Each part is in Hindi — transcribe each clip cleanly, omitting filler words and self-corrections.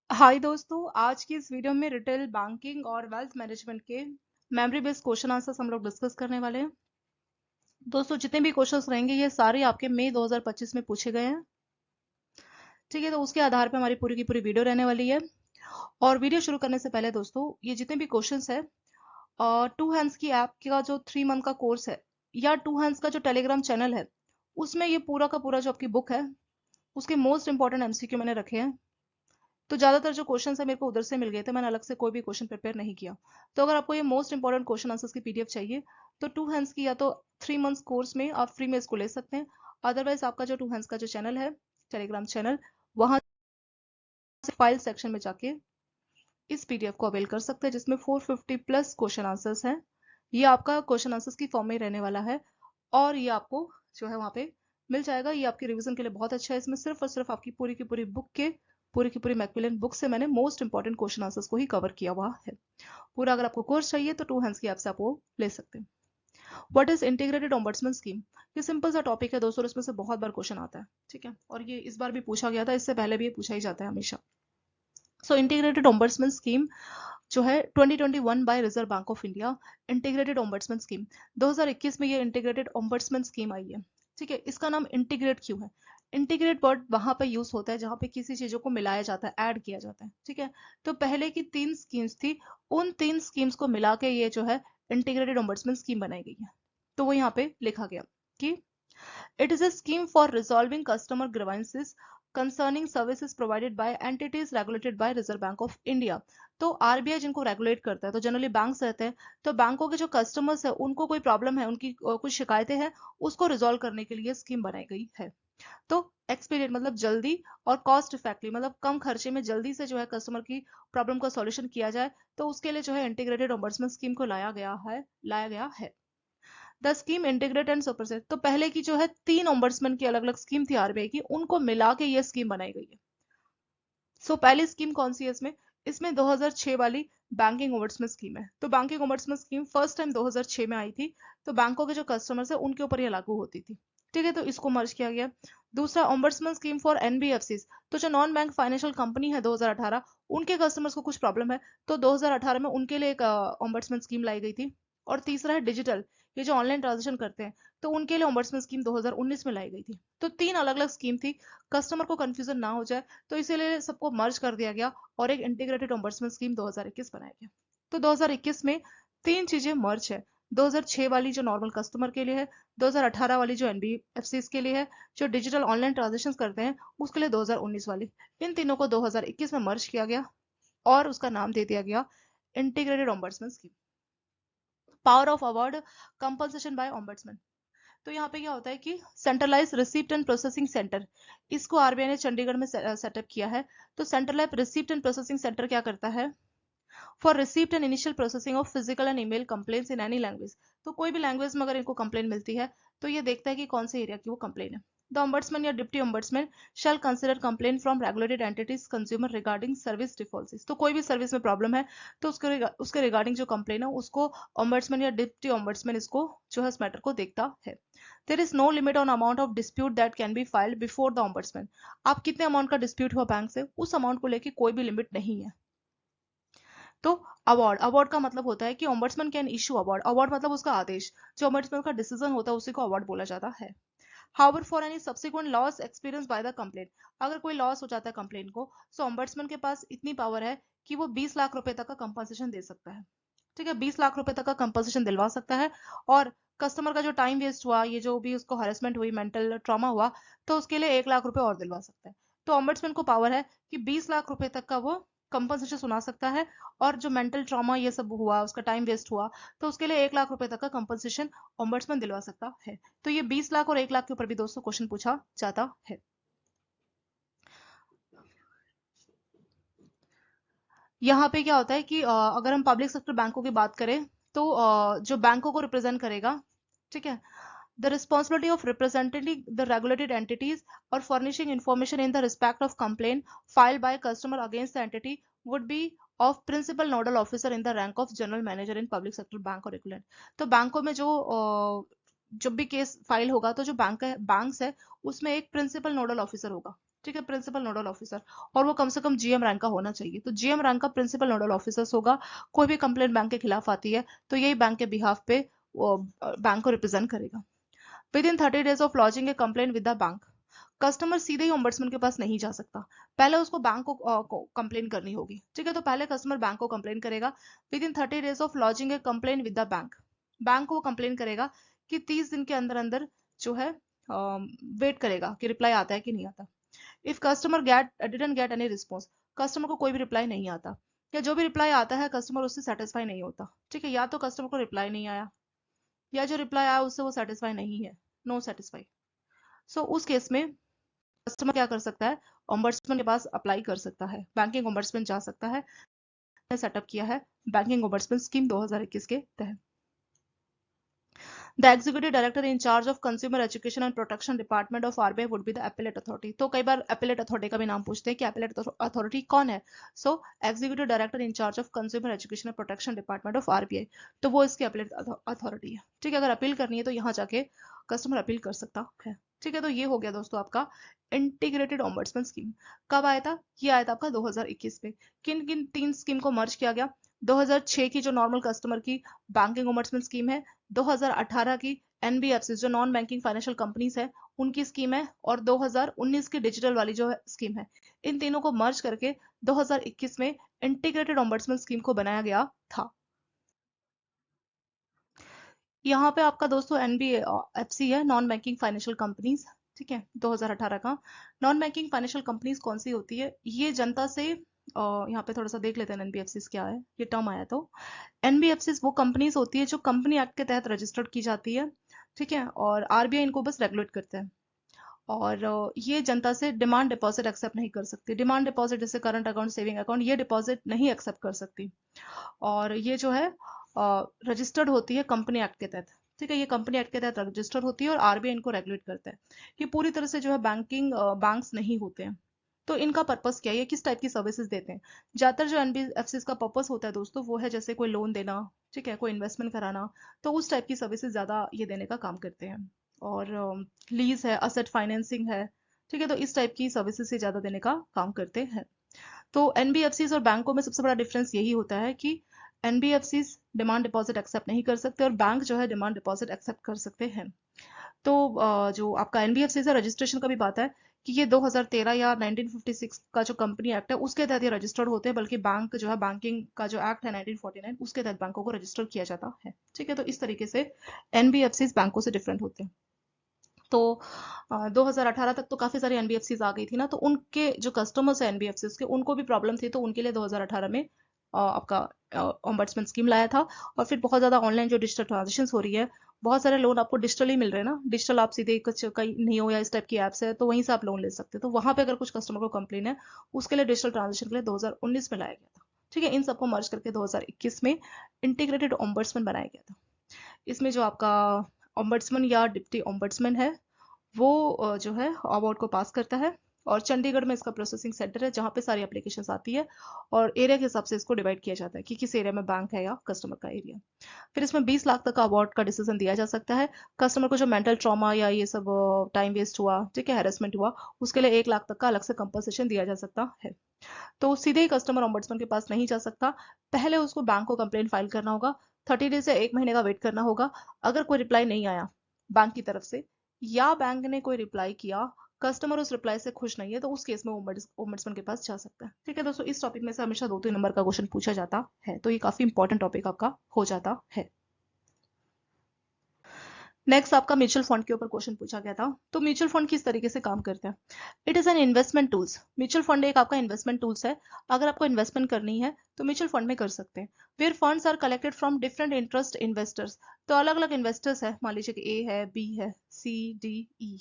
हाय दोस्तों, आज की इस वीडियो में रिटेल बैंकिंग और वेल्थ मैनेजमेंट के मेमोरी बेस्ड क्वेश्चन आंसर्स हम लोग डिस्कस करने वाले हैं। दोस्तों, जितने भी क्वेश्चंस रहेंगे ये सारे आपके मई 2025 में पूछे गए हैं। ठीक है, तो उसके आधार पे हमारी पूरी की पूरी वीडियो रहने वाली है। और वीडियो शुरू करने से पहले दोस्तों, ये जितने भी क्वेश्चंस है, टू हैंड्स की ऐप का जो 3 मंथ का कोर्स है या टू हैंड्स का जो टेलीग्राम चैनल है, उसमें ये पूरा का पूरा जो आपकी बुक है उसके मोस्ट इंपॉर्टेंट एमसीक्यू मैंने रखे हैं। तो ज्यादातर जो क्वेश्चन है मेरे को उधर से मिल गए थे, मैंने अलग से कोई भी क्वेश्चन प्रिपेयर नहीं किया। तो अगर आपको ये मोस्ट इंपॉर्टेंट क्वेश्चन आंसर्स की पीडीएफ चाहिए तो टू हैंड्स की या तो 3 मंथ्स कोर्स में आप फ्री में इसको ले सकते हैं। अदरवाइज आपका जो टू हैंड्स का जो चैनल है, टेलीग्राम चैनल, वहां से फाइल सेक्शन में जाके इस पीडीएफ को अवेल कर सकते हैं, जिसमें 450 प्लस क्वेश्चन आंसर्स हैं। ये आपका क्वेश्चन आंसर्स की फॉर्म में रहने वाला है और ये आपको जो है वहाँ पे मिल जाएगा। ये आपके रिवीजन के लिए बहुत अच्छा है। इसमें सिर्फ और सिर्फ आपकी पूरी की पूरी बुक के पूरी की पूरी मैक्मिलन बुक से मैंने मोस्ट इंपॉर्टेंट क्वेश्चन आंसर्स को ही कवर किया हुआ है पूरा। अगर आपको कोर्स चाहिए तो टू हैंड्स की ऐप से आप वो ले सकते हैं। What is integrated ombudsman scheme? ये सिंपल सा टॉपिक है दोस्तों, इसमें से बहुत बार क्वेश्चन आता है। ठीक है, और ये इस बार भी पूछा गया था, इससे पहले भी ये पूछा ही जाता है हमेशा। सो इंटीग्रेटेड ऑम्बड्समैन स्कीम जो है 2021 by reserve bank of India, integrated ombudsman scheme 2021 में ये इंटीग्रेटेड ओम्बड्समैन स्कीम आई है। ठीक है, इसका नाम इंटीग्रेट क्यों है? इंटीग्रेट वर्ड वहां पे यूज होता है जहां पे किसी चीजों को मिलाया जाता है, ऐड किया जाता है। ठीक है, तो पहले की 3 स्कीम्स थी, उन 3 स्कीम्स को मिला के ये जो है इंटीग्रेटेड ओम्बड्समैन स्कीम बनाई गई है। तो वो यहाँ पे लिखा गया कि it is a scheme for resolving customer grievances concerning services provided by entities regulated by Reserve Bank of India। तो आरबीआई जिनको रेगुलेट करता है, तो जनरली बैंक्स रहते हैं, तो बैंकों के जो कस्टमर्स है उनको कोई प्रॉब्लम है, उनकी कुछ शिकायतें हैं, उसको रिजोल्व करने के लिए स्कीम बनाई गई है। तो एक्सपीरियंट मतलब जल्दी, और कॉस्ट इफेक्टिव मतलब कम खर्चे में जल्दी से जो है कस्टमर की प्रॉब्लम का सॉल्यूशन किया जाए, तो उसके लिए जो है इंटीग्रेटेड ऑम्बड्समैन स्कीम को लाया गया है। The scheme integrate and superset, तो पहले की जो है 3 ओम्बड्समैन की अलग अलग स्कीम थी आरबीआई की, उनको मिला के ये स्कीम बनाई गई है। पहली स्कीम कौन सी है इसमें? इसमें 2006 वाली बैंकिंग ओम्बड्समैन स्कीम है। तो banking ombudsman scheme first time 2006 में आई थी, तो बैंकों के जो कस्टमर्स है उनके ऊपर ये लागू होती थी। ठीक है, तो इसको मर्ज किया गया। दूसरा, ओम्बड्समैन स्कीम फॉर एनबीएफसीज, तो जो नॉन बैंक फाइनेंशियल कंपनी है 2018, उनके कस्टमर्स को कुछ प्रॉब्लम है, तो 2018 में उनके लिए एक ओम्बड्समैन स्कीम लाई गई थी। और तीसरा है डिजिटल, ये जो ऑनलाइन ट्रांजेक्शन करते हैं, तो उनके लिए ओम्बड्समैन स्कीम 2019 में लाई गई थी। तो 3 अलग अलग स्कीम थी, कस्टमर को कंफ्यूजन ना हो जाए तो इसीलिए सबको मर्ज कर दिया गया और एक इंटीग्रेटेड ओम्बड्समैन स्कीम 2021 बनाया गया। तो 2021 में 3 चीजें मर्ज है। 2006 वाली जो नॉर्मल कस्टमर के लिए है, 2018 वाली जो एनबीएफसी के लिए है, जो डिजिटल ऑनलाइन ट्रांजेक्शन करते हैं उसके लिए 2019 वाली। इन तीनों को 2021 में मर्ज किया गया और उसका नाम दे दिया गया integrated ombudsman scheme. Power of award compensation by ombudsman, तो यहाँ पे क्या होता है कि centralise receipt and processing centre, इसको आरबीआई ने चंडीगढ़ में सेटअप किया है। तो centralise receipt and processing centre क्या करता है? For receipt and initial processing of physical and email complaints in any language, तो कोई भी लैंग्वेज में अगर इनको कंप्लेंट मिलती है तो ये देखता है कि कौन से एरिया की वो कंप्लेंट है। द ombudsman या deputy ombudsman shall consider complaint from regulated entities consumer regarding service defaults, तो कोई भी सर्विस में प्रॉब्लम है तो उसके रिगार्डिंग जो कंप्लेन है उसको ombudsman या डिप्टी ombudsman इसको जो है इस मैटर को देखता है। There is no limit on amount of dispute that can be filed before the ombudsman, आप कितने अमाउंट का डिस्प्यूट हुआ बैंक से, उस अमाउंट को लेके कोई भी लिमिट नहीं है। तो अवार्ड, अवार्ड का मतलब होता है कि ombudsman can issue award, award मतलब उसका आदेश, जो ओम्बड्समैन का डिसीजन होता है उसी को अवार्ड बोला जाता है। However for any subsequent loss experience by the complaint, अगर कोई लॉस हो जाता है कंप्लेंट को, सो ओम्बड्समैन के पास इतनी पावर है कि वो 20 लाख रुपए तक का कंपनसेशन दे सकता है। ठीक है, 20 लाख रुपए तक का कंपनसेशन दिलवा सकता है। और कस्टमर का जो टाइम वेस्ट हुआ, ये जो भी उसको हरेसमेंट हुई, मेंटल ट्रॉमा हुआ, तो उसके लिए 1 लाख रुपए और दिलवा सकता है। तो ओम्बड्समैन को पावर है कि 20 लाख रुपए तक का वो कंपनसेशन सुना सकता है। और जो मेंटल ट्रॉमा ये सब हुआ, उसका टाइम वेस्ट हुआ, तो उसके लिए 1 लाख रुपए तक का कंपनसेशन ओम्बड्समैन दिलवा सकता है। तो ये 20 लाख और 1 लाख के ऊपर भी दोस्तों क्वेश्चन पूछा जाता है। यहाँ पे क्या होता है कि अगर हम पब्लिक सेक्टर बैंकों की बात करें तो जो बैंकों को रिप्रेजेंट करेगा, ठीक है, the responsibility of representing the regulated entities और furnishing information in the respect of complain filed by customer against the entity would be of principal nodal officer in the rank of general manager in public sector bank और रेगुलेट। तो बैंकों में जो जब भी केस फाइल होगा तो जो बैंक है, बैंक्स है, उसमें एक प्रिंसिपल नोडल ऑफिसर होगा। ठीक है, प्रिंसिपल नोडल ऑफिसर, और वो कम से कम जीएम रैंक का होना चाहिए। तो जीएम रैंक का प्रिंसिपल नोडल ऑफिसर्स होगा। कोई भी कंप्लेंट बैंक के खिलाफ आती है तो यही बैंक के बिहाफ पे बैंक को रिप्रेजेंट करेगा। With in 30 days of lodging A complaint with the bank, customer सीधे ही ओम्बड्समैन के पास नहीं जा सकता, पहले उसको बैंक को कंप्लेन करनी होगी। ठीक है, तो पहले कस्टमर बैंक को कंप्लेन करेगा। With in 30 days of lodging A complaint with the bank, bank को कंप्लेन करेगा कि 30 दिन के अंदर अंदर जो है वेट करेगा कि रिप्लाई आता है कि नहीं आता। If customer didn't get any response, customer को कोई भी रिप्लाई नहीं आता, या जो भी रिप्लाई आता है कस्टमर उससे सेटिस्फाई नहीं होता। ठीक है, या तो कस्टमर को रिप्लाई नहीं आया, या जो रिप्लाई आया उससे वो सेटिस्फाई नहीं है, नो सेटिस्फाई। सो उस केस में कस्टमर क्या कर सकता है, ओम्बड्समैन के पास अप्लाई कर सकता है, बैंकिंग ओम्बड्समैन जा सकता है। सेटअप किया है बैंकिंग ओम्बड्समैन स्कीम 2021 के तहत। The executive director in charge of consumer education and protection department of RBI would be the appellate authority। तो कई बार appellate authority का भी नाम पूछते हैं कि appellate authority कौन है। So executive director in charge of consumer education and protection department of RBI, तो वो इसकी appellate authority है। ठीक है, अगर अपील करनी है तो यहाँ जाके कस्टमर अपील कर सकता है। ठीक है, तो ये हो गया दोस्तों आपका इंटीग्रेटेड ओम्बड्समैन स्कीम। कब आया था, ये आया था आपका 2021 में। किन किन 3 स्कीम को मर्ज किया गया, 2006 की जो नॉर्मल कस्टमर की बैंकिंग ओम्बड्समैन स्कीम है, 2018 की एनबीएफसी जो नॉन बैंकिंग फाइनेंशियल कंपनीज है उनकी स्कीम है, और 2019 की डिजिटल वाली जो स्कीम है, इन तीनों को मर्ज करके 2021 में इंटीग्रेटेड ओम्बड्समैन स्कीम को बनाया गया था। यहाँ पे आपका दोस्तों एनबीएफसी है, नॉन बैंकिंग फाइनेंशियल कंपनीज। ठीक है, 2018 का। नॉन बैंकिंग फाइनेंशियल कंपनीज कौन सी होती है, ये जनता से यहाँ पे थोड़ा सा देख लेते हैं एनबीएफसी क्या है, ये टर्म आया तो एनबीएफसी वो कंपनीज होती है जो कंपनी एक्ट के तहत रजिस्टर्ड की जाती है। ठीक है, और आरबीआई इनको बस रेगुलेट करते हैं, और ये जनता से डिमांड डिपॉजिट एक्सेप्ट नहीं कर सकती। डिमांड डिपॉजिट जैसे करंट अकाउंट, सेविंग अकाउंट, ये डिपॉजिट नहीं एक्सेप्ट कर सकती, और ये जो है रजिस्टर्ड होती है कंपनी एक्ट के तहत। ठीक है, ये कंपनी एक्ट के तहत रजिस्टर्ड होती है और आरबीआई इनको रेगुलेट करता है। ये पूरी तरह से जो है बैंक्स नहीं होते हैं। तो इनका पर्पस क्या है, ये किस टाइप की सर्विसेज देते हैं। ज्यादातर जो एनबीएफसी का पर्पस होता है दोस्तों वो है जैसे कोई लोन देना, ठीक है, कोई इन्वेस्टमेंट कराना, तो उस टाइप की सर्विसेज ज्यादा ये देने का काम करते हैं। और लीज है, असेट फाइनेंसिंग है, ठीक है, तो इस टाइप की सर्विसेज से ज्यादा देने का काम करते हैं। तो एनबीएफसी और बैंकों में सबसे बड़ा डिफरेंस यही होता है कि एनबीएफसी डिमांड डिपॉजिट एक्सेप्ट नहीं कर सकते और बैंक जो है डिमांड डिपॉजिट एक्सेप्ट कर सकते हैं। तो जो आपका एनबीएफसी से रजिस्ट्रेशन का भी बात है कि ये 2013 या 1956 का जो कंपनी एक्ट है उसके तहत ये रजिस्टर्ड होते हैं, बल्कि बैंक जो है बैंकिंग का जो एक्ट है 1949 उसके तहत बैंकों को रजिस्टर किया जाता है। ठीक है, तो इस तरीके से एनबीएफसी बैंकों से डिफरेंट होते हैं। तो 2018 तक तो काफी सारी एनबीएफसीज आ गई थी ना, तो उनके जो कस्टमर्स है एनबीएफसीज के उनको भी प्रॉब्लम थी, तो उनके लिए 2018 में आपका ओम्बड्समैन स्कीम लाया था। और फिर बहुत ज्यादा ऑनलाइन जो डिजिटल ट्रांजेक्शन हो रही है, बहुत सारे लोन आपको डिजिटल ही मिल रहे हैं ना, डिजिटल आप सीधे कुछ कई नियो या इस टाइप की एप्स है तो वहीं से आप लोन ले सकते हैं। तो वहां पे अगर कुछ कस्टमर को कंप्लेन है उसके लिए डिजिटल ट्रांजेक्शन के लिए 2019 में लाया गया था। ठीक है, इन सबको मर्ज करके 2021 में इंटीग्रेटेड ओम्बड्समैन बनाया गया था। इसमें जो आपका ओम्बड्समैन या डिप्टी ओम्बड्समैन है वो जो है अवार्ड को पास करता है, और चंडीगढ़ में इसका प्रोसेसिंग सेंटर है जहाँ पे सारी एप्लीकेशंस आती है, और एरिया के हिसाब से इसको डिवाइड किया जाता है कि किस एरिया में बैंक है या कस्टमर का एरिया। फिर इसमें 20 लाख तक का अवार्ड का डिसीजन दिया जा सकता है। कस्टमर को जो मेंटल ट्रॉमा या ये सब टाइम वेस्ट हुआ, ठीक है, हैरेसमेंट हुआ, उसके लिए 1 लाख तक का अलग से कंपनसेशन दिया जा सकता है। तो सीधे ही कस्टमर ओम्बड्समैन के पास नहीं जा सकता, पहले उसको बैंक को कंप्लेन फाइल करना होगा, 30 डेज से 1 महीने का वेट करना होगा। अगर कोई रिप्लाई नहीं आया बैंक की तरफ से, या बैंक ने कोई रिप्लाई किया, कस्टमर उस रिप्लाई से खुश नहीं है, तो उस केस में ओम्बड्समैन के पास जा सकता है। ठीक है दोस्तों, इस टॉपिक में से हमेशा 2-3 नंबर का क्वेश्चन पूछा जाता है, तो ये काफी इंपॉर्टेंट टॉपिक आपका हो जाता है। नेक्स्ट आपका म्यूचुअल फंड के ऊपर क्वेश्चन पूछा गया था। तो म्यूचुअल फंड किस तरीके से काम करता है, it is an investment tools. Mutual fund एक आपका इन्वेस्टमेंट टूल्स है। अगर आपको इन्वेस्टमेंट करनी है तो म्यूचुअल फंड में कर सकते हैं। Where funds are collected from different interest investors, तो अलग अलग इन्वेस्टर्स है, मान लीजिए कि ए है, बी है, सी, डी, ई,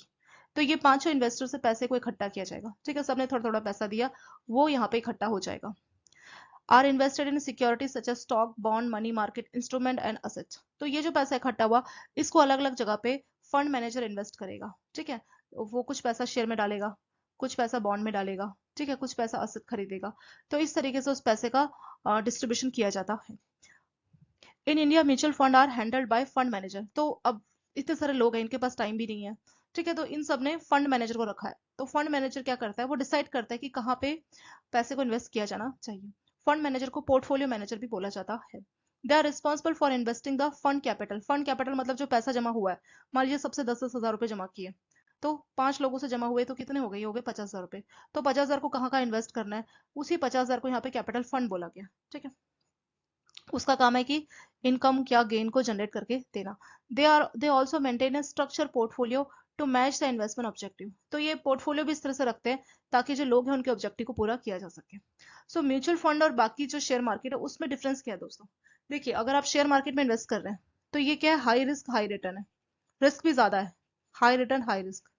तो ये पांचों इन्वेस्टर से पैसे को इकट्ठा किया जाएगा। ठीक है, सबने थोड़ा थोड़ा पैसा दिया, वो यहाँ पे इकट्ठा हो जाएगा। Are invested in securities such as stock, bond, money market instrument and assets, तो ये जो पैसा इकट्ठा हुआ इसको अलग अलग जगह पे फंड मैनेजर इन्वेस्ट करेगा। ठीक है, वो कुछ पैसा शेयर में डालेगा, कुछ पैसा बॉन्ड में डालेगा, ठीक है, कुछ पैसा असेट खरीदेगा। तो इस तरीके से उस पैसे का डिस्ट्रीब्यूशन किया जाता है। In India mutual fund are handled by fund manager. तो अब इतने सारे लोग हैं, इनके पास टाइम भी नहीं है, ठीक है, तो इन सब ने फंड मैनेजर को रखा है। तो फंड मैनेजर क्या करता है, वो डिसाइड करता है कि कहाँ पे पैसे को इन्वेस्ट किया जाना चाहिए। फंड मैनेजर को पोर्टफोलियो मैनेजर भी बोला जाता है। They are responsible for investing the fund capital. Fund capital मतलब जो पैसा जमा हुआ है, मान लीजिए सबसे 10,000 रुपए जमा किए, तो 5 लोगों से जमा हुए तो कितने हो गए, ये हो गए 50,000 रुपए। तो 50,000 को कहाँ कहाँ इन्वेस्ट करना है, उसी 50,000 को यहाँ पे कैपिटल फंड बोला गया। ठीक है, उसका काम है कि इनकम या गेन को जनरेट करके देना। They also maintain a structure portfolio to match the investment objective. तो ये पोर्टफोलियो भी इस तरह से रखते हैं ताकि जो लोग हैं उनके ऑब्जेक्टिव को पूरा किया जा सके। सो म्यूचुअल फंड और बाकी जो शेयर मार्केट है उसमें डिफरेंस क्या है दोस्तों। देखिए, अगर आप शेयर मार्केट में इन्वेस्ट कर रहे हैं तो ये क्या है, हाई रिस्क हाई रिटर्न है। रिस्क भी ज्यादा है, हाई रिटर्न हाई रिस्क।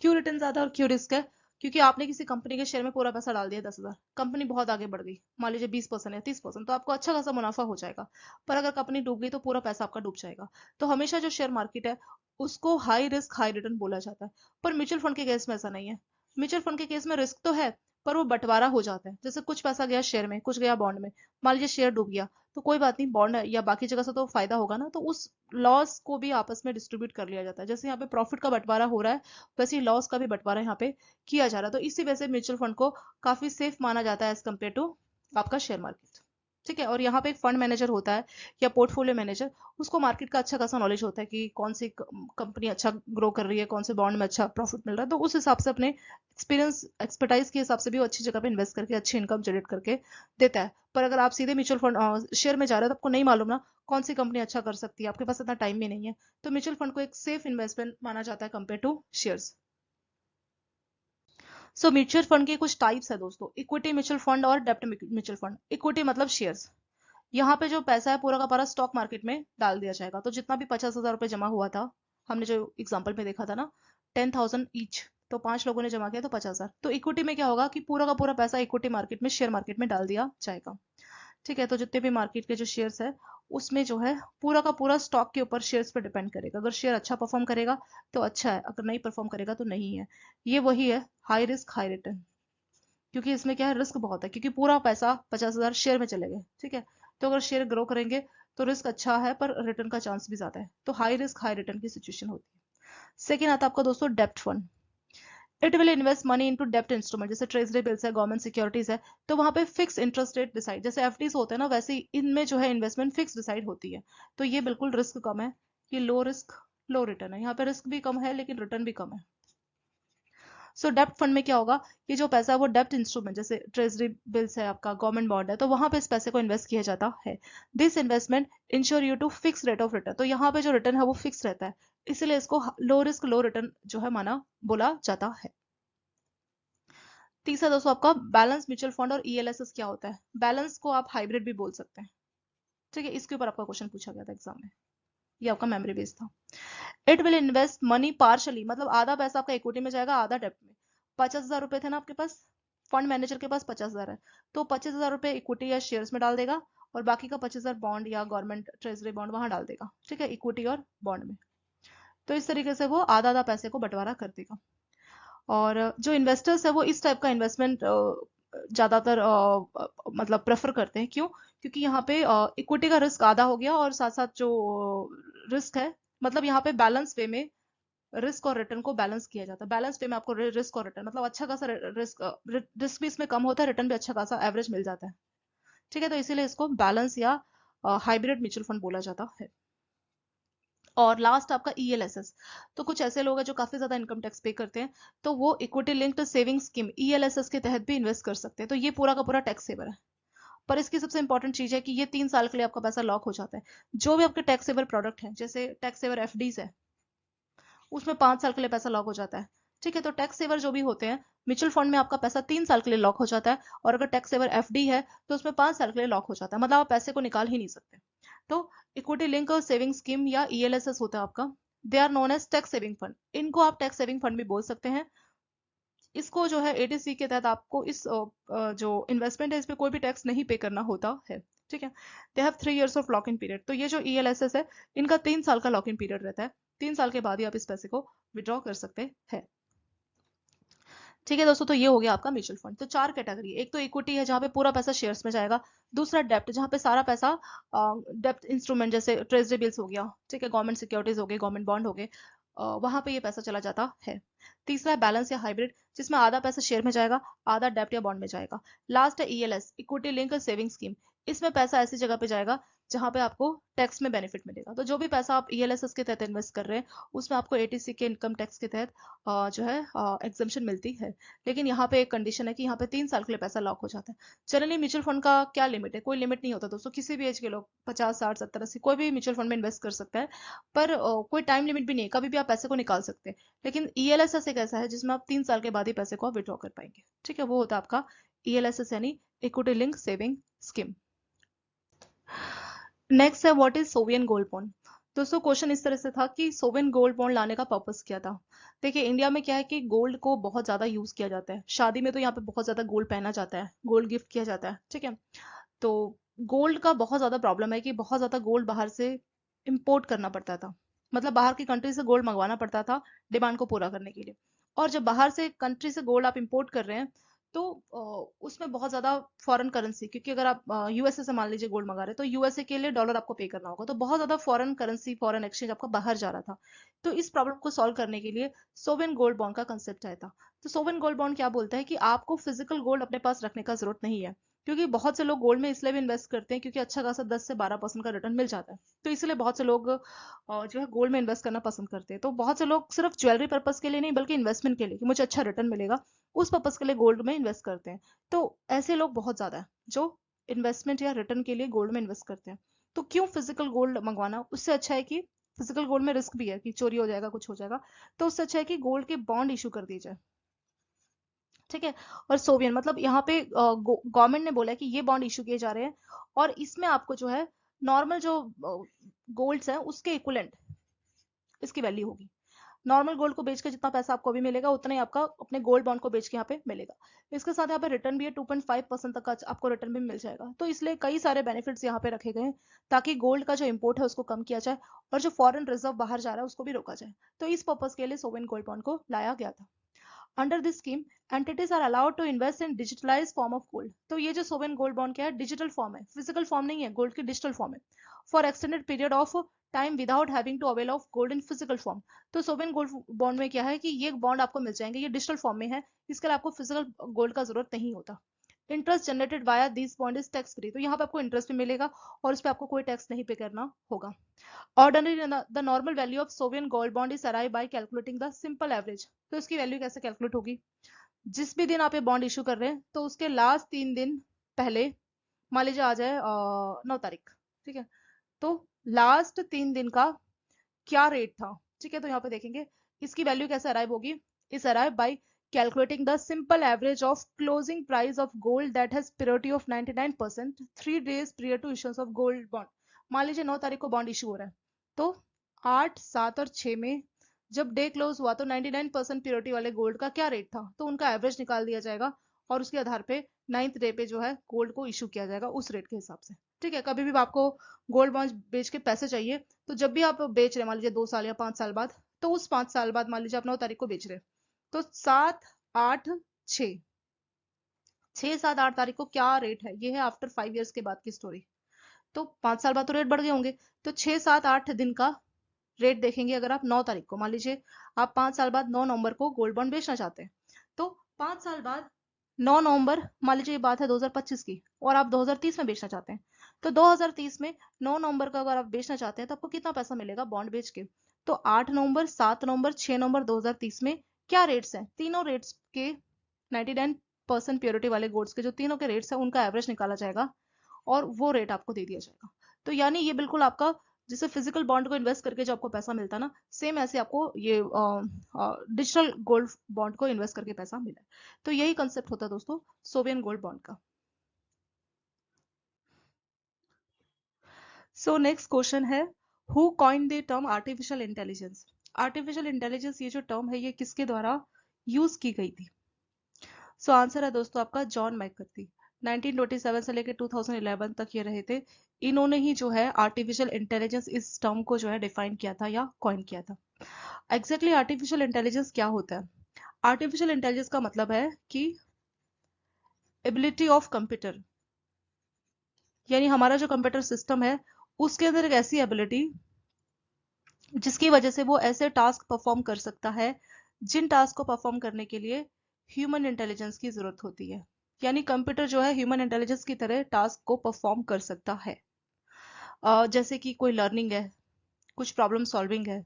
क्यों रिटर्न ज्यादा और क्यों रिस्क है, क्योंकि आपने किसी कंपनी के शेयर में पूरा पैसा डाल दिया 10,000, कंपनी बहुत आगे बढ़ गई, मान लीजिए 20% या 30%, तो आपको अच्छा खासा मुनाफा हो जाएगा। पर अगर कंपनी डूब गई तो पूरा पैसा आपका डूब जाएगा। तो हमेशा जो शेयर मार्केट है उसको हाई रिस्क हाई रिटर्न बोला जाता है। पर म्यूचुअल फंड के केस में ऐसा नहीं है। म्यूचुअल फंड के केस में रिस्क तो है, पर वो बंटवारा हो जाता है। जैसे कुछ पैसा गया शेयर में, कुछ गया बॉन्ड में। मान लीजिए शेयर डूब गया तो कोई बात नहीं, बॉन्ड या बाकी जगह से तो फायदा होगा ना, तो उस लॉस को भी आपस में डिस्ट्रीब्यूट कर लिया जाता है। जैसे यहाँ पे प्रॉफिट का बंटवारा हो रहा है, वैसे ही लॉस का भी बंटवारा यहाँ पे किया जा रहा है। तो इसी वजह से म्यूचुअल फंड को काफी सेफ माना जाता है एज कम्पेयर टू आपका शेयर मार्केट। ठीक है, और यहाँ पे एक फंड मैनेजर होता है या पोर्टफोलियो मैनेजर, उसको मार्केट का अच्छा खासा नॉलेज होता है कि कौन सी कंपनी अच्छा ग्रो कर रही है, कौन से बॉन्ड में अच्छा प्रॉफिट मिल रहा है। तो उस हिसाब से अपने एक्सपीरियंस एक्सपर्टाइज के हिसाब से भी वो अच्छी जगह पे इन्वेस्ट करके अच्छी इनकम जनरेट करके देता है। पर अगर आप सीधे म्यूचुअल फंड शेयर में जा रहे हो तो आपको नहीं मालूम ना कौन सी कंपनी अच्छा कर सकती है, आपके पास इतना टाइम भी नहीं है। तो म्यूचुअल फंड को एक सेफ इन्वेस्टमेंट माना जाता है compare to shares. So mutual fund के कुछ टाइप्स है दोस्तों, इक्विटी म्यूचुअल फंड और डेब्ट म्यूचुअल फंड। इक्विटी मतलब शेयर्स, यहाँ पे जो पैसा है पूरा का पूरा स्टॉक मार्केट में डाल दिया जाएगा। तो जितना भी 50,000 रुपये जमा हुआ था, हमने जो एग्जाम्पल में देखा था ना, 10,000 ईच, तो 5 लोगों ने जमा किया तो 50,000। तो इक्विटी में क्या होगा कि पूरा का पूरा पैसा इक्विटी मार्केट में शेयर मार्केट में डाल दिया जाएगा। ठीक है, तो जितने भी मार्केट के जो शेयर्स है उसमें जो है पूरा का पूरा स्टॉक के ऊपर शेयर्स पर डिपेंड करेगा। अगर शेयर अच्छा परफॉर्म करेगा तो अच्छा है, अगर नहीं परफॉर्म करेगा तो नहीं है। ये वही है हाई रिस्क हाई रिटर्न, क्योंकि इसमें क्या है, रिस्क बहुत है, क्योंकि पूरा पैसा 50,000 शेयर में चले गए। ठीक है, तो अगर शेयर ग्रो करेंगे तो रिस्क अच्छा है पर रिटर्न का चांस भी ज्यादा है। तो हाई रिस्क हाई रिटर्न की सिचुएशन होती है। सेकेंड आता है आपका दोस्तों डेप्ट fund. It will invest money into डेप्ट इंस्ट्रूमेंट, जैसे ट्रेजरी बिल्स है, गवर्नमेंट सिक्योरिटीज है। तो वहां पे फिक्स इंटरेस्ट रेट डिसाइड, जैसे एफडीज होते हैं ना, वैसे ही इनमें जो है इन्वेस्टमेंट फिक्स डिसाइड होती है। तो ये बिल्कुल रिस्क कम है, ये लो रिस्क लो रिटर्न है। यहाँ पे रिस्क भी कम है लेकिन रिटर्न भी कम है। सो डेप्ट फंड में क्या होगा, ये जो पैसा है वो डेप्ट इंस्ट्रूमेंट जैसे ट्रेजरी बिल्स है, आपका गवर्नमेंट बॉन्ड है, तो वहां पे इस पैसे को इन्वेस्ट किया जाता है। This investment insure you to fix rate of return. तो यहाँ पे जो रिटर्न है वो फिक्स रहता है, इसीलिए इसको लो रिस्क लो रिटर्न जो है माना बोला जाता है। तीसरा दोस्तों आपका बैलेंस म्यूचुअल फंड और ईएलएसएस क्या होता है। बैलेंस को आप हाइब्रिड भी बोल सकते हैं। ठीक है, इसके ऊपर आपका क्वेश्चन पूछा गया था एग्जाम में, ये आपका मेमोरी बेस था। It will invest money partially, मतलब आधा पैसा आपका इक्विटी में जाएगा आधा डेप्ट में। 50,000 रुपए थे ना आपके पास, फंड मैनेजर के पास 50,000 है, तो 25,000 रुपए इक्विटी या शेयर्स में डाल देगा और बाकी का 25,000 बॉन्ड या गवर्नमेंट ट्रेजरी बॉन्ड वहां डाल देगा। ठीक है, इक्विटी और बॉन्ड में। तो इस तरीके से वो आधा आधा पैसे को बंटवारा कर देगा। और जो इन्वेस्टर्स है वो इस टाइप का इन्वेस्टमेंट ज्यादातर मतलब प्रेफर करते हैं। क्यों, क्योंकि यहाँ पे इक्विटी का रिस्क आधा हो गया और साथ साथ जो रिस्क है, मतलब यहाँ पे बैलेंस वे में रिस्क और रिटर्न को बैलेंस किया जाता है। बैलेंस वे में आपको रिस्क और रिटर्न मतलब अच्छा खासा रिस्क रिस्क भी इसमें कम होता है, रिटर्न भी अच्छा खासा एवरेज मिल जाता है। ठीक है, तो इसीलिए इसको बैलेंस या हाइब्रिड म्यूचुअल फंड बोला जाता है। और लास्ट आपका ईएलएसएस। तो कुछ ऐसे लोग हैं जो काफी ज्यादा इनकम टैक्स पे करते हैं, तो वो equity linked saving scheme ELSS के तहत भी इन्वेस्ट कर सकते हैं। तो ये पूरा का पूरा टैक्स सेवर है। पर इसकी सबसे इंपॉर्टेंट चीज है कि ये 3 साल के लिए आपका पैसा लॉक हो जाता है। जो भी आपके टैक्स सेवर प्रोडक्ट है, जैसे टैक्स सेवर एफडीज है, उसमें 5 साल के लिए पैसा लॉक हो जाता है। ठीक है, तो टैक्स सेवर जो भी होते हैं, म्यूचुअल फंड में आपका पैसा 3 साल के लिए लॉक हो जाता है, और अगर टैक्स सेवर एफडी है तो उसमें 5 साल के लिए लॉक हो जाता है, मतलब आप पैसे को निकाल ही नहीं सकते। तो इक्विटी लिंक सेविंग स्कीम या ईएलएसएस होता है आपका, they are known as tax saving fund. इनको आप टैक्स सेविंग फंड भी बोल सकते हैं। इसको जो है एटीसी के तहत आपको इस जो इन्वेस्टमेंट है इस पे कोई भी टैक्स नहीं पे करना होता है। ठीक है, they have 3 years of lock in period. तो ये जो ईएलएसएस है, इनका 3 साल का लॉक इन पीरियड रहता है। 3 साल के बाद ही आप इस पैसे को विड्रॉ कर सकते हैं। ठीक है दोस्तों, तो ये हो गया आपका म्यूचुअल फंड। तो 4 कैटेगरी, एक तो इक्विटी है जहां पे पूरा पैसा शेयर्स में जाएगा। दूसरा डेप्ट, जहां पे सारा पैसा डेप्ट इंस्ट्रूमेंट जैसे ट्रेजरी बिल्स हो गया, ठीक है, गवर्नमेंट सिक्योरिटीज हो गए, गवर्नमेंट बॉन्ड हो गए, वहां पे ये पैसा चला जाता है। तीसरा है बैलेंस या हाइब्रिड, जिसमें आधा पैसा शेयर में जाएगा, आधा डेब्ट या बॉन्ड में जाएगा। लास्ट है ELS, equity link saving scheme. इसमें पैसा ऐसी जगह पे जाएगा जहां पे आपको टैक्स में बेनिफिट मिलेगा। तो जो भी पैसा आप ईएलएसएस के तहत इन्वेस्ट कर रहे हैं उसमें आपको एटीसी के इनकम टैक्स के तहत जो है एग्जम्पशन मिलती है। लेकिन यहाँ पे एक कंडीशन है कि यहाँ पे 3 साल के लिए पैसा लॉक हो जाता है। जनरली म्यूचुअल फंड का क्या लिमिट है, कोई लिमिट नहीं होता दोस्तों, किसी भी एज के लोग 50 60 70 80 कोई भी म्यूचुअल फंड में इन्वेस्ट कर सकता है। पर कोई टाइम लिमिट भी नहीं है, कभी भी आप पैसे को निकाल सकते हैं। लेकिन ईएलएसएस एक ऐसा है जिसमें आप 3 साल के बाद ही पैसे को आप विड्रॉ कर पाएंगे। ठीक है, वो होता है आपका ईएलएसएस यानी equity link saving scheme. Next है व्हाट इज सोवियन गोल्ड बॉन्ड। दोस्तों क्वेश्चन इस तरह से था कि सोवियन गोल्ड बॉन्ड लाने का पर्पस क्या था। देखिए इंडिया में क्या है कि गोल्ड को बहुत ज्यादा यूज किया जाता है, शादी में तो यहाँ पे बहुत ज्यादा गोल्ड पहना जाता है, गोल्ड गिफ्ट किया जाता है। ठीक है, तो गोल्ड का बहुत ज्यादा प्रॉब्लम है कि बहुत ज्यादा गोल्ड बाहर से इंपोर्ट करना पड़ता था, मतलब बाहर की कंट्री से गोल्ड मंगवाना पड़ता था डिमांड को पूरा करने के लिए। और जब बाहर से कंट्री से गोल्ड आप इंपोर्ट कर रहे हैं तो उसमें बहुत ज्यादा फॉरेन करेंसी, क्योंकि अगर आप यूएसए से मान लीजिए गोल्ड मंगा रहे हैं तो यूएसए के लिए डॉलर आपको पे करना होगा, तो बहुत ज्यादा फॉरेन करेंसी फॉरेन एक्सचेंज आपका बाहर जा रहा था। तो इस प्रॉब्लम को सॉल्व करने के लिए सोवेन गोल्ड बॉन्ड का कंसेप्ट आया था। तो सोवेन गोल्ड बॉन्ड क्या बोलता है कि आपको फिजिकल गोल्ड अपने पास रखने का जरूरत नहीं है, क्योंकि बहुत से लोग गोल्ड में इसलिए भी इन्वेस्ट करते हैं क्योंकि अच्छा खासा 10 से 12% का रिटर्न मिल जाता है। तो इसलिए बहुत से लोग जो है गोल्ड में इन्वेस्ट करना पसंद करते हैं। तो बहुत से लोग सिर्फ ज्वेलरी पर्पस के लिए नहीं बल्कि इन्वेस्टमेंट के लिए कि मुझे अच्छा रिटर्न मिलेगा, उस पर्पस के लिए गोल्ड में इन्वेस्ट करते हैं। तो ऐसे लोग बहुत ज्यादा है जो इन्वेस्टमेंट या रिटर्न के लिए गोल्ड में इन्वेस्ट करते हैं। तो क्यों फिजिकल गोल्ड मंगवाना, उससे अच्छा है कि फिजिकल गोल्ड में रिस्क भी है कि चोरी हो जाएगा कुछ हो जाएगा, तो उससे अच्छा है कि गोल्ड के बॉन्ड इशू कर दिए जाए। ठीक है, और सोवियन मतलब यहाँ पे गवर्नमेंट ने बोला है कि ये बॉन्ड इशू किए जा रहे हैं और इसमें आपको जो है नॉर्मल जो गोल्ड्स है उसके इक्वलेंट इसकी वैल्यू होगी। नॉर्मल गोल्ड को बेच के जितना पैसा आपको अभी मिलेगा उतना ही आपका अपने गोल्ड बॉन्ड को बेच के यहाँ पे मिलेगा। इसके साथ यहाँ पे रिटर्न भी है, 2.5% तक का आपको रिटर्न भी मिल जाएगा। तो इसलिए कई सारे बेनिफिट्स यहाँ पे रखे गए हैं ताकि गोल्ड का जो इम्पोर्ट है उसको कम किया जाए और जो फॉरेन रिजर्व बाहर जा रहा है उसको भी रोका जाए। तो इस पर्पज के लिए सोवेन गोल्ड बॉन्ड को लाया गया था। Under this scheme entities are allowed to invest in digitalise form of gold. तो ये जो सोवेन गोल्ड बॉन्ड क्या है, डिजिटल फॉर्म है, फिजिकल फॉर्म नहीं है, गोल्ड की डिजिटल फॉर्म है। For extended period of time without having to avail of gold in physical form. तो सोवेन गोल्ड बॉन्ड में क्या है कि ये बॉन्ड आपको मिल जाएंगे, ये डिजिटल फॉर्म में है, इसके लिए आपको फिजिकल गोल्ड का जरूरत नहीं होता। Interest generated via this bond is tax free. तो यहाँ पे आपको इंटरेस्ट भी मिलेगा और इस पे आपको कोई टैक्स नहीं पे करना होगा। Ordinarily, the normal value of sovereign gold bond is arrived by calculating the simple average। तो इसकी वैल्यू कैसे कैलकुलेट होगी, जिस भी दिन आप ये बॉन्ड इशू कर रहे हैं तो उसके लास्ट 3 दिन पहले, मान लीजिए आ जाए 9 तारीख, ठीक है, तो लास्ट 3 दिन का क्या रेट था। ठीक है, तो यहाँ पे देखेंगे इसकी वैल्यू कैसे अराइव होगी। इस arrive bye calculating the simple average of closing price of gold that has purity of 99% 3 days prior to issuance of gold bond। मान लीजिए 9 तारीख को बॉन्ड इशू हो रहा है, तो 8 7 और 6 में जब डे क्लोज हुआ तो 99% प्योरिटी वाले गोल्ड का क्या रेट था, तो उनका एवरेज निकाल दिया जाएगा और उसके आधार पे 9th डे पे जो है गोल्ड को इशू किया जाएगा उस रेट के हिसाब से। ठीक है, कभी भी आपको गोल्ड बॉन्ड बेच के पैसे चाहिए तो जब भी आप बेच रहे मान लीजिए 2 साल या 5 साल बाद, तो उस 5 साल बाद मान लीजिए आप 9 तारीख को बेच रहे तो 7 8 6 6 7 8 तारीख को क्या रेट है, ये है आफ्टर 5 इयर्स के बाद की स्टोरी। तो 5 साल बाद तो रेट बढ़ गए होंगे, तो 6 7 8 दिन का रेट देखेंगे। अगर आप 9 तारीख को मान लीजिए आप 5 साल बाद 9 नवंबर को गोल्ड बॉन्ड बेचना चाहते हैं, तो 5 साल बाद 9 नवंबर, मान लीजिए ये बात है 2025 की और आप 2030 में बेचना चाहते हैं, तो 2030 में 9 नवंबर का अगर आप बेचना चाहते हैं तो आपको कितना पैसा मिलेगा बॉन्ड बेच के। तो 8 नवंबर 7 नवंबर 6 नवंबर 2030 में क्या रेट्स हैं, तीनों रेट्स के 99% प्योरिटी वाले गोल्ड्स के जो तीनों के रेट्स हैं उनका एवरेज निकाला जाएगा और वो रेट आपको दे दिया जाएगा। तो यानी ये बिल्कुल आपका जैसे फिजिकल बॉन्ड को इन्वेस्ट करके जो आपको पैसा मिलता है ना, सेम ऐसे आपको ये डिजिटल गोल्ड बॉन्ड को इन्वेस्ट करके पैसा मिला है। तो यही कंसेप्ट होता है दोस्तों सोवियन गोल्ड बॉन्ड का। सो नेक्स्ट क्वेश्चन है who coined the term artificial intelligence. Artificial intelligence ये जो टर्म है ये किसके द्वारा यूज की गई थी। सो आंसर है दोस्तों आपका जॉन मैककार्थी। 1927 से लेकर 2011 तक ये रहे थे। इन्होंने ही जो है आर्टिफिशियल इंटेलिजेंस इस टर्म को जो है डिफाइन किया था या कॉइन किया था। एग्जैक्टली आर्टिफिशियल इंटेलिजेंस क्या होता है। आर्टिफिशियल इंटेलिजेंस का मतलब है कि एबिलिटी ऑफ कंप्यूटर, यानी हमारा जो कंप्यूटर सिस्टम है उसके अंदर एक ऐसी एबिलिटी जिसकी वजह से वो ऐसे टास्क परफॉर्म कर सकता है जिन टास्क को परफॉर्म करने के लिए ह्यूमन इंटेलिजेंस की जरूरत होती है। यानी कंप्यूटर जो है ह्यूमन इंटेलिजेंस की तरह टास्क को परफॉर्म कर सकता है। जैसे कि कोई लर्निंग है, कुछ प्रॉब्लम सॉल्विंग है,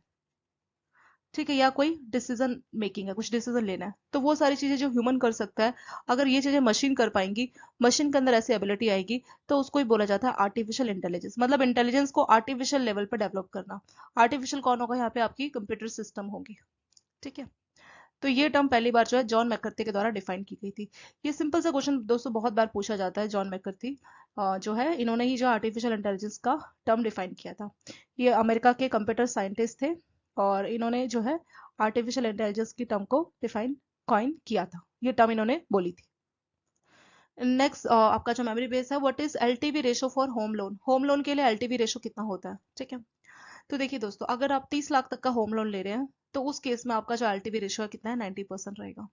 ठीक है, या कोई डिसीजन मेकिंग है, कुछ डिसीजन लेना है, तो वो सारी चीजें जो ह्यूमन कर सकता है, अगर ये चीजें मशीन कर पाएंगी, मशीन के अंदर ऐसी एबिलिटी आएगी, तो उसको ही बोला जाता है आर्टिफिशियल इंटेलिजेंस। मतलब इंटेलिजेंस को आर्टिफिशियल लेवल पर डेवलप करना। आर्टिफिशियल कौन होगा यहाँ पे? आपकी कंप्यूटर सिस्टम होगी। ठीक है, तो ये टर्म पहली बार जो है जॉन मैकर्थी के द्वारा डिफाइन की गई थी। ये सिंपल सा क्वेश्चन दोस्तों बहुत बार पूछा जाता है। जॉन मैकर्थी जो है, इन्होंने ही जो आर्टिफिशियल इंटेलिजेंस का टर्म डिफाइन किया था। ये अमेरिका के कंप्यूटर साइंटिस्ट थे और इन्होंने जो है आर्टिफिशियल इंटेलिजेंस की टर्म को डिफाइन कॉइन किया था। ये टर्म इन्होंने बोली थी। नेक्स्ट आपका जो मेमोरी बेस है, what is LTV ratio for home loan? Home loan के लिए एलटीवी रेशो कितना होता है? ठीक है, तो देखिए दोस्तों, अगर आप 30 लाख तक का होम लोन ले रहे हैं तो उस केस में आपका जो एलटीवी रेशियो है कितना है? 90% रहेगा।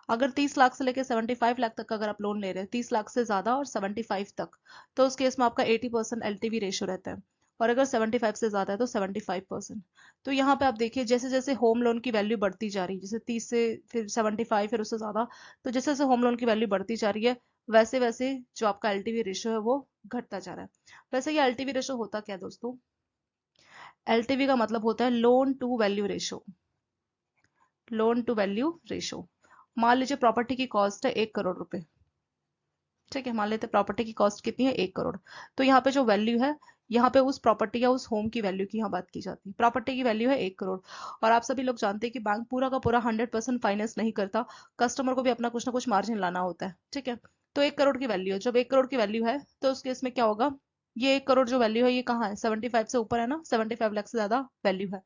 अगर 30 लाख से लेकर 75 लाख तक का अगर आप लोन ले रहे हैं, 30 लाख से ज्यादा और 75 तक, तो उस केस में आपका 80% एलटीवी रेशियो रहता है। और अगर 75 से ज्यादा है तो 75%। तो यहाँ पे आप देखिए, जैसे जैसे होम लोन की वैल्यू बढ़ती जा रही है, जैसे 30 से फिर 75 फिर उससे ज्यादा, तो जैसे जैसे होम लोन की वैल्यू बढ़ती जा रही है, वैसे वैसे जो आपका एलटीवी रेशियो है वो घटता जा रहा है। वैसे ये एलटीवी रेशियो होता क्या है दोस्तों? एलटीवी का मतलब होता है loan to value ratio. Loan to value ratio. मान लीजिए प्रॉपर्टी की कॉस्ट है 1 करोड़ रुपए। ठीक है, मान लेते हैं प्रॉपर्टी की कॉस्ट कितनी है? 1 करोड़। तो यहाँ पे जो वैल्यू है, यहाँ पे उस प्रॉपर्टी या उस होम की वैल्यू की यहाँ बात की जाती है। प्रॉपर्टी की वैल्यू है 1 करोड़। और आप सभी लोग जानते हैं कि बैंक पूरा का पूरा 100% फाइनेंस नहीं करता। कस्टमर को भी अपना कुछ ना कुछ मार्जिन लाना होता है। ठीक है, तो 1 करोड़ की वैल्यू है। जब 1 करोड़ की वैल्यू है तो उस केस में क्या होगा? ये 1 करोड़ जो वैल्यू है, ये कहाँ है? 75 से ऊपर है ना, 75 लाख से ज्यादा वैल्यू है,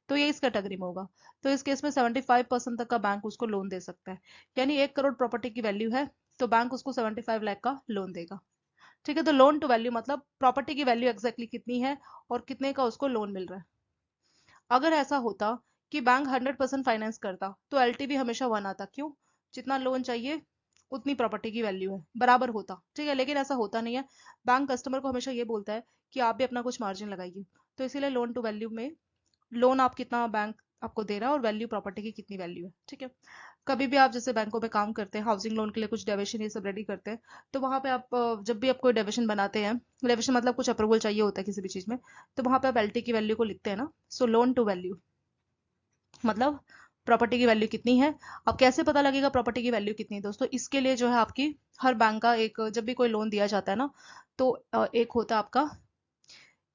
तो ये इस कैटेगरी में होगा। तो इस केस में 75% तक का बैंक उसको लोन दे सकता है। यानी 1 करोड़ प्रॉपर्टी की वैल्यू है, तो बैंक उसको 75 लाख का लोन देगा। ठीक है, तो लोन टू वैल्यू मतलब प्रॉपर्टी की वैल्यू एग्जैक्टली कितनी है और कितने का उसको लोन मिल रहा है। अगर ऐसा होता कि बैंक 100% फाइनेंस करता तो एलटीवी हमेशा 1 आता। क्यों? जितना लोन चाहिए उतनी प्रॉपर्टी की वैल्यू है, बराबर होता। ठीक है, लेकिन ऐसा होता नहीं है। बैंक कस्टमर को हमेशा ये बोलता है कि आप भी अपना कुछ मार्जिन लगाइए। तो इसीलिए लोन टू वैल्यू में लोन आप कितना बैंक आपको दे रहा है और वैल्यू प्रॉपर्टी की कितनी वैल्यू है। ठीक है, कभी भी आप जैसे बैंकों में काम करते हैं, हाउसिंग लोन के लिए कुछ डेविशन ये सब रेडी करते हैं, तो वहां पे आप जब भी आप कोई डेविशन बनाते हैं, डेविशन मतलब कुछ अप्रूवल चाहिए होता है किसी भी चीज में, तो वहां पे आप एलटी की वैल्यू को लिखते हैं ना। सो लोन टू वैल्यू मतलब प्रॉपर्टी की वैल्यू कितनी है। अब कैसे पता लगेगा प्रॉपर्टी की वैल्यू कितनी है दोस्तों? इसके लिए जो है आपकी हर बैंक का एक, जब भी कोई लोन दिया जाता है ना, तो एक होता है आपका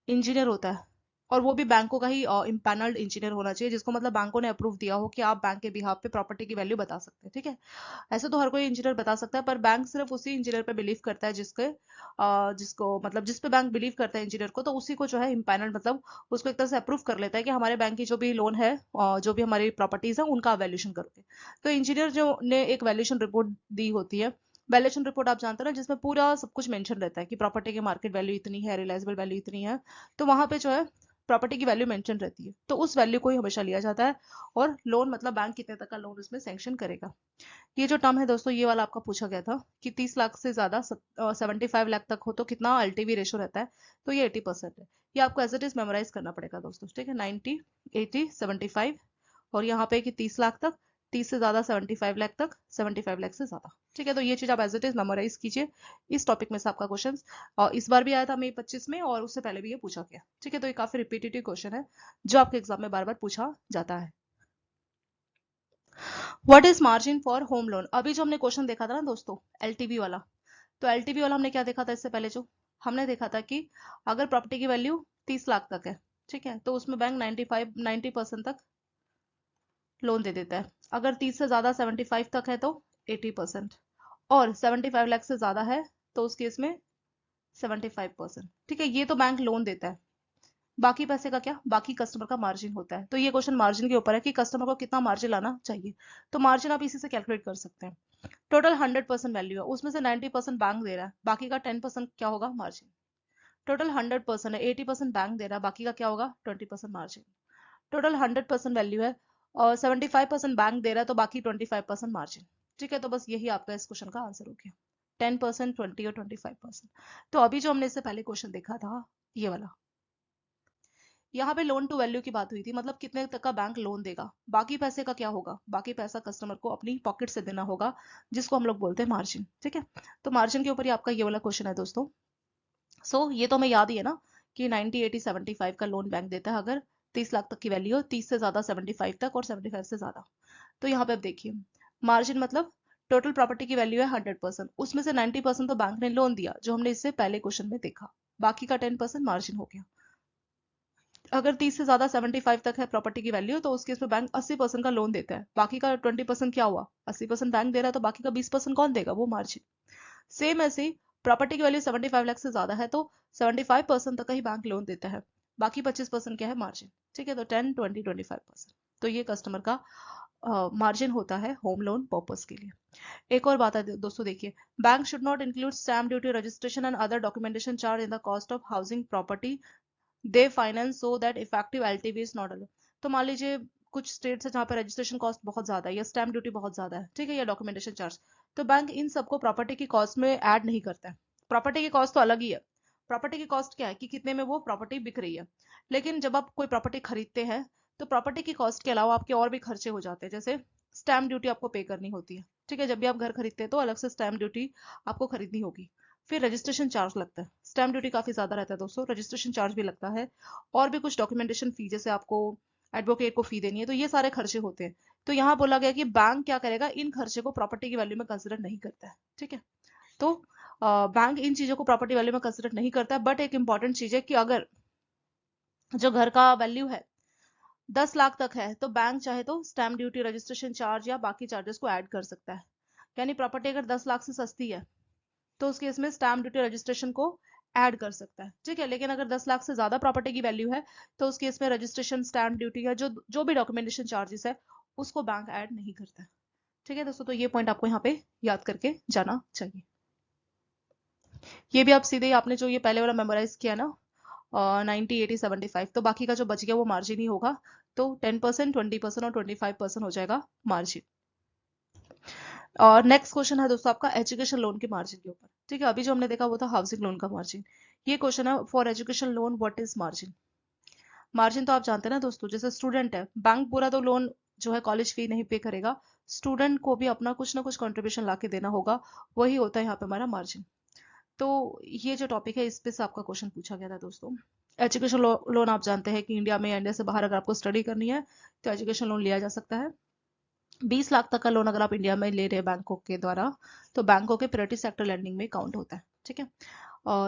इंजीनियर होता है। और वो भी बैंकों का ही इम्पैनल्ड इंजीनियर होना चाहिए, जिसको मतलब बैंकों ने अप्रूव दिया हो कि आप बैंक के बिहाफ पे प्रॉपर्टी की वैल्यू बता सकते हैं। ठीक है, ऐसे तो हर कोई इंजीनियर बता सकता है, पर बैंक सिर्फ उसी इंजीनियर पे बिलीव करता है जिसको मतलब जिस पे बैंक बिलीव करता है इंजीनियर को, तो उसी को जो है इम्पैनल्ड मतलब उसको एक तरह से अप्रूव कर लेता है कि हमारे बैंक की जो भी लोन है, जो भी हमारी प्रॉपर्टीज है, उनका वैल्यूएशन करोगे। तो इंजीनियर जो ने एक वैल्यूएशन रिपोर्ट दी होती है, वैल्यूएशन रिपोर्ट आप जानते हो ना, जिसमें पूरा सब कुछ मेंशन रहता है कि प्रॉपर्टी की मार्केट वैल्यू इतनी है, रियलाइजेबल वैल्यू इतनी है। तो वहां पे जो है प्रॉपर्टी की वैल्यू मेंशन रहती है, तो उस वैल्यू को ही हमेशा लिया जाता है। और लोन मतलब बैंक कितने तक का लोन उसमें सैंक्शन करेगा। ये जो टर्म है दोस्तों, ये वाला आपका पूछा गया था कि 30 लाख से ज्यादा 75 लाख तक हो तो कितना एलटीवी रेशो रहता है। तो ये 80% है। ये आपको एज इट इज मेमोराइज करना पड़ेगा दोस्तों। ठीक है, 90, 80, 75, और यहाँ पे कि 30 लाख तक, 30 से ज्यादा 75 लाख तक, 75 लाख से ज्यादा। ठीक है, तो ये चीज आप एज इट इज मेमोराइज कीजिए। इस टॉपिक में से आपका क्वेश्चन इस बार भी आया था मई 25 में, और उससे पहले भी ये पूछा गया। ठीक है, तो ये काफी रिपीटेटिव क्वेश्चन है जो आपके एग्जाम में बार बार पूछा जाता है। What is margin for home loan? अभी जो हमने क्वेश्चन देखा था ना दोस्तों, एलटीवी वाला, तो एलटीवी वाला हमने क्या देखा था? इससे पहले जो हमने देखा था कि अगर प्रॉपर्टी की वैल्यू 30 लाख तक है, ठीक है, तो उसमें बैंक 90% तक लोन दे देता है। अगर 30 से ज्यादा 75 तक है तो 80%, और 75 लाख से ज्यादा है तो उस केस में 75%। ठीक है, ये तो बैंक लोन देता है। बाकी पैसे का क्या? बाकी कस्टमर का मार्जिन होता है। तो ये क्वेश्चन मार्जिन के ऊपर है कि कस्टमर को कितना मार्जिन लाना चाहिए। तो मार्जिन आप इसी से कैलकुलेट कर सकते हैं। टोटल 100% वैल्यू है, उसमें से 90% बैंक दे रहा है, बाकी का 10% क्या होगा? मार्जिन। टोटल 100% है, 80% बैंक दे रहा है, बाकी का क्या होगा? 20% मार्जिन। टोटल 100% वैल्यू है और 75% बैंक दे रहा है, तो बाकी 25% मार्जिन। ठीक है, तो बस यही आपका इस क्वेश्चन का आंसर हो गया। 10%, 20 और 25%। तो अभी जो हमने इससे पहले क्वेश्चन देखा था, ये वाला, यहाँ पे लोन टू वैल्यू की बात हुई थी, मतलब कितने तक का बैंक लोन देगा। बाकी पैसे का क्या होगा, बाकी पैसा कस्टमर को अपनी पॉकेट से देना होगा, जिसको हम लोग बोलते हैं मार्जिन। ठीक है, तो मार्जिन के ऊपर ही आपका ये वाला क्वेश्चन है दोस्तों। ये तो हमें याद ही है ना कि 90 80 75 का लोन बैंक देता है अगर 30 लाख तक की वैल्यू हो, 30 से ज्यादा 75 तक, और 75 से ज्यादा। तो यहाँ पे अब देखिए, मार्जिन मतलब टोटल प्रॉपर्टी की वैल्यू है 100%, उसमें से 90% तो बैंक ने लोन दिया, जो हमने इससे पहले क्वेश्चन में देखा, बाकी का 10% मार्जिन हो गया। अगर 30 से ज्यादा 75 तक है प्रॉपर्टी की वैल्यू, तो उस केस में बैंक 80% का लोन देता है, बाकी का 20% क्या हुआ, 80% बैंक दे रहा है, तो बाकी का 20% कौन देगा, वो मार्जिन। सेम ऐसे ही प्रॉपर्टी की वैल्यू 75 लाख से ज्यादा है तो 75% तक का ही बैंक लोन देता है, बाकी 25% क्या है, मार्जिन। ठीक है, तो 10 20 25%, तो ये कस्टमर का मार्जिन होता है होम लोन पर्पस के लिए। एक और बात है दोस्तों, देखिए, bank should not include stamp duty, registration and other documentation charge in the cost of housing property they finance so that effective LTV is not allow. तो मान लीजिए कुछ स्टेट्स है जहाँ पे रजिस्ट्रेशन कॉस्ट बहुत ज्यादा है, या स्टैम्प ड्यूटी बहुत ज्यादा है, ठीक है, या डॉक्यूमेंटेशन चार्ज, तो बैंक इन सबको प्रॉपर्टी की कॉस्ट में ऐड नहीं करता है। प्रॉपर्टी की कॉस्ट तो अलग ही है। प्रॉपर्टी की कॉस्ट क्या है कि कितने में वो प्रॉपर्टी बिक रही है, लेकिन जब आप कोई प्रॉपर्टी खरीदते हैं तो प्रॉपर्टी की कॉस्ट के अलावा आपके और भी खर्चे हो जाते हैं, जैसे स्टैम्प ड्यूटी आपको पे करनी होती है। ठीक है, जब भी आप घर खरीदते हैं तो अलग से स्टैम्प ड्यूटी आपको खरीदनी होगी। फिर रजिस्ट्रेशन चार्ज लगता है, स्टैम्प ड्यूटी काफी ज्यादा रहता है दोस्तों, रजिस्ट्रेशन चार्ज भी लगता है, और भी कुछ डॉक्यूमेंटेशन फी, जैसे आपको एडवोकेट को फी देनी है, तो ये सारे खर्चे होते हैं। तो यहाँ बोला गया कि बैंक क्या करेगा, इन खर्चे को प्रॉपर्टी की वैल्यू में कंसिडर नहीं करता है। ठीक है, तो बैंक इन चीजों को प्रॉपर्टी वैल्यू में कंसिडर नहीं करता है, बट एक इंपॉर्टेंट चीज है कि अगर जो घर का वैल्यू है 10 लाख तक है, तो बैंक चाहे तो स्टैम्प ड्यूटी, रजिस्ट्रेशन चार्ज या बाकी चार्जेस को ऐड कर सकता है। यानी प्रॉपर्टी अगर 10 लाख से सस्ती है तो उस केस में स्टैम्प ड्यूटी, रजिस्ट्रेशन को ऐड कर सकता है। ठीक है, लेकिन अगर 10 लाख से ज्यादा प्रॉपर्टी की वैल्यू है तो उस केस में रजिस्ट्रेशन, स्टैम्प ड्यूटी या जो जो भी डॉक्यूमेंटेशन चार्जेस है उसको बैंक ऐड नहीं करता है। ठीक है दोस्तों, तो ये पॉइंट आपको यहाँ पे याद करके जाना चाहिए। ये भी आप सीधे ही आपने जो ये पहले वाला मेमोराइज किया ना, 90 80 75, तो बाकी का जो बच गया वो मार्जिन ही होगा। तो 10% 20% और 25% हो जाएगा मार्जिन। और नेक्स्ट क्वेश्चन है दोस्तों आपका एजुकेशन लोन के मार्जिन के ऊपर। ठीक है, अभी जो हमने देखा वो था हाउसिंग लोन का मार्जिन। ये क्वेश्चन है, for education loan what is margin. Margin तो आप जानते हैं ना दोस्तों, जैसे स्टूडेंट है, बैंक पूरा तो लोन जो है कॉलेज फी नहीं पे करेगा, स्टूडेंट को भी अपना कुछ ना कुछ कंट्रीब्यूशन ला के देना होगा, वही होता है यहाँ पे हमारा मार्जिन। तो ये जो टॉपिक है इस पे से आपका क्वेश्चन पूछा गया था दोस्तों। एजुकेशन लोन आप जानते हैं कि इंडिया में या इंडिया से बाहर अगर आपको स्टडी करनी है तो एजुकेशन लोन लिया जा सकता है। 20 लाख तक का लोन अगर आप इंडिया में ले रहे हैं बैंकों के द्वारा, तो बैंकों के प्रायोरिटी सेक्टर लैंडिंग में काउंट होता है। ठीक है,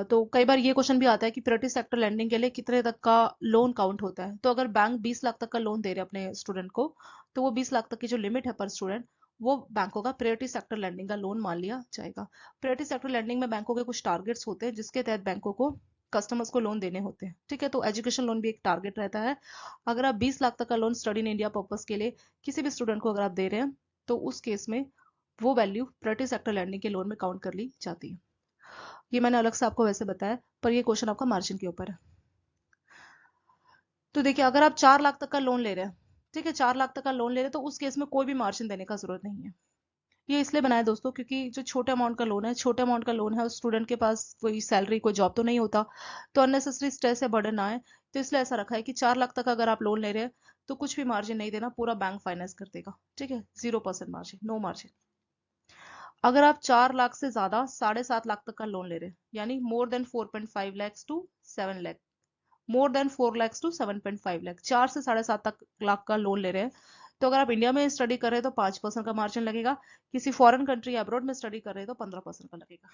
तो कई बार ये क्वेश्चन भी आता है कि प्रायोरिटी सेक्टर लैंडिंग के लिए कितने तक का लोन काउंट होता है। तो अगर बैंक 20 लाख तक का लोन दे रहे हैं अपने स्टूडेंट को, तो वो 20 लाख तक की जो लिमिट है पर स्टूडेंट, वो बैंकों का प्रायोरिटी सेक्टर लैंडिंग का लोन मान लिया जाएगा। प्रायोरिटी सेक्टर लैंडिंग में बैंकों के कुछ टारगेट्स होते हैं जिसके तहत बैंकों को कस्टमर्स को लोन देने होते हैं। ठीक है, तो एजुकेशन लोन भी एक टारगेट रहता है। अगर आप 20 लाख तक का loan study in India purpose के लिए किसी भी स्टूडेंट को अगर आप दे रहे हैं, तो उस केस में वो वैल्यू प्रायोरिटी सेक्टर लैंडिंग के लोन में काउंट कर ली जाती है। ये मैंने अलग से आपको वैसे बताया, पर ये क्वेश्चन आपका मार्जिन के ऊपर है। तो देखिए, अगर आप 4 लाख तक का लोन ले रहे हैं, ठीक है, 4 लाख तक का लोन ले रहे हैं, तो उस केस में कोई भी मार्जिन देने का जरूरत नहीं है। ये इसलिए बनाया दोस्तों क्योंकि जो छोटे अमाउंट का लोन है, छोटे अमाउंट का लोन है, उस स्टूडेंट के पास कोई सैलरी, कोई जॉब तो नहीं होता, तो अननेसेसरी स्ट्रेस या बर्डन ना आए, तो इसलिए ऐसा रखा है कि 4 लाख तक अगर आप लोन ले रहे हैं तो कुछ भी मार्जिन नहीं देना, पूरा बैंक फाइनेंस कर देगा। ठीक है, 0% मार्जिन, नो मार्जिन। अगर आप 4 लाख से ज्यादा 7.5 लाख तक का लोन ले रहे हैं, यानी more than 4.5 lakhs to 7 lakh, more than 4 lakhs to 7.5 lakh, 4 से 7.5 तक लाख का लोन ले रहे हैं, तो अगर आप इंडिया में स्टडी कर रहे हैं तो 5% का मार्जिन लगेगा, किसी फॉरेन कंट्री अब्रॉड में स्टडी कर रहे हैं तो 15% का लगेगा।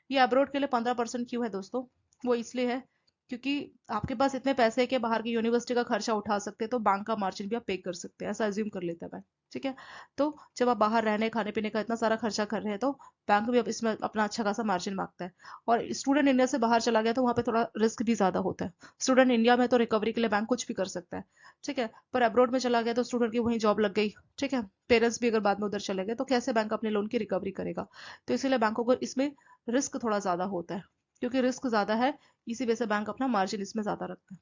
ये अब्रॉड के लिए 15% क्यों है दोस्तों, वो इसलिए है क्योंकि आपके पास इतने पैसे है कि बाहर की यूनिवर्सिटी का खर्चा उठा सकते हैं, तो बैंक का मार्जिन भी आप पे कर सकते हैं, ऐसा अज्यूम कर लेता है बैंक। ठीक है, तो जब आप बाहर रहने खाने पीने का इतना सारा खर्चा कर रहे हैं तो बैंक भी अब इसमें अपना अच्छा खासा मार्जिन मांगता है। और स्टूडेंट इंडिया से बाहर चला गया तो वहां पे थोड़ा रिस्क भी ज्यादा होता है। स्टूडेंट इंडिया में तो रिकवरी के लिए बैंक कुछ भी कर सकता है, ठीक है, पर अब्रॉड में चला गया तो स्टूडेंट की वहीं जॉब लग गई, ठीक है, पेरेंट्स भी अगर बाद में उधर चले गए तो कैसे बैंक अपने लोन की रिकवरी करेगा। तो इसीलिए बैंकों को इसमें रिस्क थोड़ा ज्यादा होता है, क्योंकि रिस्क ज्यादा है, इसी वजह से बैंक अपना मार्जिन इसमें ज्यादा रखता है।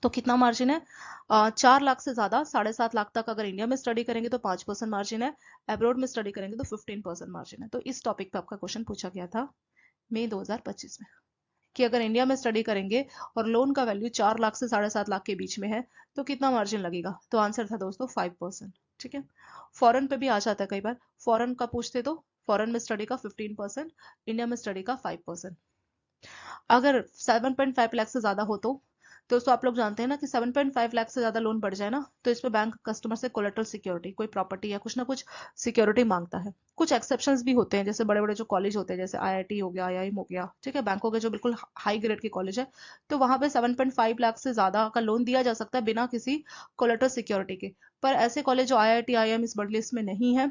तो कितना मार्जिन है, 4 लाख से ज्यादा 7.5 लाख तक अगर इंडिया में स्टडी करेंगे तो 5% मार्जिन है, अब्रॉड में स्टडी करेंगे तो 15% मार्जिन है। तो इस टॉपिक पे आपका क्वेश्चन पूछा गया था मई 2025 में। कि अगर इंडिया में स्टडी करेंगे और लोन का वैल्यू 4 लाख से 7.5 लाख के बीच में है तो कितना मार्जिन लगेगा? तो आंसर था दोस्तों 5%। ठीक है, फॉरेन पे भी आ जाता है कई बार, फॉरेन का पूछते तो फॉरेन में स्टडी का 15%, इंडिया में स्टडी का 5%। अगर 7.5 लाख से ज्यादा हो तो दोस्तों आप लोग जानते हैं ना कि 7.5 लाख से ज्यादा लोन बढ़ जाए ना तो इसमें बैंक कस्टमर से कोलेटरल सिक्योरिटी, कोई प्रॉपर्टी या कुछ ना कुछ सिक्योरिटी मांगता है। कुछ एक्सेप्शंस भी होते हैं, जैसे बड़े बड़े जो कॉलेज होते हैं, जैसे आईआईटी हो गया, आईआईएम हो गया, ठीक है, बैंकों के जो बिल्कुल हाई ग्रेड के कॉलेज है, तो वहां पे 7.5 लाख से ज्यादा का लोन दिया जा सकता है बिना किसी कोलेटरल सिक्योरिटी के। पर ऐसे कॉलेज जो आईआईटी आईआईएम इस बड़ी लिस्ट में नहीं है,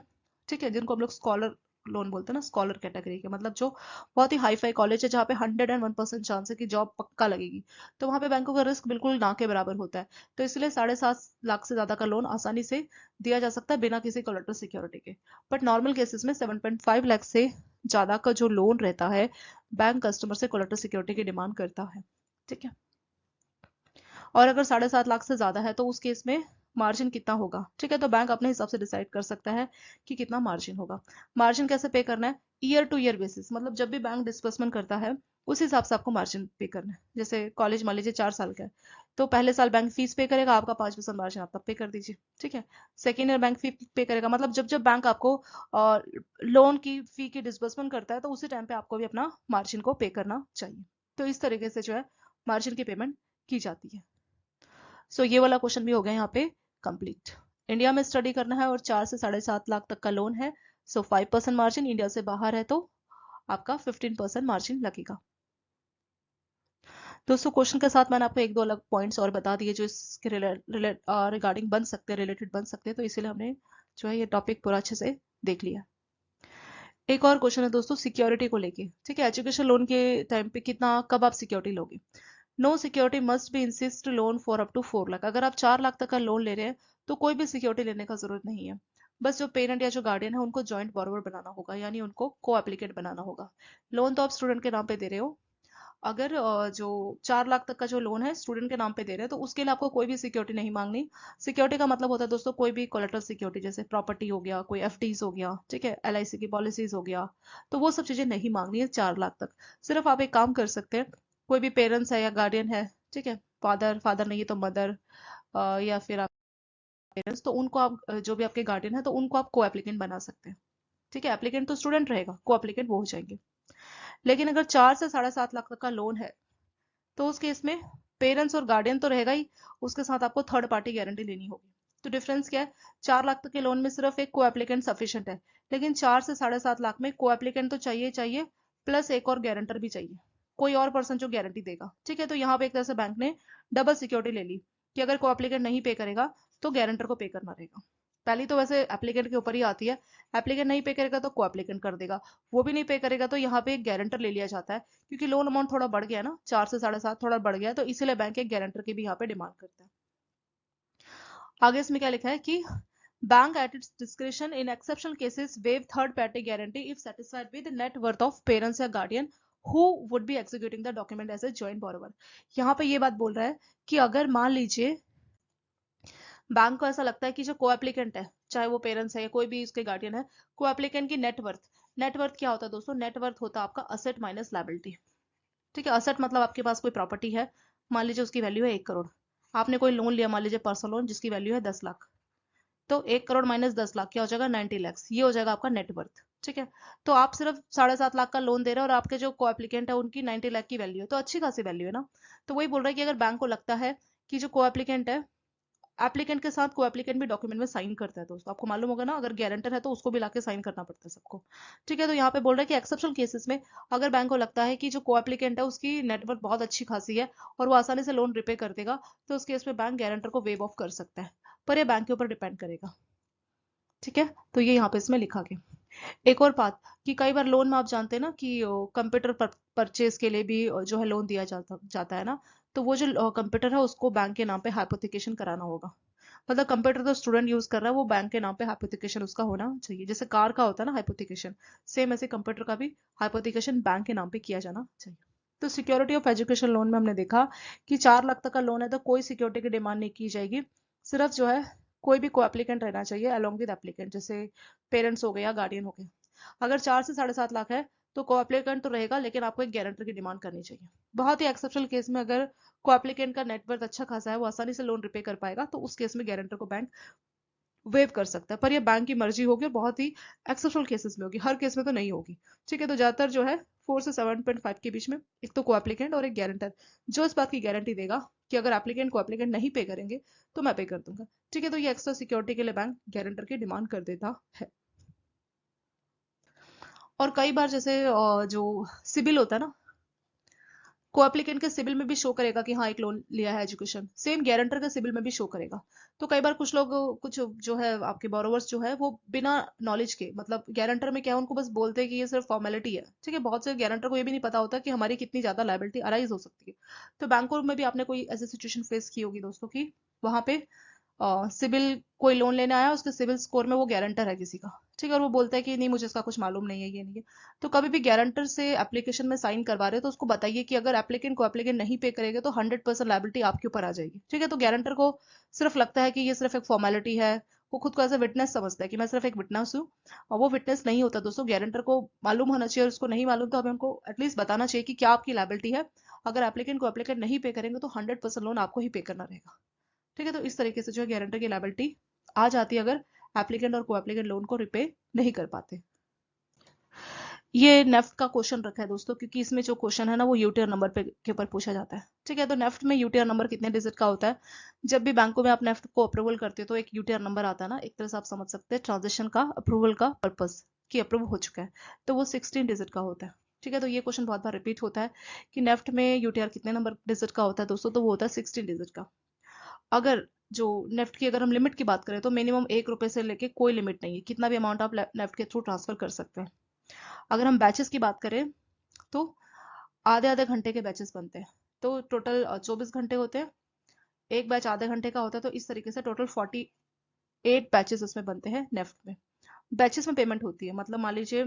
ठीक है, जिनको हम लोग स्कॉलर लोन बोलते हैं ना, स्कॉलर कैटेगरी के, मतलब जो बहुत ही हाई फाई कॉलेज है जहाँ पे 101% चांस है कि जॉब पक्का लगेगी, तो वहां पे बैंकों का रिस्क बिल्कुल ना के बराबर होता है। तो इसलिए 7.5 लाख से ज्यादा का लोन आसानी से दिया जा सकता है बिना किसी कोलेटरल सिक्योरिटी के। बट नॉर्मल केसेस में 7.5 लाख से ज्यादा का जो लोन रहता है, बैंक कस्टमर से कोलेटरल सिक्योरिटी की डिमांड करता है। ठीक है, और अगर 7.5 लाख से ज्यादा है तो उस केस में मार्जिन कितना होगा? ठीक है, तो बैंक अपने हिसाब से डिसाइड कर सकता है कि कितना मार्जिन होगा। मार्जिन कैसे पे करना है? ईयर टू ईयर बेसिस, मतलब जब भी बैंक डिस्बर्समेंट करता है उस हिसाब से आपको मार्जिन पे करना है। जैसे कॉलेज मान लीजिए 4 साल का है, तो पहले साल बैंक फीस पे करेगा, आपका 5% मार्जिन आप तब पे कर दीजिए। ठीक है, सेकेंड ईयर बैंक फी पे करेगा, मतलब जब जब बैंक आपको लोन की फी की डिस्बर्समेंट करता है तो उसी टाइम पे आपको भी अपना मार्जिन को पे करना चाहिए। तो इस तरीके से जो है मार्जिन की पेमेंट की जाती है। सो ये वाला क्वेश्चन भी हो गया यहाँ पे कंप्लीट। इंडिया में स्टडी करना है और 4 से 7.5 लाख तक का लोन है, सो 5% मार्जिन। इंडिया से बाहर है तो आपका 15% मार्जिन लगेगा। दोस्तों क्वेश्चन के साथ मैंने आपको एक दो अलग पॉइंट्स और बता दिए जो इसके रिगार्डिंग बन सकते हैं, रिलेटेड बन सकते हैं, तो इसीलिए हमने जो है ये टॉपिक पूरा अच्छे से देख लिया। एक और क्वेश्चन है दोस्तों सिक्योरिटी को लेके। ठीक है, एजुकेशन लोन के टाइम पे कितना, कब आप सिक्योरिटी लोगे? No security must be insist loan for up to 4 lakh. अगर आप 4 लाख तक का लोन ले रहे हैं तो कोई भी सिक्योरिटी लेने का जरूरत नहीं है। बस जो पेरेंट या जो गार्डियन है उनको जॉइंट बॉरोवर बनाना होगा, यानी उनको को एप्लीकेट बनाना होगा। लोन तो आप स्टूडेंट के नाम पे दे रहे हो। अगर जो 4 लाख तक का जो लोन है स्टूडेंट के नाम पे दे रहे हैं तो उसके लिए आपको कोई भी सिक्योरिटी नहीं मांगनी। सिक्योरिटी का मतलब होता है दोस्तों कोई भी कोलेटरल सिक्योरिटी, जैसे प्रॉपर्टी हो गया, कोई एफडीज हो गया, ठीक है, एलआईसी की पॉलिसीज हो गया, तो वो सब चीजें नहीं मांगनी है 4 लाख तक। सिर्फ आप एक काम कर सकते हैं, कोई भी पेरेंट्स है या गार्डियन है, ठीक है, फादर फादर नहीं है तो मदर, या फिर आप पेरेंट्स, तो उनको आप जो भी आपके गार्डियन है तो उनको आप को एप्लीकेंट बना सकते हैं। ठीक है, एप्लीकेंट तो स्टूडेंट रहेगा, को एप्लीकेंट वो हो जाएंगे। लेकिन अगर 4 से 7.5 लाख तक का लोन है तो उस केस में पेरेंट्स और गार्डियन तो रहेगा ही, उसके साथ आपको थर्ड पार्टी गारंटी लेनी होगी। तो डिफरेंस क्या है? 4 लाख तक के लोन में सिर्फ एक को एप्लीकेंट सफिशियंट है, लेकिन 4 से 7.5 लाख में को एप्लीकेंट तो चाहिए चाहिए, प्लस एक और गारंटर भी चाहिए, कोई और पर्सन जो गारंटी देगा। ठीक है, तो यहाँ पे एक तरह से बैंक ने डबल सिक्योरिटी ले ली कि अगर को एप्लीकेंट नहीं पे करेगा तो गारंटर को पे करना रहेगा। पहली तो वैसे एप्लीकेंट के ऊपर ही आती है, एप्लीकेंट नहीं पे करेगा तो को एप्लीकेंट कर देगा, वो भी नहीं पे करेगा तो यहाँ पे एक गारंटर ले लिया जाता है, क्योंकि लोन अमाउंट थोड़ा बढ़ गया ना, 4 से 7.5 थोड़ा बढ़ गया, तो इसीलिए बैंक एक गारंटर की भी यहाँ पे डिमांड करता है। आगे इसमें क्या लिखा है कि bank at its description in exceptional cases waive third party guarantee if satisfied with net worth of parents या guardian who would be executing the document as a joint borrower. यहाँ पे ये बात बोल रहा है कि अगर मान लीजिए बैंक को ऐसा लगता है कि जो को एप्लीकेंट है, चाहे वो पेरेंट्स है या कोई भी उसके गार्डियन है, को एप्लीकेंट की नेटवर्थ, नेटवर्थ क्या होता है दोस्तों? नेटवर्थ होता है आपका असेट माइनस लायबिलिटी। ठीक है, असेट मतलब आपके पास कोई प्रॉपर्टी है, मान लीजिए उसकी वैल्यू है 1 करोड़, आपने कोई लोन लिया मान लीजिए पर्सनल लोन जिसकी वैल्यू है 10 लाख, तो 1 करोड़ माइनस 10 लाख क्या हो जाएगा? 90 लैक्स, ये हो जाएगा आपका नेटवर्थ। ठीक है, तो आप सिर्फ 7.5 लाख का लोन दे रहे हैं और आपके जो को एप्लीकेंट है उनकी 90 लाख की वैल्यू है, तो अच्छी खासी वैल्यू है ना। तो वही बोल रहा है कि अगर बैंक को लगता है कि जो को एप्लीकेंट है, एप्लीकेंट के साथ को एप्लीकेंट भी डॉक्यूमेंट में साइन करता है दोस्तों, आपको मालूम होगा ना, अगर गारंटर है तो उसको भी लाके साइन करना पड़ता है सबको। ठीक है, तो यहाँ पे बोल रहा है कि एक्सेप्शनल केसेस में अगर बैंक को लगता है कि जो को एप्लीकेंट है उसकी नेटवर्थ बहुत अच्छी खासी है और वो आसानी से लोन रिपे कर देगा, तो उस केस में बैंक गारंटर को वेव ऑफ कर सकता है, पर ये बैंक के ऊपर डिपेंड करेगा। ठीक है, तो ये यहाँ पे इसमें लिखा गया। एक और बात कि कई बार लोन में आप जानते हैं ना कि कंप्यूटर परचेज के लिए भी जो है लोन दिया जाता जाता है ना, तो वो जो कंप्यूटर है उसको बैंक के नाम पे हाइपोथिकेशन कराना होगा। मतलब कंप्यूटर तो स्टूडेंट यूज कर रहा है, वो बैंक के नाम पे हाइपोथिकेशन उसका होना चाहिए, जैसे कार का होता है ना हाइपोथिकेशन, सेम ऐसे कंप्यूटर का भी हाइपोथिकेशन बैंक के नाम पे किया जाना चाहिए। तो सिक्योरिटी ऑफ एजुकेशन लोन में हमने देखा कि 4 लाख तक का लोन है तो कोई सिक्योरिटी की डिमांड नहीं की जाएगी, सिर्फ जो है कोई भी को एप्लीकेंट रहना चाहिए अलोंग विद एप्लीकेंट, जैसे पेरेंट्स हो गए या गार्डियन हो गए। अगर 4 से 7.5 लाख है तो को एप्लीकेंट तो रहेगा, लेकिन आपको एक गारंटर की डिमांड करनी चाहिए। बहुत ही एक्सेप्शनल केस में अगर को एप्लीकेंट का नेटवर्थ अच्छा खासा है, वो आसानी से लोन रिपे कर पाएगा, तो उस केस में गारंटर को बैंक वेव कर सकता है। पर ये बैंक की मर्जी होगी और बहुत ही एक्सेप्शनल केसेस में होगी, हर केस में तो नहीं होगी। ठीक है, तो ज्यादातर जो है 4 से 7.5 के बीच में एक तो को एप्लीकेंट और एक गारंटर, जो इस बात की गारंटी देगा कि अगर एप्लीकेंट को एप्लीकेंट नहीं पे करेंगे तो मैं पे कर दूंगा। ठीक है, तो ये एक्स्ट्रा सिक्योरिटी के लिए बैंक गारंटर की डिमांड कर देता है। और कई बार जैसे जो सिबिल होता है ना, को एप्लीकेंट के सिबिल में भी शो करेगा कि हाँ एक लोन लिया है एजुकेशन, सेम गारंटर के सिबिल में भी शो करेगा। तो कई बार कुछ लोग, कुछ जो है आपके बोरोवर्स जो है वो बिना नॉलेज के, मतलब गारंटर में क्या है, उनको बस बोलते हैं कि ये सिर्फ फॉर्मेलिटी है। ठीक है, बहुत से गारंटर को ये भी नहीं पता होता कि हमारी कितनी ज्यादा लायबिलिटी अराइज हो सकती है। तो बैंकों में भी आपने कोई ऐसी सिचुएशन फेस की होगी दोस्तों की वहां पे सिविल कोई लोन लेने आया, उसके सिविल स्कोर में वो गारंटर है किसी का। ठीक है, और वो बोलता है कि नहीं मुझे इसका कुछ मालूम नहीं है, ये नहीं है। तो कभी भी गारंटर से एप्लीकेशन में साइन करवा रहे हो तो उसको बताइए कि अगर एप्लीकेंट को एप्लीकेंट नहीं पे करेगा तो 100% लायबिलिटी आपके ऊपर आ जाएगी। ठीक है, तो गारंटर को सिर्फ लगता है कि ये सिर्फ एक फॉर्मेलिटी है, वो खुद को एज ए विटनेस समझता है कि मैं सिर्फ एक विटनेस हूँ। और वो विटनेस नहीं होता दोस्तों, गारंटर को मालूम होना चाहिए, और उसको नहीं मालूम तो हमें उनको एटलीस्ट बताना चाहिए कि क्या आपकी लायबिलिटी है। अगर एप्लीकेंट को एप्लीकेंट नहीं पे करेंगे तो 100% लोन आपको ही पे करना रहेगा। ठीक है, तो इस तरीके से जो है गारंटर की लायबिलिटी आ जाती है अगर एप्लीकेंट और को एप्लीकेंट लोन को रिपे नहीं कर पाते। ये नेफ्ट का क्वेश्चन रखा है दोस्तों, क्योंकि इसमें जो क्वेश्चन है ना वो यूटीआर नंबर पे के ऊपर पूछा जाता है। ठीक है, तो नेफ्ट में यूटीआर नंबर कितने डिजिट का होता है? जब भी बैंकों में आप नेफ्ट को अप्रूवल करते हो तो एक यूटीआर नंबर आता है ना, एक तरह से आप समझ सकते हैं ट्रांजेक्शन का अप्रूवल का पर्पस कि अप्रूव हो चुका है, तो वो 16 डिजिट का होता है। ठीक है, तो ये क्वेश्चन बहुत बार रिपीट होता है कि नेफ्ट में यूटीआर कितने नंबर डिजिट का होता है दोस्तों, तो वो होता है 16 डिजिट का। अगर जो नेफ्ट की अगर हम लिमिट की बात करें तो मिनिमम 1 रुपए से लेके कोई लिमिट नहीं है, कितना भी अमाउंट आप नेफ्ट के थ्रू ट्रांसफर कर सकते हैं। अगर हम बैचेस की बात करें तो आधे आधे घंटे के बैचेस बनते हैं, तो टोटल 24 घंटे होते हैं, एक बैच आधे घंटे का होता है, तो इस तरीके से टोटल 48 बैचेस उसमें बनते हैं नेफ्ट में। बैचेस में पेमेंट होती है, मतलब मान लीजिए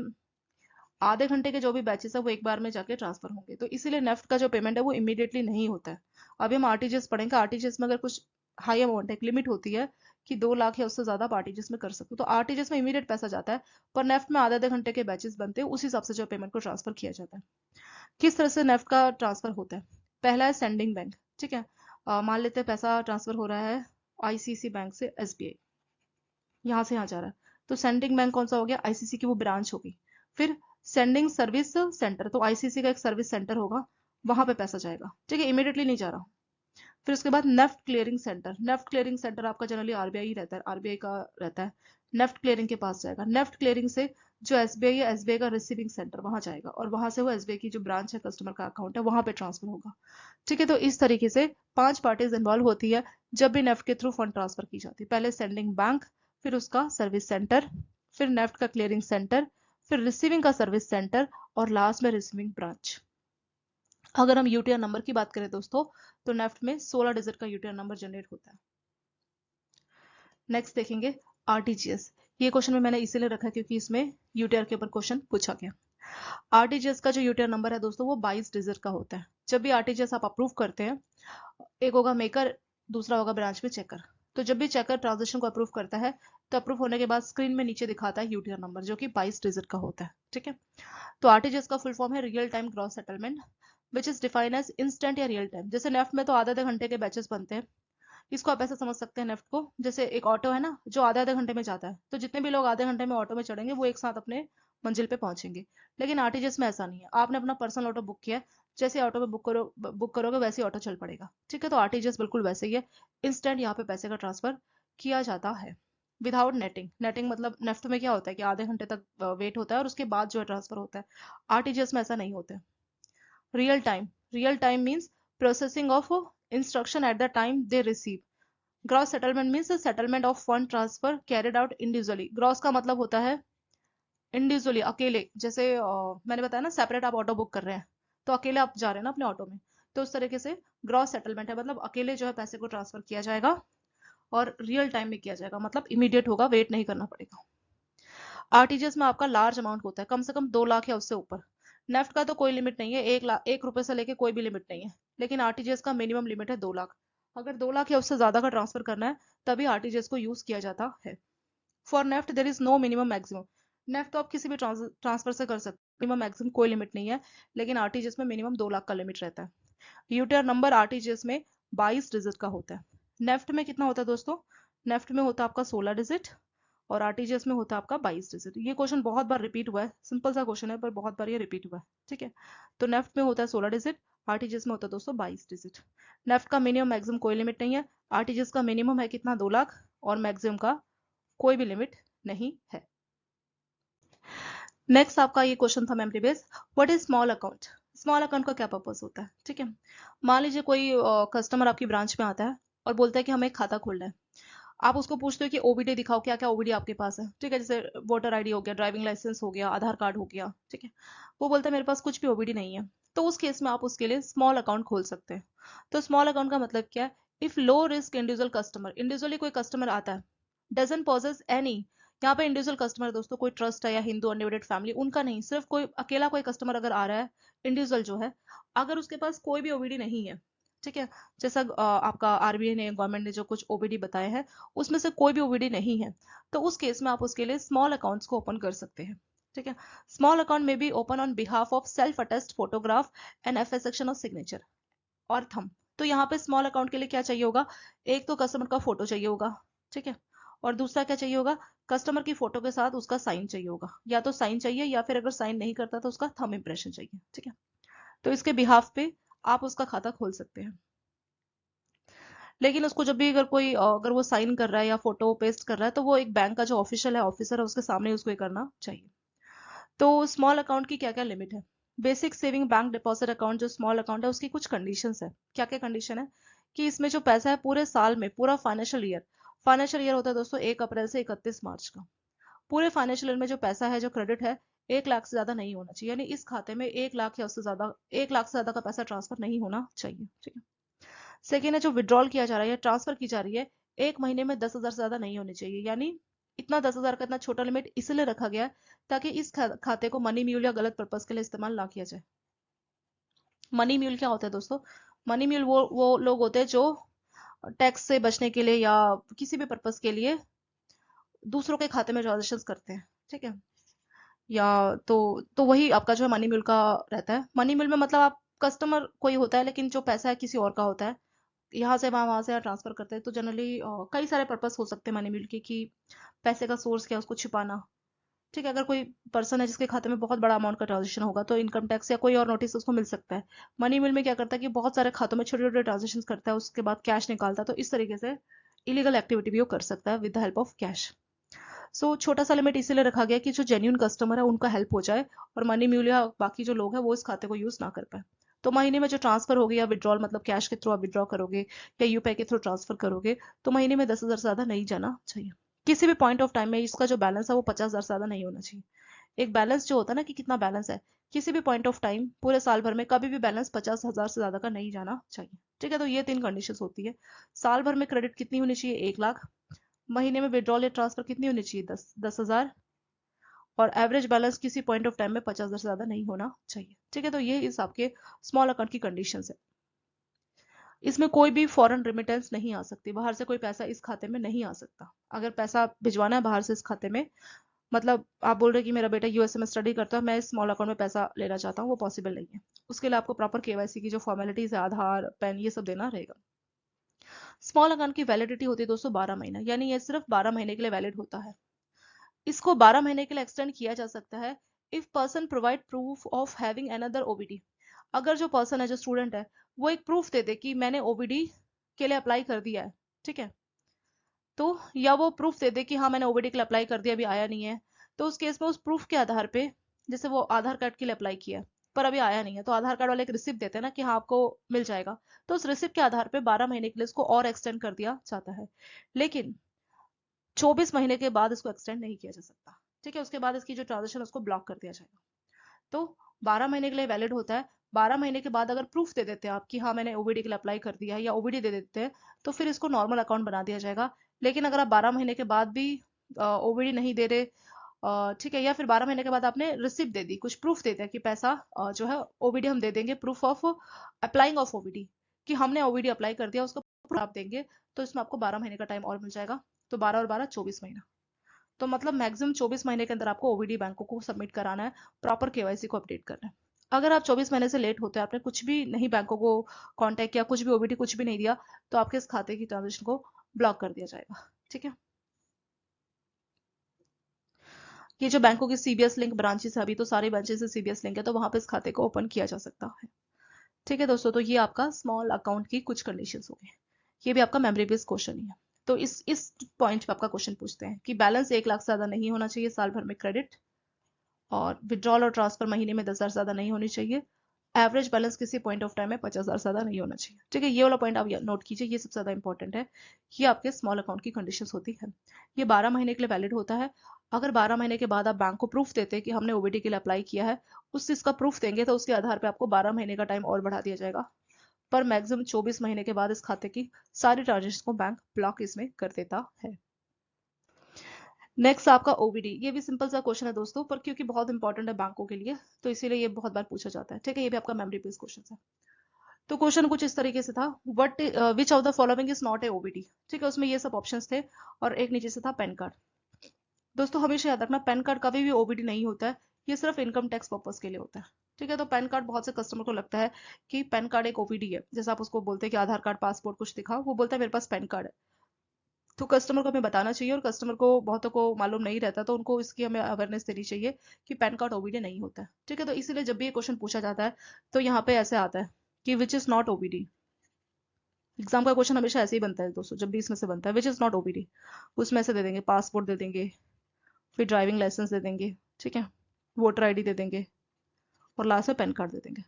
आधे घंटे के जो भी बैचेस है वो एक बार में जाके ट्रांसफर होंगे, तो इसीलिए नेफ्ट का जो पेमेंट है वो इमीडिएटली नहीं होता है। अभी हम आरटीजीएस पढ़ेंगे, आरटीजीएस में अगर कुछ हाई अमाउंट है, एक लिमिट होती है कि 2 लाख या उससे ज्यादा आप आरटीजीएस में कर सकते हो, तो आरटीजीएस में इमीडिएट पैसा जाता है। पर नेफ्ट में आधे आधे घंटे के बैचेस बनते हैं, उस हिसाब से जो पेमेंट को ट्रांसफर किया जाता है। किस तरह से नेफ्ट का ट्रांसफर होता है? पहला है सेंडिंग बैंक। ठीक है, मान लेते हैं पैसा ट्रांसफर हो रहा है आईसीसी बैंक से एसबीआई, यहाँ से यहाँ जा रहा है, तो सेंडिंग बैंक कौन सा हो गया? आईसीसी की वो ब्रांच होगी। फिर सेंडिंग सर्विस सेंटर, तो आईसीसी का एक सर्विस सेंटर होगा, वहां पे पैसा जाएगा। ठीक है, इमीडिएटली नहीं जा रहा। फिर उसके बाद NEFT clearing centre, NEFT clearing centre आपका जनरली आरबीआई ही रहता है, आरबीआई का रहता है। नेफ्ट क्लियरिंग के पास जाएगा, नेफ्ट क्लियरिंग से जो एसबीआई है, एसबीआई का रिसीविंग सेंटर वहां जाएगा, और वहां से वो एसबीआई की जो ब्रांच है, कस्टमर का अकाउंट है, वहां पे ट्रांसफर होगा। ठीक है, तो इस तरीके से 5 पार्टीज इन्वॉल्व होती है जब भी नेफ्ट के थ्रू फंड ट्रांसफर की जाती है। पहले सेंडिंग बैंक, फिर उसका सर्विस सेंटर, फिर नेफ्ट का क्लियरिंग सेंटर, फिर रिसीविंग का सर्विस सेंटर, और लास्ट में रिसीविंग ब्रांच। अगर हम यूटीआर नंबर की बात करें दोस्तों, तो नेफ्ट में 16 डिजिट का यूटीआर नंबर जनरेट होता है। नेक्स्ट देखेंगे आरटीजीएस। ये क्वेश्चन में मैंने इसीलिए रखा क्योंकि इसमें यूटीआर के ऊपर क्वेश्चन पूछा गया। आरटीजीएस का जो यूटीआर नंबर है दोस्तों वो 22 डिजिट का होता है। जब भी आरटीजीएस आप अप्रूव करते हैं, एक होगा मेकर, दूसरा होगा ब्रांच में चेकर। तो जब भी चेकर ट्रांजेक्शन को अप्रूव करता है, तो अप्रूव होने के बाद स्क्रीन में नीचे दिखाता है यूटीआर नंबर, जो कि 22 डिजिट का होता है। ठीक है, तो आरटीजीएस का फुल फॉर्म है real time gross settlement, which is defined as instant या रियल टाइम। जैसे नेफ्ट में तो आधे आधे घंटे के बैचेस बनते हैं, इसको आप ऐसा समझ सकते हैं नेफ्ट को जैसे एक ऑटो है ना जो आधे आधे घंटे में जाता है, तो जितने भी लोग आधे घंटे में ऑटो में चढ़ेंगे वो एक साथ अपने मंजिल पे पहुंचेंगे। लेकिन आरटीजीएस में ऐसा नहीं है, आपने अपना पर्सनल ऑटो बुक किया है, जैसे ऑटो में बुक करोगे वैसे ही ऑटो चल पड़ेगा। ठीक है, तो आरटीजीएस बिल्कुल वैसे ही है, इंस्टेंट यहाँ पे पैसे का ट्रांसफर किया जाता है विदाउट नेटिंग। नेटिंग मतलब नेफ्ट में क्या होता है कि आधे घंटे तक वेट होता है और उसके बाद जो है ट्रांसफर होता है। आरटीजीएस में ऐसा नहीं होता है। Real time, real time means processing of instruction at the time they receive. Gross settlement means settlement of fund transfer carried out individually. Gross का मतलब होता है इंडिविजुअली, अकेले। जैसे मैंने बताया ना सेपरेट आप ऑटो बुक कर रहे हैं, तो अकेले आप जा रहे हैं ना अपने ऑटो में, तो उस तरीके से ग्रॉस सेटलमेंट है, मतलब अकेले जो है पैसे को ट्रांसफर किया जाएगा और रियल टाइम में किया जाएगा, मतलब इमीडिएट होगा, वेट नहीं करना पड़ेगा। आरटीजीएस में आपका लार्ज अमाउंट होता है, कम से कम 2 लाख या उससे ऊपर। नेफ्ट का तो कोई लिमिट नहीं है, 1 लाख 1 रुपए से लेके कोई भी लिमिट नहीं है, लेकिन आरटीजीएस का मिनिमम लिमिट है 2 लाख। अगर 2 लाख या उससे ज्यादा का ट्रांसफर करना है तभी आरटीजीएस को यूज किया जाता है। For NEFT there is no minimum maximum. NEFT तो आप किसी भी ट्रांसफर से कर सकते हैं, मिनिमम मैक्सिमम कोई लिमिट नहीं है, लेकिन आरटीजीएस में मिनिमम 2 लाख का लिमिट रहता है। यूटीआर नंबर आरटीजीएस में 22 डिजिट का होता है। नेफ्ट में कितना होता है दोस्तों? नेफ्ट में होता है आपका 16 डिजिट और आरटीजीएस में होता है आपका 22 डिजिट। ये क्वेश्चन बहुत बार रिपीट हुआ है, सिंपल सा क्वेश्चन है पर बहुत बार ये रिपीट हुआ है, ठीक है। तो नेफ्ट में होता है 16 डिजिट, आरटीजीएस में होता है दोस्तों 22 डिजिट। नेफ्ट का मिनिमम मैक्सिमम कोई लिमिट नहीं है, आरटीजीएस का मिनिमम है कितना 2 लाख और मैक्सिमम का कोई भी लिमिट नहीं है। नेक्स्ट आपका ये क्वेश्चन था memory base, what is small account? Small account का क्या पर्पस होता है, ठीक है। मान लीजिए कोई कस्टमर आपकी ब्रांच में आता है और बोलता है कि हमें एक खाता खोलना है। आप उसको पूछते हो कि ओबीडी दिखाओ, क्या क्या ओबीडी आपके पास है, ठीक है। जैसे वोटर आईडी हो गया, ड्राइविंग लाइसेंस हो गया, आधार कार्ड हो गया, ठीक है। वो बोलता है मेरे पास कुछ भी ओबीडी नहीं है, तो उस केस में आप उसके लिए स्मॉल अकाउंट खोल सकते हैं। तो स्मॉल अकाउंट का मतलब क्या है? If low risk individual customer, individually कोई कस्टमर आता है, डजन पॉजेस एनी, यहाँ पे इंडिविजुअल कस्टमर दोस्तों कोई ट्रस्ट है या हिंदू अनडिवाइडेड फैमिली, उनका नहीं, सिर्फ कोई अकेला कोई कस्टमर अगर आ रहा है, इंडिविजुअल जो है, अगर उसके पास कोई भी ओबीडी नहीं है, ठीक है। जैसा आपका आरबीआई ने, गवर्नमेंट ने जो कुछ ओबीडी बताए हैं, उसमें से कोई भी ओबीडी नहीं है, तो उस केस में आप उसके लिए स्मॉल अकाउंट्स को ओपन कर सकते हैं, ठीक है। स्मॉल अकाउंट में be open on behalf of self attest photograph and F section of signature और थंब। तो यहाँ पे स्मॉल अकाउंट के लिए क्या चाहिए होगा? एक तो कस्टमर का फोटो चाहिए होगा, ठीक है। और दूसरा क्या चाहिए होगा? कस्टमर की फोटो के साथ उसका साइन चाहिए होगा, या तो साइन चाहिए या फिर अगर साइन नहीं करता तो उसका थंब इंप्रेशन चाहिए, ठीक है। तो इसके बिहाफ पे आप उसका खाता खोल सकते हैं। लेकिन उसको जब भी अगर कोई अगर वो साइन कर रहा है या फोटो पेस्ट कर रहा है, तो वो एक बैंक का जो ऑफिशियल है, ऑफिसर है, उसके सामने उसको ये करना चाहिए। तो स्मॉल अकाउंट की क्या क्या लिमिट है? Basic saving bank deposit account जो स्मॉल अकाउंट है, उसकी कुछ कंडीशंस है। क्या क्या कंडीशन है? कि इसमें जो पैसा है पूरे साल में, पूरा फाइनेंशियल ईयर होता है दोस्तों 1 अप्रैल से 31 मार्च का, पूरे फाइनेंशियल ईयर में जो पैसा है, जो क्रेडिट है, 1 लाख से ज्यादा नहीं होना चाहिए, यानी इस खाते में 1 लाख या उससे ज्यादा, 1 लाख से ज्यादा का पैसा ट्रांसफर नहीं होना चाहिए, ठीक है। सेकेंड है जो विड्रॉल किया जा रहा है या ट्रांसफर की जा रही है, 1 महीने में 10,000 से ज्यादा नहीं होनी चाहिए, यानी इतना 10,000 का इतना छोटा लिमिट इसलिए रखा गया है ताकि इस खाते को मनी म्यूल या गलत पर्पज के लिए इस्तेमाल ना किया जाए। मनी म्यूल क्या होता है दोस्तों? मनी म्यूल वो लोग होते हैं जो टैक्स से बचने के लिए या किसी भी पर्पज के लिए दूसरों के खाते में ट्रांजेक्शन करते हैं, ठीक है। या तो वही आपका जो है मनी म्यूल का रहता है। मनी म्यूल में मतलब आप कस्टमर कोई होता है लेकिन जो पैसा है किसी और का होता है, यहाँ से वहां से यहाँ ट्रांसफर करते हैं। तो जनरली कई सारे पर्पस हो सकते हैं मनी म्यूल के, कि पैसे का सोर्स क्या है उसको छिपाना, ठीक है। अगर कोई पर्सन है जिसके खाते में बहुत बड़ा अमाउंट का ट्रांजेक्शन होगा, तो इनकम टैक्स या कोई और नोटिस उसको मिल सकता है। मनी मिल में क्या करता है कि बहुत सारे खातों में छोटे छोटे ट्रांजेक्शन करता है, उसके बाद कैश निकालता है, तो इस तरीके से इलीगल एक्टिविटी भी वो कर सकता है with the help of cash. So छोटा सा लिमिट इसीलिए रखा गया कि जो जेन्यून कस्टमर है उनका हेल्प हो जाए और मनी म्यूल या बाकी जो लोग हैं वो इस खाते को यूज ना कर पाए। तो महीने में जो ट्रांसफर होगी या विड्रॉल, मतलब कैश के थ्रू आप विड्रॉ करोगे या यूपीआई के थ्रू ट्रांसफर करोगे, तो महीने में 10,000 से ज्यादा नहीं जाना चाहिए। किसी भी पॉइंट ऑफ टाइम में इसका जो बैलेंस है वो 50,000 से ज्यादा नहीं होना चाहिए। एक बैलेंस जो होता है ना, कि कितना बैलेंस है, किसी भी पॉइंट ऑफ टाइम पूरे साल भर में कभी भी बैलेंस 50,000 से ज्यादा का नहीं जाना चाहिए, ठीक है। तो ये 3 कंडीशन होती है। साल भर में क्रेडिट कितनी होनी चाहिए? 1 लाख। महीने में विड्रॉल या ट्रांसफर कितनी होनी चाहिए? 10,000। और एवरेज बैलेंस किसी पॉइंट ऑफ टाइम में 50,000 से ज्यादा नहीं होना चाहिए, ठीक है। तो ये इस आपके स्मॉल अकाउंट की कंडीशन है। इसमें कोई भी फॉरेन रिमिटेंस नहीं आ सकती, बाहर से कोई पैसा इस खाते में नहीं आ सकता। अगर पैसा भिजवाना है बाहर से इस खाते में, मतलब आप बोल रहे हैं कि मेरा बेटा यूएसए में स्टडी करता है, मैं इस स्मॉल अकाउंट में पैसा लेना चाहता हूँ, वो पॉसिबल नहीं है। उसके लिए आपको प्रॉपर केवाईसी की जो फॉर्मेलिटीज है, आधार, पैन, ये सब देना रहेगा। स्मॉल अकाउंट की वैलिडिटी होती है दोस्तों 12 महीना, यानी ये सिर्फ 12 महीने के लिए वैलिड होता है। इसको 12 महीने के लिए एक्सटेंड किया जा सकता है if person provide proof of having another OBD. अगर जो पर्सन है, जो स्टूडेंट है, वो एक प्रूफ दे दे कि मैंने ओबीडी के लिए अप्लाई कर दिया है, ठीक है। तो या वो प्रूफ दे दे कि हाँ मैंने ओबीडी के लिए अप्लाई कर दिया, अभी आया नहीं है। तो उस केस में उस प्रूफ के आधार पे, जैसे वो आधार कार्ड के लिए अप्लाई किया है पर अभी आया नहीं है, तो आधार कार्ड वाले एक रिसिप्ट देते हैं ना कि हाँ आपको मिल जाएगा, तो उस रिसिप्ट के आधार पे 12 महीने के लिए इसको और एक्सटेंड कर दिया जाता है। लेकिन 24 महीने के बाद इसको एक्सटेंड नहीं किया जा सकता, ठीक है। उसके बाद इसकी जो ट्रांजेक्शन उसको ब्लॉक कर दिया जाएगा। तो 12 महीने के लिए वैलिड होता है। 12 महीने के बाद अगर प्रूफ दे देते हैं आप कि हाँ मैंने ओबीडी के लिए अप्लाई कर दिया है, या ओबीडी दे देते हैं, तो फिर इसको नॉर्मल अकाउंट बना दिया जाएगा। लेकिन अगर आप 12 महीने के बाद भी ओबीडी नहीं दे रहे, ठीक है, या फिर 12 महीने के बाद आपने रिसिप्ट दे दी, कुछ प्रूफ दे दिया कि पैसा जो है ओबीडी हम दे देंगे, proof of applying of OBD, कि हमने ओबीडी अप्लाई कर दिया, उसको proof आप देंगे, तो इसमें आपको 12 महीने का टाइम और मिल जाएगा। तो 12 और 12 24 महीना। तो मतलब मैक्सिमम 24 महीने के अंदर आपको ओबीडी बैंकों को सबमिट कराना है, प्रॉपर केवाईसी को अपडेट करना है। अगर आप 24 महीने से लेट होते हैं, आपने कुछ भी नहीं बैंकों को कांटेक्ट किया, कुछ भी ओबीडी कुछ भी नहीं दिया, तो आपके इस खाते की ट्रांजेक्शन को ब्लॉक कर दिया जाएगा। ठीक है, ये जो बैंकों की सीबीएस लिंक ब्रांचेस है, अभी तो सारे ब्रांचेस से सीबीएस लिंक है, तो वहां पे इस खाते को ओपन किया जा सकता है। ठीक है दोस्तों, तो ये आपका स्मॉल अकाउंट की कुछ कंडीशंस हो गए। ये भी आपका मेमोरी बेस्ड क्वेश्चन ही है। तो इस पॉइंट पे आपका क्वेश्चन पूछते हैं कि बैलेंस 1 लाख से ज्यादा नहीं होना चाहिए साल भर में क्रेडिट, और विड्रॉल और ट्रांसफर महीने में 10,000 ज्यादा नहीं होनी चाहिए, एवरेज बैलेंस किसी पॉइंट ऑफ टाइम में 50,000 ज्यादा नहीं होना चाहिए। ठीक है, ये वाला पॉइंट आप नोट कीजिए, ये सबसे ज्यादा इंपॉर्टेंट है। ये आपके स्मॉल अकाउंट की कंडीशंस होती है। ये 12 महीने के लिए वैलिड होता है। अगर 12 महीने के बाद आप बैंक को प्रूफ देते हैं कि हमने ओबीडी के लिए अप्लाई किया है, उस चीज का प्रूफ देंगे तो उसके आधार पर आपको 12 महीने का टाइम और बढ़ा दिया जाएगा। पर मैक्सिमम 24 महीने के बाद इस खाते की सारी ट्रांजेक्शन को बैंक ब्लॉक इसमें कर देता है। नेक्स्ट आपका ओबीडी, ये भी सिंपल सा क्वेश्चन है दोस्तों, पर क्योंकि बहुत इंपॉर्टेंट है बैंकों के लिए, तो इसीलिए ये बहुत बार पूछा जाता है। ठीक है, ये भी आपका मेमोरी बेस्ड क्वेश्चन है। तो क्वेश्चन कुछ इस तरीके से था, what which of the following is not a OBD. ठीक है, उसमें ये सब ऑप्शंस थे, और एक नीचे से था पैन कार्ड। दोस्तों हमेशा याद रखना, पैन कार्ड कभी भी ओबीडी नहीं होता है, ये सिर्फ इनकम टैक्स पर्पज के लिए होता है। ठीक है, तो पैन कार्ड बहुत से कस्टमर को लगता है कि पैन कार्ड एक ओबीडी है, जैसे आप उसको बोलते हैं कि आधार कार्ड पासपोर्ट कुछ दिखाओ, वो बोलता है मेरे पास पैन कार्ड है। तो कस्टमर को हमें बताना चाहिए, और कस्टमर को बहुतों को मालूम नहीं रहता, तो उनको इसकी हमें अवेयरनेस देनी चाहिए कि पैन कार्ड ओबीडी नहीं होता है। ठीक है, तो इसीलिए जब भी ये क्वेश्चन पूछा जाता है, तो यहाँ पे ऐसे आता है कि विच इज नॉट ओबीडी। एग्जाम का क्वेश्चन हमेशा ऐसे ही बनता है दोस्तों, जब भी इसमें से बनता है विच इज नॉट ओबीडी, उसमें से दे देंगे पासपोर्ट दे देंगे, फिर ड्राइविंग लाइसेंस दे देंगे, ठीक है, वोटर आईडी दे देंगे, और लास्ट में पैन कार्ड दे देंगे।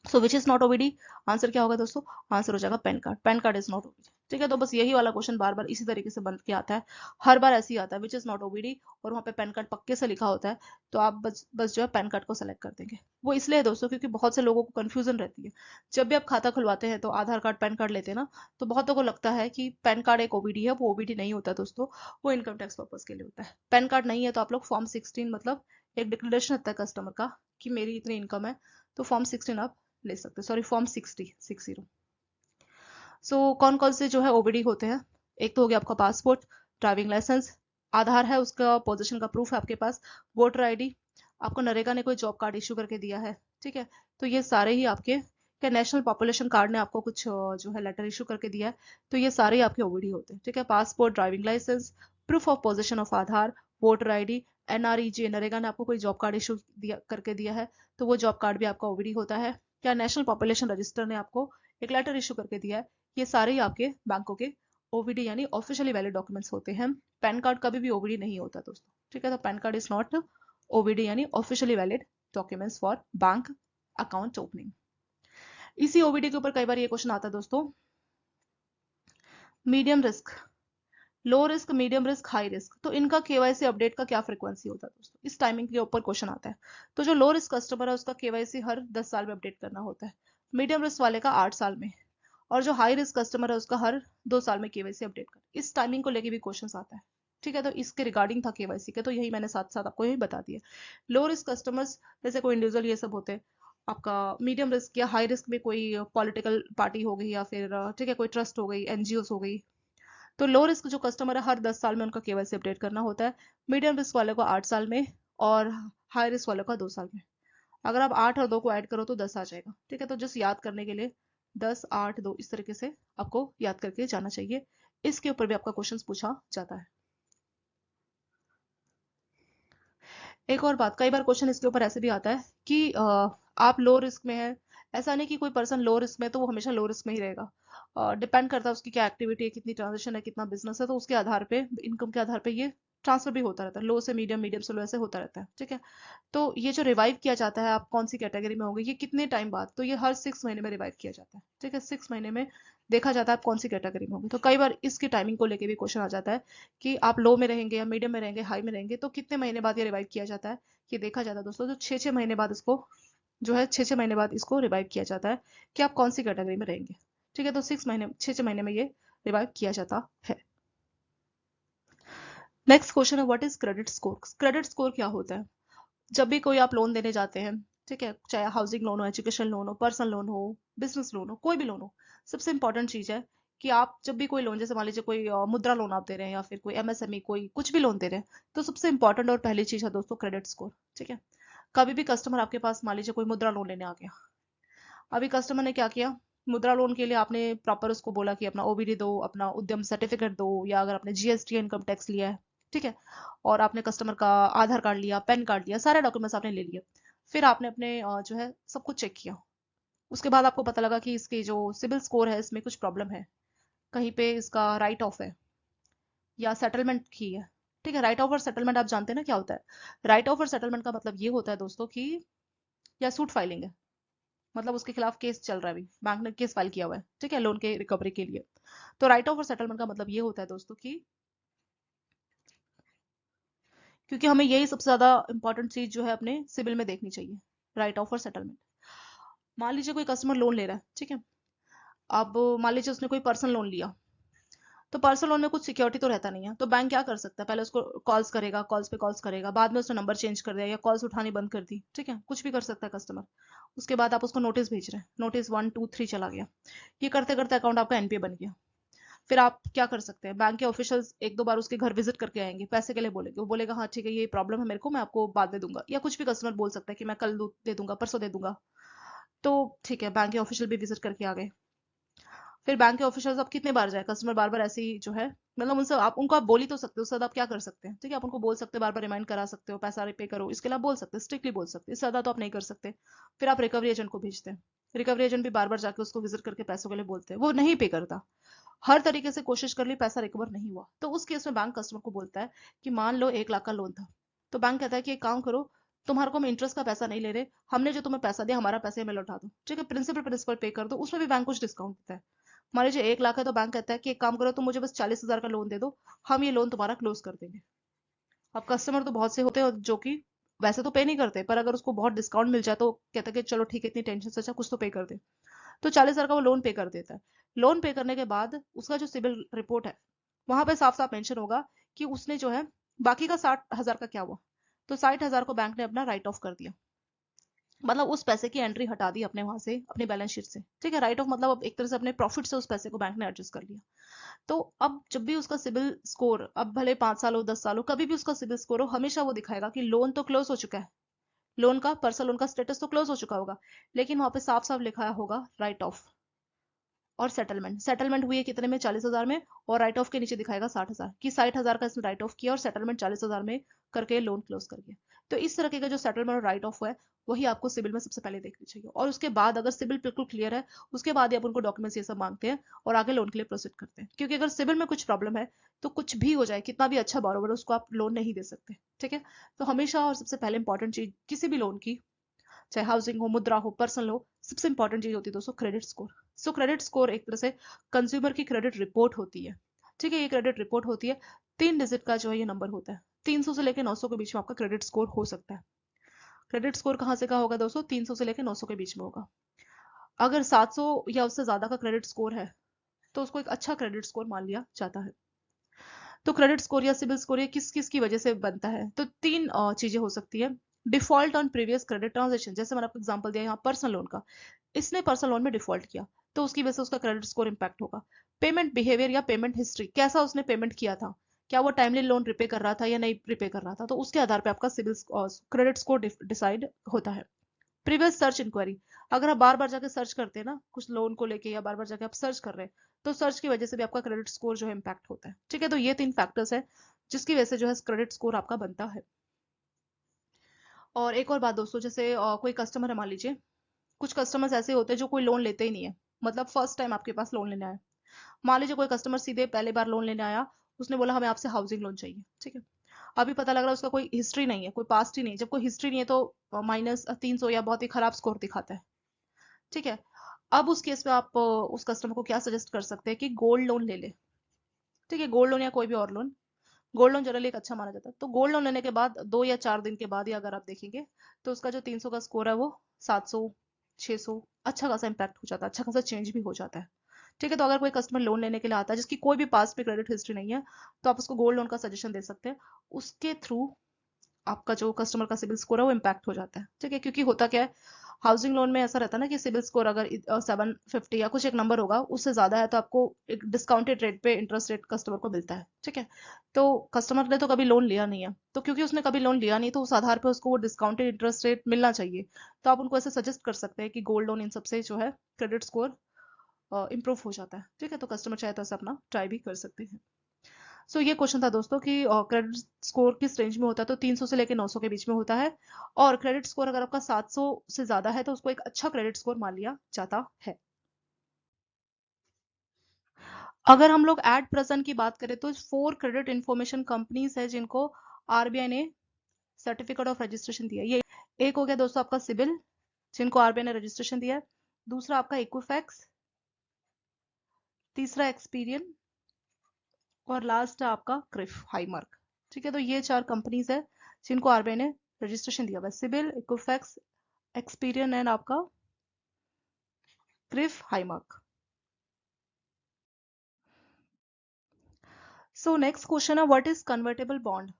So which is not OVD, answer क्या होगा दोस्तों, आंसर हो जाएगा PAN card. PAN card is not OVD. ठीक है, तो बस यही वाला क्वेश्चन बार बार इसी तरीके से बन के आता है, हर बार ऐसे ही आता है, विच इज नॉट ओबीडी, और वहाँ पे पैन कार्ड पक्के से लिखा होता है, तो आप बस जो है पैन कार्ड को सेलेक्ट कर देंगे। वो इसलिए है दोस्तों क्योंकि बहुत से लोगों को कंफ्यूजन रहती है, जब भी आप खाता खुलवाते हैं तो आधार कार्ड पैन कार्ड लेते हैं ना, तो बहुतों को लगता है कि पैन कार्ड एक ओबीडी है, वो ओबीडी नहीं होता दोस्तों, वो इनकम टैक्स पर्पज के लिए होता है। पैन कार्ड नहीं है तो आप लोग फॉर्म 16, मतलब एक डिक्लेरेशन होता है कस्टमर का कि मेरी इतनी इनकम है, तो फॉर्म 16 आप ले सकते हैं, सॉरी फॉर्म 60। सो कौन कौन से जो है ओबीडी होते हैं, एक तो हो गया आपका पासपोर्ट, ड्राइविंग लाइसेंस, आधार है उसका पोजीशन का प्रूफ है आपके पास, वोटर आईडी, आपको नरेगा ने कोई जॉब कार्ड इशू करके दिया है। ठीक है, तो ये सारे ही आपके, क्या नेशनल पॉपुलेशन कार्ड ने आपको कुछ जो है लेटर इशू करके दिया है, तो ये सारे ही आपके ओबीडी होते हैं। ठीक है, passport, driving licence, proof of position of Aadhaar, voter ID, NREG NREGA ने आपको कोई जॉब कार्ड इशू करके दिया है, तो वो जॉब कार्ड भी आपका ओबीडी होता है। क्या नेशनल पॉपुलेशन रजिस्टर ने आपको एक लेटर इशू करके दिया है, ये सारे ही आपके बैंकों के ओबीडी यानी ऑफिशियली वैलिड डॉक्यूमेंट्स होते हैं। पैन कार्ड कभी भी ओबीडी नहीं होता दोस्तों। ठीक है, तो PAN card is not OBD यानी officially valid documents for bank account opening. इसी ओबीडी के ऊपर कई बार ये क्वेश्चन आता है दोस्तों, medium risk, low risk, medium risk, high risk, तो इनका केवाईसी अपडेट का क्या फ्रीक्वेंसी होता है दोस्तों, इस टाइमिंग के ऊपर क्वेश्चन आता है। तो जो लो रिस्क कस्टमर है उसका केवाईसी हर 10 साल में अपडेट करना होता है, मीडियम रिस्क वाले का 8 साल में, और जो हाई रिस्क कस्टमर है उसका हर 2 साल में केवाईसी अपडेट कर। इस टाइमिंग को लेके भी क्वेश्चन आता है। ठीक है, तो इसके रिगार्डिंग था केवाईसी के, तो यही मैंने साथ साथ आपको यही बता दिया। लो रिस्क कस्टमर्स जैसे कोई इंडिविजुअल ये सब होते हैं आपका, मीडियम रिस्क या हाई रिस्क में कोई पॉलिटिकल पार्टी हो गई, या फिर ठीक है कोई ट्रस्ट हो गई, एनजीओ हो गई। तो लो रिस्क जो कस्टमर है हर 10 साल में उनका केवाईसी अपडेट करना होता है, मीडियम रिस्क वाले को 8 साल में, और हाई रिस्क वाले को 2 साल में। अगर आप 8 और 2 को ऐड करो तो 10 आ जाएगा। ठीक है, तो जस्ट याद करने के लिए 10 8 2 इस तरीके से आपको याद करके जाना चाहिए। इसके ऊपर भी आपका क्वेश्चन पूछा जाता है। एक और बात, कई बार क्वेश्चन इसके ऊपर ऐसे भी आता है कि आप लो रिस्क में है, ऐसा नहीं कि कोई पर्सन लो रिस्क में तो वो हमेशा लो रिस्क में ही रहेगा, डिपेंड करता है उसकी क्या एक्टिविटी है, कितनी ट्रांजेक्शन है, कितना बिजनेस है, तो उसके आधार पे, इनकम के आधार पे ये ट्रांसफर भी होता रहता है, लो से मीडियम, मीडियम से लो, ऐसे होता रहता है। ठीक है, तो ये जो रिवाइव किया जाता है आप कौन सी कैटेगरी में होंगे, ये कितने टाइम बाद, तो ये हर 6 महीने में रिवाइव किया जाता है। ठीक है, 6 महीने में देखा जाता है आप कौन सी कैटेगरी में होंगे। तो कई बार इसकी टाइमिंग को लेके भी क्वेश्चन आ जाता है कि आप लो में रहेंगे या मीडियम में रहेंगे, हाई में रहेंगे, तो कितने महीने बाद ये रिवाइव किया जाता है, ये देखा जाता है दोस्तों। तो 6-6 महीने बाद इसको जो है 6-6 महीने बाद इसको रिवाइव किया जाता है कि आप कौन सी कैटेगरी में रहेंगे। ठीक है, तो 6 महीने 6-6 महीने में ये रिवाइव किया जाता है। नेक्स्ट क्वेश्चन है what is credit score. Credit score क्या होता है, जब भी कोई आप लोन देने जाते हैं, ठीक है, चाहे हाउसिंग लोन हो, एजुकेशन लोन हो, पर्सनल लोन हो, बिजनेस लोन हो, कोई भी लोन हो, सबसे इंपॉर्टेंट चीज है कि आप जब भी कोई लोन, जैसे मान लीजिए कोई मुद्रा लोन आप दे रहे हैं या फिर कोई एमएसएमई कोई कुछ भी लोन दे रहे हैं, तो सबसे इंपॉर्टेंट और पहली चीज है दोस्तों क्रेडिट स्कोर। ठीक है। कभी भी कस्टमर आपके पास मान लीजिए कोई मुद्रा लोन लेने आ गया, अभी कस्टमर ने क्या किया, मुद्रा लोन के लिए आपने प्रॉपर उसको बोला कि अपना ओबीडी दो, अपना उद्यम सर्टिफिकेट दो, या अगर आपने जीएसटी इनकम टैक्स लिया है, ठीक है, और आपने कस्टमर का आधार कार्ड लिया, पैन कार्ड लिया, सारे डॉक्यूमेंट्स आपने ले लिए। फिर आपने अपने जो है सब कुछ चेक किया। उसके बाद आपको पता लगा कि इसकी जो सिबिल स्कोर है इसमें कुछ प्रॉब्लम है, कहीं पे इसका राइट ऑफ है या सेटलमेंट की है। ठीक है। राइट ऑफ और सेटलमेंट आप जानते हैं ना क्या होता है। राइट ऑफ और सेटलमेंट का मतलब ये होता है दोस्तों कि या सूट फाइलिंग है, मतलब उसके खिलाफ केस चल रहा है, अभी बैंक ने केस फाइल किया हुआ है, ठीक है, लोन के रिकवरी के लिए। तो राइट ऑफ और सेटलमेंट का मतलब ये होता है दोस्तों कि, क्योंकि हमें यही सबसे ज्यादा इंपॉर्टेंट चीज जो है अपने सिबिल में देखनी चाहिए, राइट ऑफ और सेटलमेंट। मान लीजिए कोई कस्टमर लोन ले रहा है, ठीक है, अब मान लीजिए उसने कोई पर्सनल लोन लिया, तो पर्सनल लोन में कुछ सिक्योरिटी तो रहता नहीं है, तो बैंक क्या कर सकता है, पहले उसको कॉल्स करेगा, कॉल्स पे कॉल्स करेगा, बाद में उसने नंबर चेंज कर दिया या कॉल्स उठानी बंद कर दी, ठीक है, कुछ भी कर सकता है कस्टमर। उसके बाद आप उसको नोटिस भेज रहे हैं, नोटिस 1 2 3 चला गया, ये करते करते अकाउंट आपका एनपीए बन गया। फिर आप क्या कर सकते हैं, बैंक के ऑफिशियल्स एक दो बार उसके घर विजिट करके आएंगे, पैसे के लिए बोलेंगे, वो बोलेगा हाँ ठीक है ये प्रॉब्लम है मेरे को, मैं आपको बाद में दूंगा, या कुछ भी कस्टमर बोल सकता है कि मैं कल दे दूंगा, परसों दे दूंगा। तो ठीक है, बैंक के ऑफिशियल भी विजिट करके आ गए। फिर बैंक के ऑफिशियल्स आप कितने बार जाए, कस्टमर बार बार ऐसे ही जो है, मतलब उनसे आप उनको आप बोल ही तो सकते हो, उससे ज्यादा आप क्या कर सकते हैं, ठीक है, आप उनको बोल सकते हैं, बार बार रिमाइंड करा सकते हो, पैसा पे करो, इसके लिए आप बोल सकते हैं, स्ट्रिक्टली बोल सकते हैं, इससे ज्यादा तो आप नहीं कर सकते। फिर आप रिकवरी एजेंट को भेजते हैं, रिकवरी एजेंट भी बार बार जाके उसको विजिट करके पैसों के लिए बोलते हैं, वो नहीं पे करता, हर तरीके से कोशिश कर ली, पैसा रिकवर नहीं हुआ, तो उस केस में बैंक कस्टमर को बोलता है कि मान लो 1 लाख का लोन था, तो बैंक कहता है कि एक काम करो, तुम्हारे को हम इंटरेस्ट का पैसा नहीं ले रहे, हमने जो तुम्हें पैसा दिया हमारा पैसे हमें लौटा दो, ठीक है, प्रिंसिपल प्रिंसिपल पे कर दो, उसमें भी बैंक कुछ डिस्काउंट देता है। मान लीजिए 1 लाख है, तो बैंक कहता है कि एक काम करो तुम मुझे बस 40,000 का लोन दे दो, हम ये लोन तुम्हारा क्लोज कर देंगे। अब कस्टमर तो बहुत से होते हैं जो कि वैसे तो पे नहीं करते, पर अगर उसको बहुत डिस्काउंट मिल जाए तो कहता है कि चलो ठीक है, इतनी टेंशन से अच्छा कुछ तो पे कर दे, तो 40,000 का वो लोन पे कर देता है। लोन पे करने के बाद उसका जो सिबिल रिपोर्ट है, वहां पे साफ साफ मेंशन होगा कि उसने जो है बाकी का 60,000 का क्या हुआ, तो 60,000 को बैंक ने अपना राइट ऑफ कर दिया, मतलब उस पैसे की एंट्री हटा दी अपने वहां से, अपनी बैलेंस शीट से, ठीक है, राइट ऑफ मतलब अब एक तरह से अपने प्रॉफिट से उस पैसे को बैंक ने एडजस्ट कर लिया। तो अब जब भी उसका सिबिल स्कोर, अब भले 5 साल हो 10 साल हो, कभी भी उसका सिबिल स्कोर हो, हमेशा वो दिखाएगा कि लोन तो क्लोज हो चुका है, लोन का पर्सनल लोन का स्टेटस तो क्लोज हो चुका होगा, लेकिन वहां पे साफ साफ लिखा होगा राइट ऑफ और सेटलमेंट, सेटलमेंट हुई है कितने में, 40,000 में, और राइट ऑफ के नीचे दिखाएगा 60,000 कि 60,000 का इसने राइट ऑफ किया और सेटलमेंट 40,000 में करके लोन क्लोज कर दिया। तो इस तरह का जो सेटलमेंट और राइट ऑफ है, वही आपको सिबिल में सबसे पहले देखनी चाहिए, और उसके बाद अगर सिबिल बिल्कुल क्लियर है, उसके बाद ही आप उनको डॉक्यूमेंट्स ये सब मांगते हैं और आगे लोन के लिए प्रोसीड करते हैं, क्योंकि अगर सिबिल में कुछ प्रॉब्लम है तो कुछ भी हो जाए, कितना भी अच्छा बोरोवर उसको आप लोन नहीं दे सकते। ठीक है। तो हमेशा और सबसे पहले इंपॉर्टेंट चीज किसी भी लोन की, चाहे हाउसिंग हो, मुद्रा हो, पर्सनल हो, सबसे इंपॉर्टेंट चीज होती है दोस्तों क्रेडिट स्कोर। सो क्रेडिट स्कोर एक तरह से कंज्यूमर की क्रेडिट रिपोर्ट होती है। ठीक है, ये क्रेडिट रिपोर्ट होती है, 3 डिजिट का जो है ये नंबर होता है, 300 से लेकर 900 के बीच में आपका क्रेडिट स्कोर हो सकता है। क्रेडिट स्कोर कहाँ से कहाँ होगा दोस्तों, 300 से लेकर 900 के बीच में होगा। अगर 700 या उससे ज्यादा का क्रेडिट स्कोर है, तो उसको एक अच्छा क्रेडिट स्कोर मान लिया जाता है। तो क्रेडिट स्कोर या सिबिल स्कोर ये किस किस की वजह से बनता है, तो तीन चीजें हो सकती है। Default on previous credit transaction, जैसे मैंने आपको एग्जांपल दिया यहाँ पर्सनल लोन का, इसने पर्सनल लोन में डिफॉल्ट किया, तो उसकी वजह से उसका क्रेडिट स्कोर इंपैक्ट होगा। पेमेंट बिहेवियर या पेमेंट हिस्ट्री, कैसा उसने पेमेंट किया था, क्या वो टाइमली लोन रिपे कर रहा था या नहीं रिपे कर रहा था, तो उसके आधार पर आपका सिबिल क्रेडिट स्कोर डिसाइड होता है। प्रीवियस सर्च इंक्वायरी, अगर आप बार बार जाके सर्च करते हैं ना कुछ लोन को लेके, या बार बार जाके आप सर्च कर रहे हैं, तो सर्च की वजह से भी आपका क्रेडिट स्कोर जो है इम्पैक्ट होता है। ठीक है, तो ये 3 फैक्टर्स है जिसकी वजह से जो है क्रेडिट स्कोर आपका बनता है। और एक और बात दोस्तों, जैसे कोई कस्टमर है मान लीजिए, कुछ कस्टमर्स ऐसे होते हैं जो कोई लोन लेते ही नहीं है, मतलब फर्स्ट टाइम आपके पास लोन लेने आया। मान लीजिए कोई कस्टमर सीधे पहली बार लोन लेने आया, उसने बोला हमें आपसे हाउसिंग लोन चाहिए, ठीक है, अभी पता लग रहा है उसका कोई हिस्ट्री नहीं है, कोई पास्ट ही नहीं है, जब कोई हिस्ट्री नहीं है तो -300 या बहुत ही खराब स्कोर दिखाता है। ठीक है। अब उस केस में आप उस कस्टमर को क्या सजेस्ट कर सकते हैं कि गोल्ड लोन ले ले। ठीक है, गोल्ड लोन या कोई भी और लोन, गोल्ड लोन जनरली एक अच्छा माना जाता है। तो गोल्ड लोन लेने के बाद 2 या 4 दिन के बाद ही अगर आप देखेंगे, तो उसका जो 300 का स्कोर है वो 700 600 अच्छा खासा इंपैक्ट हो जाता है, अच्छा खासा चेंज भी हो जाता है। ठीक है, तो अगर कोई कस्टमर लोन लेने के लिए आता है जिसकी कोई भी पास में क्रेडिट हिस्ट्री नहीं है, तो आप उसको गोल्ड लोन का सजेशन दे सकते हैं। उसके थ्रू आपका जो कस्टमर का सिबिल स्कोर है वो इम्पैक्ट हो जाता है। ठीक है, क्योंकि होता क्या है, हाउसिंग लोन में ऐसा रहता है ना कि सिबिल स्कोर अगर 750 या कुछ एक नंबर होगा उससे ज्यादा है तो आपको एक डिस्काउंटेड रेट पे इंटरेस्ट रेट कस्टमर को मिलता है, ठीक है। तो कस्टमर ने तो कभी लोन लिया नहीं है, तो क्योंकि उसने कभी लोन लिया नहीं तो उस आधार पे उसको वो डिस्काउंटेड इंटरेस्ट रेट मिलना चाहिए। तो आप उनको ऐसे सजेस्ट कर सकते हैं कि गोल्ड लोन इन सबसे जो है क्रेडिट स्कोर इंप्रूव हो जाता है, ठीक है। तो कस्टमर चाहे तो ऐसे अपना ट्राई भी कर सकते हैं। सो ये क्वेश्चन था दोस्तों कि क्रेडिट स्कोर किस रेंज में होता है, तो 300 से लेकर 900 के बीच में होता है। और क्रेडिट स्कोर अगर आपका 700 से ज्यादा है तो उसको एक अच्छा क्रेडिट स्कोर मान लिया जाता है। अगर हम लोग एट प्रेजेंट की बात करें तो 4 क्रेडिट इंफॉर्मेशन कंपनीज है जिनको आरबीआई ने सर्टिफिकेट ऑफ रजिस्ट्रेशन दिया है। ये एक हो गया दोस्तों आपका सिबिल, जिनको आरबीआई ने रजिस्ट्रेशन दिया है। दूसरा आपका इक्विफैक्स, तीसरा एक्सपीरियन, और लास्ट है आपका क्रिफ हाईमार्क, ठीक है। तो ये 4 कंपनीज है जिनको आरबीआई ने रजिस्ट्रेशन दिया हुआ है, सिबिल, इक्विफैक्स, एक्सपीरियन एंड आपका CRIF Highmark. So next question है what is convertible bond.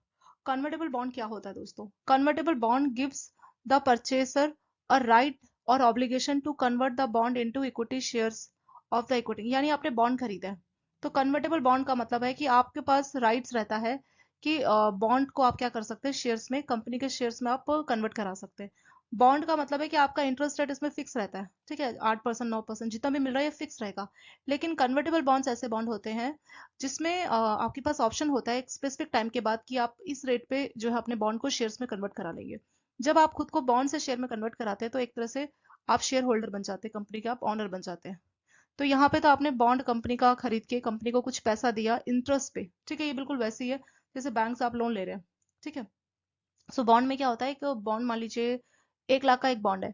Convertible bond क्या होता है दोस्तों? Convertible bond gives the purchaser a right और obligation to convert the bond into equity shares of the equity. यानी आपने बॉन्ड खरीदा है तो कन्वर्टेबल बॉन्ड का मतलब है कि आपके पास राइट्स रहता है कि बॉन्ड को आप क्या कर सकते हैं, शेयर्स में, कंपनी के शेयर्स में आप कन्वर्ट करा सकते हैं। बॉन्ड का मतलब है कि आपका इंटरेस्ट रेट इसमें फिक्स रहता है, ठीक है, 8% 9% जितना भी मिल रहा है ये फिक्स रहेगा। लेकिन कन्वर्टेबल बॉन्ड्स ऐसे बॉन्ड होते हैं जिसमें आपके पास ऑप्शन होता है एक स्पेसिफिक टाइम के बाद कि आप इस रेट पे जो है अपने बॉन्ड को शेयर्स में कन्वर्ट करा लेंगे। जब आप खुद को बॉन्ड से शेयर में कन्वर्ट कराते हैं तो एक तरह से आप शेयर होल्डर बन जाते हैं, कंपनी के आप ऑनर बन जाते हैं। तो यहाँ पे तो आपने बॉन्ड कंपनी का खरीद के कंपनी को कुछ पैसा दिया इंटरेस्ट पे, ठीक है। ये बिल्कुल वैसे ही है जैसे बैंक से आप लोन ले रहे हैं, ठीक है। सो बॉन्ड में क्या होता है, एक बॉन्ड मान लीजिए 1 लाख का एक बॉन्ड है।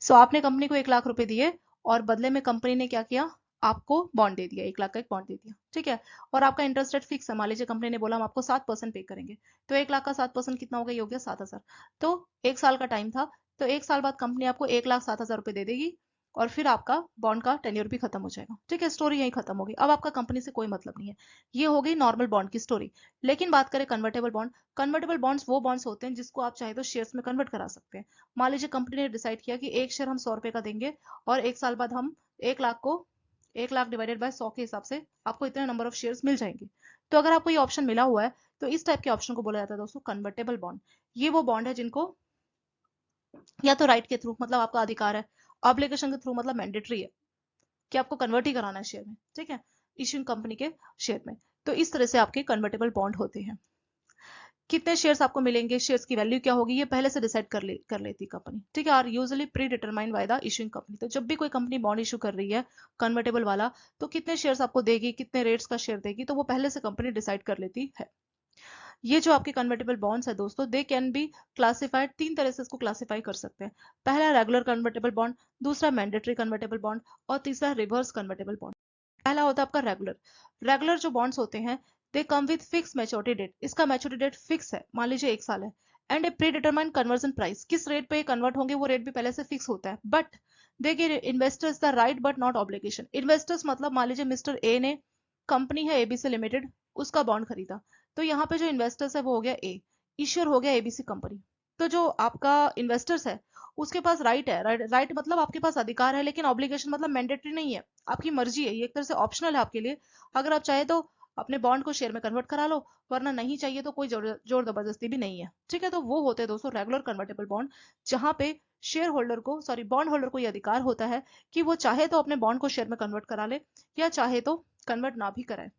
सो आपने कंपनी को 1 लाख रुपए दिए और बदले में कंपनी ने क्या किया, आपको बॉन्ड दे दिया, 1 लाख का एक बॉन्ड दे दिया, ठीक है। और आपका इंटरेस्ट रेट फिक्स है, मान लीजिए कंपनी ने बोला हम आपको 7% पे करेंगे। तो 1 लाख का 7% कितना हो गया, ये हो गया 7,000। तो 1 साल का टाइम था, तो 1 साल बाद कंपनी आपको 1,07,000 रुपए दे देगी और फिर आपका बॉन्ड का टेन्योर भी खत्म हो जाएगा, ठीक है। स्टोरी यही खत्म होगी, अब आपका कंपनी से कोई मतलब नहीं है। ये हो गई नॉर्मल बॉन्ड की स्टोरी। लेकिन बात करें कन्वर्टेबल बॉन्ड, कन्वर्टेबल बॉन्ड्स वो बॉन्ड्स होते हैं जिसको आप चाहे तो शेयर्स में कन्वर्ट करा सकते हैं। मान लीजिए कंपनी ने डिसाइड किया कि एक शेयर हम 100 रुपए का देंगे और 1 साल बाद हम 1 लाख को 1 लाख डिवाइडेड बाय 100 के हिसाब से आपको इतने नंबर ऑफ शेयर्स मिल जाएंगे। तो अगर आपको ये ऑप्शन मिला हुआ है तो इस टाइप के ऑप्शन को बोला जाता है दोस्तों कन्वर्टेबल बॉन्ड। ये वो बॉन्ड है जिनको या तो राइट के थ्रू मतलब आपका अधिकार है, ऑब्लिगेशन के थ्रू मतलब मैंडेटरी है कि आपको कन्वर्ट ही कराना है शेयर में, ठीक है, इश्यूइंग कंपनी के शेयर में। तो इस तरह से आपके कन्वर्टेबल बॉन्ड होते हैं। कितने शेयर्स आपको मिलेंगे, शेयर्स की वैल्यू क्या होगी, ये पहले से डिसाइड कर लेती कंपनी, ठीक है। और usually pre determined by the issuing company. तो जब भी कोई कंपनी बॉन्ड इशू कर रही है कन्वर्टेबल वाला, तो कितने शेयर्स आपको देगी, कितने रेट्स का शेयर देगी, तो वो पहले से कंपनी डिसाइड कर लेती है। ये जो आपके कन्वर्टेबल बॉन्ड्स है दोस्तों, दे कैन बी क्लासिफाइड, 3 तरह से इसको क्लासिफाई कर सकते हैं। पहला रेगुलर कन्वर्टेबल बॉन्ड, दूसरा मैंडेटरी कन्वर्टेबल बॉन्ड और तीसरा रिवर्स कन्वर्टेबल बॉन्ड। पहला होता है आपका रेगुलर। रेगुलर जो बॉन्ड्स होते हैं they come with fix maturity date, इसका मैच्योरिटी डेट फिक्स है, मान लीजिए 1 साल है। And a pre determined conversion price, किस रेट पे कन्वर्ट होंगे वो रेट भी पहले से फिक्स होता है। But they give investors the right but not obligation. Investors मतलब मान लीजिए मिस्टर ए ने, कंपनी है एबीसी लिमिटेड, उसका बॉन्ड खरीदा। तो यहाँ पे जो इन्वेस्टर्स है वो हो गया ए, इश्योर हो गया एबीसी कंपनी। तो जो आपका इन्वेस्टर्स है उसके पास राइट है, राइट मतलब आपके पास अधिकार है, लेकिन ऑब्लिगेशन मतलब मैंडेटरी नहीं है, आपकी मर्जी है, ये एक तरह से ऑप्शनल है आपके लिए। अगर आप चाहे तो अपने बॉन्ड को शेयर में कन्वर्ट करा लो, वरना नहीं चाहिए तो कोई जोर जबरदस्ती भी नहीं है, ठीक है। तो वो होते हैं दोस्तों रेगुलर कन्वर्टेबल बॉन्ड, जहां पे शेयर होल्डर को, सॉरी बॉन्ड होल्डर को ये अधिकार होता है कि वो चाहे तो अपने बॉन्ड को शेयर में कन्वर्ट करा ले या चाहे तो कन्वर्ट ना भी कराए।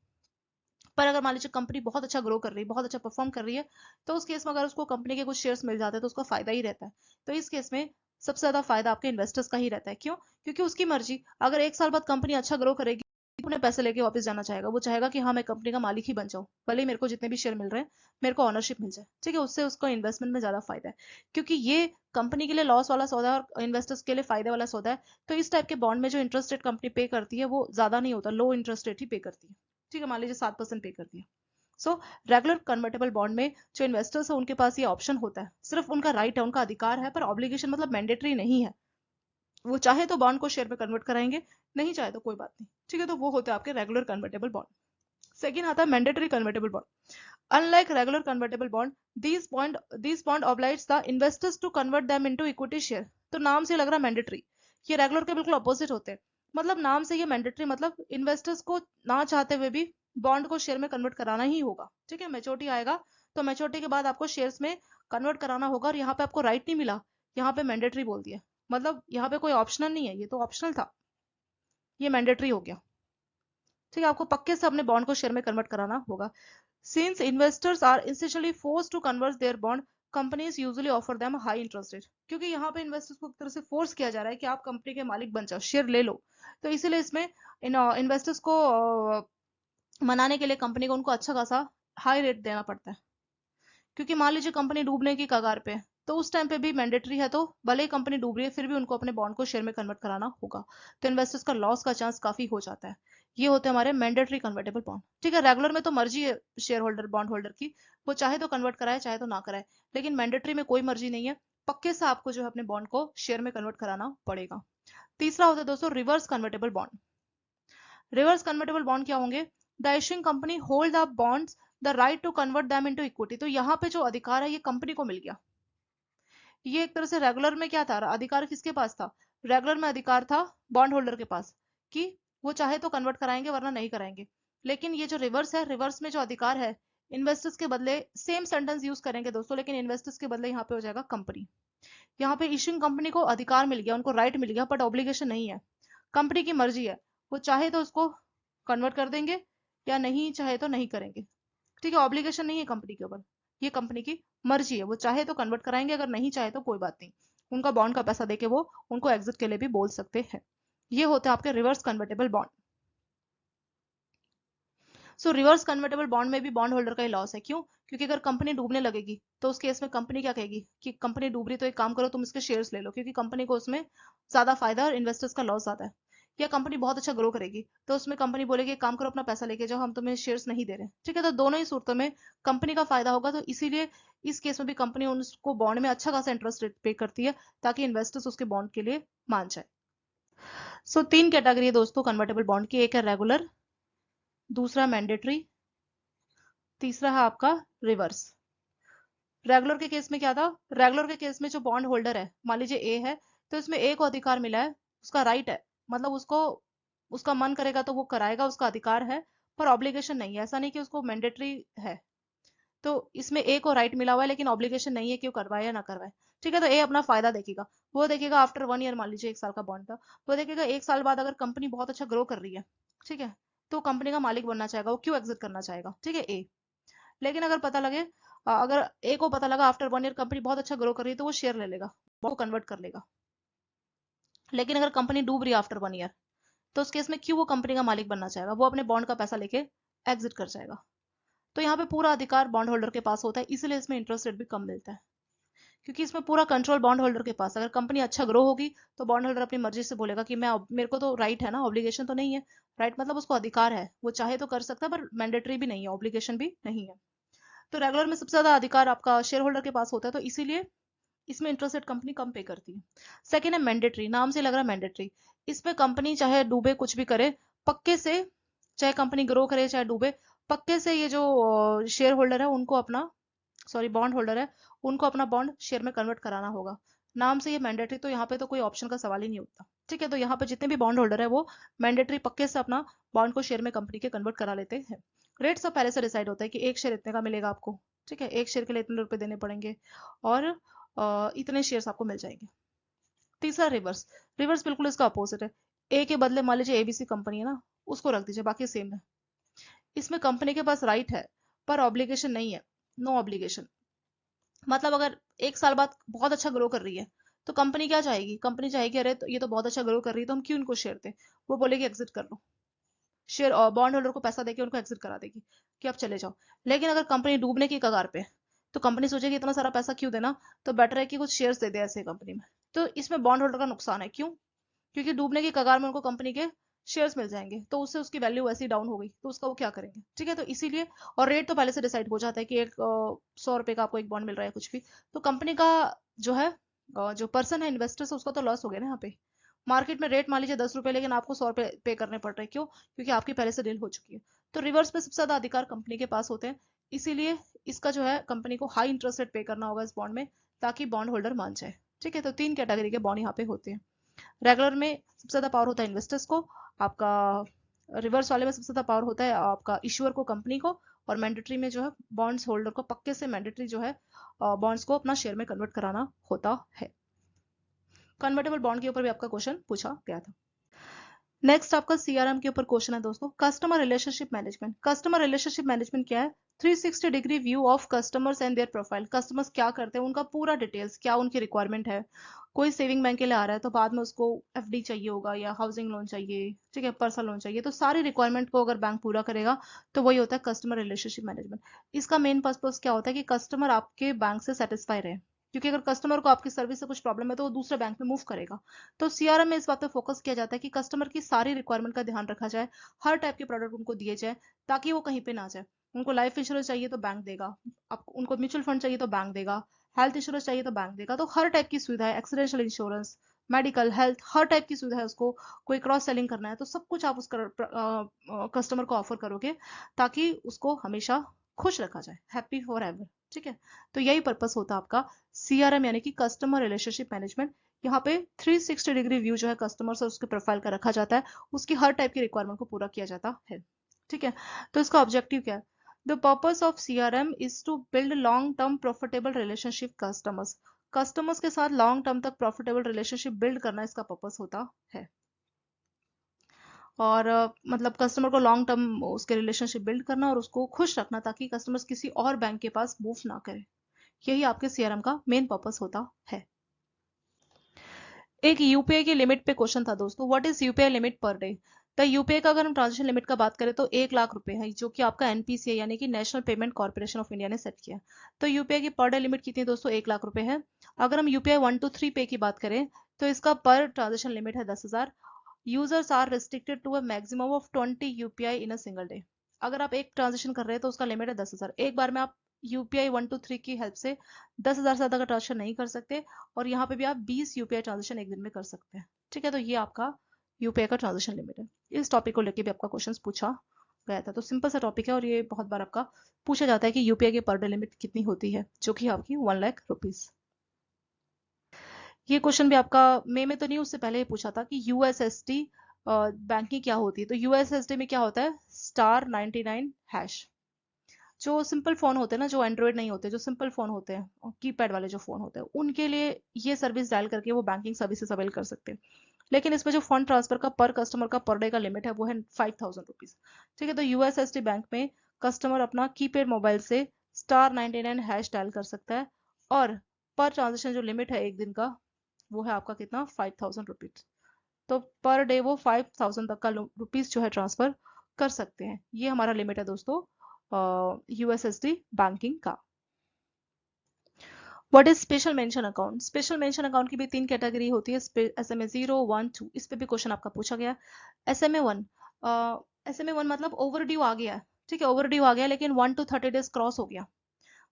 पर अगर मान लीजिए कंपनी बहुत अच्छा ग्रो कर रही है, बहुत अच्छा परफॉर्म कर रही है, तो उस केस में अगर उसको कंपनी के कुछ शेयर्स मिल जाते हैं तो उसका फायदा ही रहता है। तो इस केस में सबसे ज्यादा फायदा आपके इन्वेस्टर्स का ही रहता है। क्यों? क्योंकि उसकी मर्जी, अगर 1 साल बाद कंपनी अच्छा ग्रो करेगी, अपने पैसे लेके वापस जाना चाहेगा, वो चाहेगा कि हाँ मैं कंपनी का मालिक ही बन जाऊं, भले ही मेरे को जितने भी शेयर मिल रहे हैं मेरे को ऑनरशिप मिल जाए, ठीक है। उससे उसको इन्वेस्टमेंट में ज्यादा फायदा है, क्योंकि ये कंपनी के लिए लॉस वाला सौदा है और इन्वेस्टर्स के लिए फायदे वाला सौदा है। तो इस टाइप के बॉन्ड में जो इंटरेस्ट रेट कंपनी पे करती है वो ज्यादा नहीं होता, लो इंटरेस्ट रेट ही पे करती है, ठीक है। मान लीजिए 7% पे करती है। सो रेगुलर कन्वर्टेबल बॉन्ड में जो इन्वेस्टर्स है उनके पास ये ऑप्शन होता है, सिर्फ उनका राइट है, उनका अधिकार है, पर ऑब्लिगेशन मतलब मैंडेटरी नहीं है। वो चाहे तो बॉन्ड को शेयर में कन्वर्ट कराएंगे, नहीं चाहे तो कोई बात नहीं, ठीक है। तो वो होते हैं आपके रेगुलर कन्वर्टेबल बॉन्ड। सेकेंड आता है mandatory convertible bond. Unlike regular convertible bond, these bond obliges the investors to convert them into equity share। तो नाम से लग रहा है मैंडेटरी, ये रेगुलर के बिल्कुल अपोजिट होते हैं। मतलब नाम से ये मैंडेटरी, मतलब इन्वेस्टर्स को ना चाहते हुए भी बॉन्ड को शेयर में कन्वर्ट कराना ही होगा। ठीक है, मेच्योरिटी आएगा तो मेच्योरिटी के बाद आपको शेयर्स में कन्वर्ट कराना होगा, और यहाँ पे आपको राइट नहीं मिला, यहाँ पे मैंडेटरी बोल दिया, मतलब यहाँ पे कोई ऑप्शनल नहीं है, ये तो ऑप्शनल था, ये मैंडेटरी हो गया। ठीक है, आपको पक्के से अपने बॉन्ड को शेयर में कन्वर्ट कराना होगा। Since investors are intentionally force to convert their bond, companies usually offer them high interest rate. क्योंकि यहाँ पे इन्वेस्टर्स को एक तरह से फोर्स किया जा रहा है कि आप कंपनी के मालिक बन जाओ, शेयर ले लो, तो इसीलिए इसमें इन्वेस्टर्स को मनाने के लिए कंपनी को उनको अच्छा खासा हाई रेट देना पड़ता है। क्योंकि मान लीजिए कंपनी डूबने की कगार पे है, तो उस टाइम पे भी मैंडेटरी है, तो भले ही कंपनी डूब रही है फिर भी उनको अपने बॉन्ड को शेयर में कन्वर्ट कराना होगा, तो इन्वेस्टर्स का लॉस का चांस काफी हो जाता है। ये होते हैं हमारे मैंडेटरी कन्वर्टेबल बॉन्ड। ठीक है, रेगुलर में तो मर्जी है शेयर होल्डर बॉन्ड होल्डर की, वो चाहे तो कन्वर्ट कराए चाहे तो ना कराए, लेकिन मैंडेटरी में कोई मर्जी नहीं है, पक्के से आपको जो है अपने बॉन्ड को शेयर में कन्वर्ट कराना पड़ेगा। तीसरा होता है दोस्तों reverse convertible bond. Reverse convertible bond क्या होंगे? The issuing company hold the bonds the right to convert them into equity. तो यहाँ पे जो अधिकार है ये कंपनी को मिल गया। ये एक तरह से रेगुलर में क्या था, अधिकार किसके पास था? रेगुलर में अधिकार था बॉन्ड होल्डर के पास कि वो चाहे तो कन्वर्ट कराएंगे वरना नहीं कराएंगे। लेकिन ये जो रिवर्स है, रिवर्स में जो अधिकार है इन्वेस्टर्स के बदले, सेम सेंटेंस यूज करेंगे दोस्तों, लेकिन इन्वेस्टर्स के बदले यहाँ पे हो जाएगा कंपनी। यहाँ पे इशुइंग कंपनी को अधिकार मिल गया, उनको राइट मिल गया, बट ऑब्लिगेशन नहीं है। कंपनी की मर्जी है, वो चाहे तो उसको कन्वर्ट कर देंगे या नहीं चाहे तो नहीं करेंगे। ठीक है, ऑब्लिगेशन नहीं है कंपनी के ऊपर, ये कंपनी की मर्जी है, वो चाहे तो कन्वर्ट कराएंगे, अगर नहीं चाहे तो कोई बात नहीं, उनका बॉन्ड का पैसा देके वो उनको एग्जिट के लिए भी बोल सकते हैं। ये होते हैं आपके रिवर्स कन्वर्टेबल बॉन्ड। सो रिवर्स कन्वर्टेबल बॉन्ड में भी बॉन्ड होल्डर का ही लॉस है। क्यों? क्योंकि अगर कंपनी डूबने लगेगी तो उस केस में कंपनी क्या कहेगी कि कंपनी डूब रही तो एक काम करो तुम इसके शेयर्स ले लो, क्योंकि कंपनी को उसमें ज्यादा फायदा और इन्वेस्टर्स का लॉस ज्यादा है। या कंपनी बहुत अच्छा ग्रो करेगी तो उसमें कंपनी बोलेगी एक काम करो अपना पैसा लेके जाओ, हम तुम्हें शेयर्स नहीं दे रहे। ठीक है, तो दोनों ही सूरतों में कंपनी का फायदा होगा, तो इसीलिए इस केस में भी कंपनी उसको बॉन्ड में अच्छा खासा इंटरेस्ट रेट पे करती है ताकि इन्वेस्टर्स उसके बॉन्ड के लिए मान जाए। सो तीन कैटेगरी है दोस्तों कन्वर्टेबल बॉन्ड की, एक है रेगुलर, दूसरा मैंडेटरी, तीसरा है आपका रिवर्स। रेगुलर के केस में क्या था? रेगुलर के केस में जो बॉन्ड होल्डर है, मान लीजिए ए है, तो इसमें ए को अधिकार मिला है, उसका राइट है, मतलब उसको उसका मन करेगा तो वो कराएगा, उसका अधिकार है, पर ऑब्लिगेशन नहीं है। ऐसा नहीं कि उसको मैंडेटरी है, तो इसमें ए को राइट मिला हुआ है लेकिन ऑब्लिगेशन नहीं है कि वो करवाए या ना करवाए। ठीक है, तो ए अपना फायदा देखेगा, वो देखेगा आफ्टर 1 ईयर, मान लीजिए 1 साल का बॉन्ड था, वो देखेगा 1 साल बाद अगर कंपनी बहुत अच्छा ग्रो कर रही है, ठीक है, तो कंपनी का मालिक बनना चाहेगा, वो क्यों एग्जिट करना चाहेगा। ठीक है, ए। लेकिन अगर पता लगे, अगर ए को पता लगा आफ्टर 1 ईयर कंपनी बहुत अच्छा ग्रो कर रही है, तो वो शेयर ले लेगा, वो कन्वर्ट कर लेगा। लेकिन अगर कंपनी डूब रही है आफ्टर 1 ईयर, तो उस केस में क्यों वो कंपनी का मालिक बनना चाहेगा, वो अपने बॉन्ड का पैसा लेके एग्जिट कर जाएगा। तो यहाँ पे पूरा अधिकार बॉन्ड होल्डर के पास होता है, इसलिए इसमें इंटरेस्ट रेट भी कम मिलता है, क्योंकि इसमें पूरा कंट्रोल बॉन्ड होल्डर के पास। अगर कंपनी अच्छा ग्रो होगी तो बॉन्ड होल्डर अपनी मर्जी से बोलेगा कि मैं, मेरे को तो राइट है ना, ऑब्लिगेशन तो नहीं है। राइट मतलब उसको अधिकार है, वो चाहे तो कर सकता है, पर मैंडेटरी भी नहीं है, ऑब्लिगेशन भी नहीं है। तो रेगुलर में सबसे ज्यादा अधिकार आपका शेयर होल्डर के पास होता है, तो इसीलिए इसमें इंटरेस्ट रेट कंपनी कम पे करती है। सेकेंड है मैंडेटरी, नाम से लग रहा है मैंडेटरी। इसमें कंपनी चाहे डूबे कुछ भी करे, पक्के से, चाहे कंपनी ग्रो करे चाहे डूबे, पक्के से ये जो शेयर होल्डर है उनको अपना, सॉरी बॉन्ड होल्डर है, उनको अपना बॉन्ड शेयर में कन्वर्ट कराना होगा। नाम से ये मैंडेटरी, तो यहाँ पे तो कोई ऑप्शन का सवाल ही नहीं उठता। ठीक है, तो यहाँ पे जितने भी बॉन्ड होल्डर है वो मैंडेटरी पक्के से अपना बॉन्ड को शेयर में कंपनी के कन्वर्ट करा लेते हैं। रेट सब पहले से डिसाइड होता है कि एक शेयर इतने का मिलेगा आपको। ठीक है, एक शेयर के लिए इतने रुपए देने पड़ेंगे और इतने शेयर्स आपको मिल जाएंगे। तीसरा रिवर्स। रिवर्स बिल्कुल इसका अपोजिट है। ए के बदले मान लीजिए एबीसी कंपनी है ना, उसको रख दीजिए, बाकी सेम है। इसमें कंपनी के पास राइट है पर ऑब्लिगेशन नहीं है, नो ऑब्लिगेशन। मतलब अगर 1 साल बाद बहुत अच्छा ग्रो कर रही है तो कंपनी क्या चाहेगी? कंपनी चाहेगी अरे तो ये तो बहुत अच्छा ग्रो कर रही है तो हम क्यों इनको शेयर दें, वो बोलेगी एग्जिट कर लो, शेयर बॉन्ड होल्डर को पैसा देके उनको एग्जिट करा देगी कि आप चले जाओ। लेकिन अगर कंपनी डूबने की कगार पे है, तो कंपनी सोचेगी इतना सारा पैसा क्यों देना, तो बेटर है कि कुछ शेयर्स दे दे ऐसे कंपनी में। तो इसमें बॉन्ड होल्डर का नुकसान है। क्यों? क्योंकि डूबने की कगार में उनको कंपनी के शेयर्स मिल जाएंगे, तो उससे उसकी वैल्यू वैसी डाउन हो गई तो उसका वो क्या करेंगे। ठीक है, तो इसीलिए, और रेट तो पहले से डिसाइड हो जाता है कि एक 100 रुपए का आपको एक बॉन्ड मिल रहा है कुछ भी, तो कंपनी का जो है, जो पर्सन है इन्वेस्टर, उसका तो लॉस हो गया ना यहाँ पे। मार्केट में रेट मान लीजिए 10 रुपए, लेकिन आपको 100 रुपए पे करने पड़ रहे हैं। क्यों? क्योंकि आपकी पहले से डील हो चुकी है। तो रिवर्स में सबसे ज्यादा अधिकार कंपनी के पास होते हैं, इसीलिए इसका जो है कंपनी को हाई इंटरेस्ट रेट पे करना होगा इस बॉन्ड में, ताकि बॉन्ड होल्डर मान जाए। ठीक है, तो 3 कैटेगरी के बॉन्ड यहाँ पे होते हैं। रेगुलर में सबसे ज्यादा पावर होता है इन्वेस्टर्स को, आपका रिवर्स वाले में सबसे ज्यादा पावर होता है आपका इश्यूअर को, कंपनी को, और मैंडेटरी में जो है बॉन्ड्स होल्डर को पक्के से मैंडेटरी जो है बॉन्ड्स को अपना शेयर में कन्वर्ट कराना होता है। कन्वर्टेबल बॉन्ड के ऊपर भी आपका क्वेश्चन पूछा गया था। नेक्स्ट आपका सीआरएम के ऊपर क्वेश्चन है दोस्तों, customer relationship management. Customer relationship management क्या है? 360 degree view of customers and there profile. Customers क्या करते हैं, उनका पूरा डिटेल्स, क्या उनकी रिक्वायरमेंट है। कोई सेविंग बैंक के लिए आ रहा है तो बाद में उसको एफडी चाहिए होगा या हाउसिंग लोन चाहिए, ठीक है, पर्सनल लोन चाहिए, तो सारी रिक्वायरमेंट को अगर बैंक पूरा करेगा तो वही होता है कस्टमर रिलेशनशिप मैनेजमेंट। इसका मेन पर्पस क्या होता है कि कस्टमर आपके बैंक से सेटिस्फाई रहे, क्योंकि अगर कस्टमर को आपकी सर्विस से कुछ प्रॉब्लम है तो वो दूसरे बैंक में मूव करेगा। तो सीआरएम में इस बात पे फोकस किया जाता है कि कस्टमर की सारी रिक्वायरमेंट का ध्यान रखा जाए, हर टाइप के प्रोडक्ट उनको दिए जाए, ताकि वो कहीं पे ना जाए। उनको लाइफ इंश्योरेंस चाहिए तो बैंक देगा, आपको उनको म्यूचुअल फंड चाहिए तो बैंक देगा, हेल्थ इंश्योरेंस चाहिए तो बैंक देगा। तो हर टाइप की सुविधा है, एक्सीडेंशियल इंश्योरेंस, मेडिकल, हेल्थ, हर टाइप की सुविधा है उसको। कोई क्रॉस सेलिंग करना है तो सब कुछ आप उस कस्टमर को ऑफर करोगे, ताकि उसको हमेशा खुश रखा जाए, हैप्पी फॉर एवर। ठीक है, तो यही पर्पस होता है आपका सीआरएम यानी कि कस्टमर रिलेशनशिप मैनेजमेंट। यहाँ पे 360 डिग्री व्यू जो है कस्टमर से उसके प्रोफाइल का रखा जाता है, उसकी हर टाइप की रिक्वायरमेंट को पूरा किया जाता है। ठीक है, तो इसका ऑब्जेक्टिव क्या है? The purpose of CRM is to build long term profitable relationship customers. Customers के साथ लॉन्ग टर्म तक प्रॉफिटेबल रिलेशनशिप बिल्ड करना इसका पर्पस होता है। और मतलब कस्टमर को लॉन्ग टर्म उसके रिलेशनशिप बिल्ड करना और उसको खुश रखना, ताकि कस्टमर्स किसी और बैंक के पास मूव ना करे। यही आपके सीआरएम का मेन पर्पस होता है। एक यूपीआई की लिमिट पे क्वेश्चन था दोस्तों, what is UPI limit per day? तो यूपीआई का अगर हम ट्रांजेक्शन लिमिट का बात करें तो 1 लाख रुपए है, जो कि आपका एनपीसीआई यानी कि national payment corporation of India ने सेट किया। तो यूपीआई की पर डे लिमिट कितनी है दोस्तों? 1 लाख रुपए है। अगर हम यूपीआई 1 to 3 पे की बात करें तो इसका पर ट्रांजेक्शन लिमिट है 10,000। Users are restricted to a maximum of 20 UPI in a single day. अगर आप एक ट्रांजेक्शन कर रहे हैं तो उसका लिमिट है 10,000। एक बार में आप यूपीआई 1 to 3 की हेल्प से 10,000 से ज्यादा का ट्रांजेक्शन नहीं कर सकते, और यहाँ पे भी आप 20 यूपीआई ट्रांजेक्शन एक दिन में कर सकते हैं। ठीक है, तो ये आपका यूपीआई का ट्रांजेक्शन लिमिट है। इस टॉपिक को लेके भी आपका क्वेश्चन पूछा गया था, तो सिंपल सा टॉपिक है और ये बहुत बार आपका पूछा जाता है कि यूपीआई की पर डे लिमिट कितनी होती है, जो कि आपकी 1 लाख रुपीज। ये क्वेश्चन भी आपका में तो नहीं, उससे पहले ही पूछा था कि यूएसएसडी बैंकिंग क्या होती है। तो यूएसएसडी में क्या होता है? *99#। जो सिंपल फोन होते हैं ना, जो एंड्रॉयड नहीं होते, जो सिंपल फोन होते हैं, कीपैड वाले जो फोन होते हैं, उनके लिए ये सर्विस डायल करके वो बैंकिंग सर्विसेज अवेल कर सकते हैं। लेकिन इसमें जो फंड ट्रांसफर का पर कस्टमर का पर डे का लिमिट है वो है 5,000 रुपीज। ठीक है, तो यूएसएसडी बैंक में कस्टमर अपना कीपैड मोबाइल से *99# डायल कर सकता है, और पर ट्रांजेक्शन जो लिमिट है एक दिन का, वो है आपका कितना? 5,000 रुपीज। तो पर डे वो 5,000 तक का रुपीज जो है ट्रांसफर कर सकते हैं। ये हमारा लिमिट है दोस्तों यूएसएसडी बैंकिंग का। What is special mention account? Special mention account की भी 3 कैटेगरी होती है, SMA 0, 1, 2। इस पे भी क्वेश्चन आपका पूछा गया। SMA 1, SMA 1 मतलब ओवर ड्यू आ गया है। ठीक है, ओवर ड्यू आ गया, लेकिन 1 to 30 डेज क्रॉस हो गया।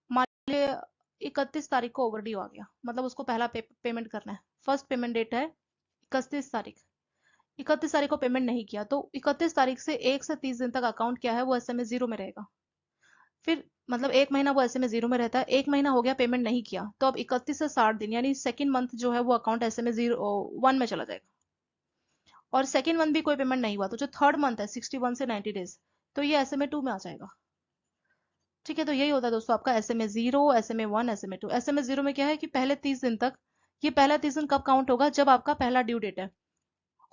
मान लीजिए 31 तारीख को ओवर ड्यू आ गया, मतलब उसको पहला पेमेंट करना है। फर्स्ट पेमेंट डेट है 31 तारीख। 31 तारीख को पेमेंट नहीं किया तो 31 तारीख से 1 से 30 दिन तक अकाउंट क्या है, वो SMA 0 में रहेगा। फिर मतलब 1 महीना वो SMA 0 में रहता है। 1 महीना हो गया पेमेंट नहीं किया, तो अब 31 से 60 दिन यानी सेकेंड मंथ जो है वो अकाउंट SMA 1 में चला जाएगा। और सेकेंड मंथ भी कोई पेमेंट नहीं हुआ तो जो थर्ड मंथ है 61 से 90 डेज, तो ये SMA 2 में आ जाएगा। ठीक है, तो यही होता है दोस्तों आपका SMA 0, SMA 1, SMA 2। SMA 0 में क्या है कि पहले 30 दिन तक, ये पहला 30 दिन कब काउंट होगा? जब आपका पहला ड्यू डेट है।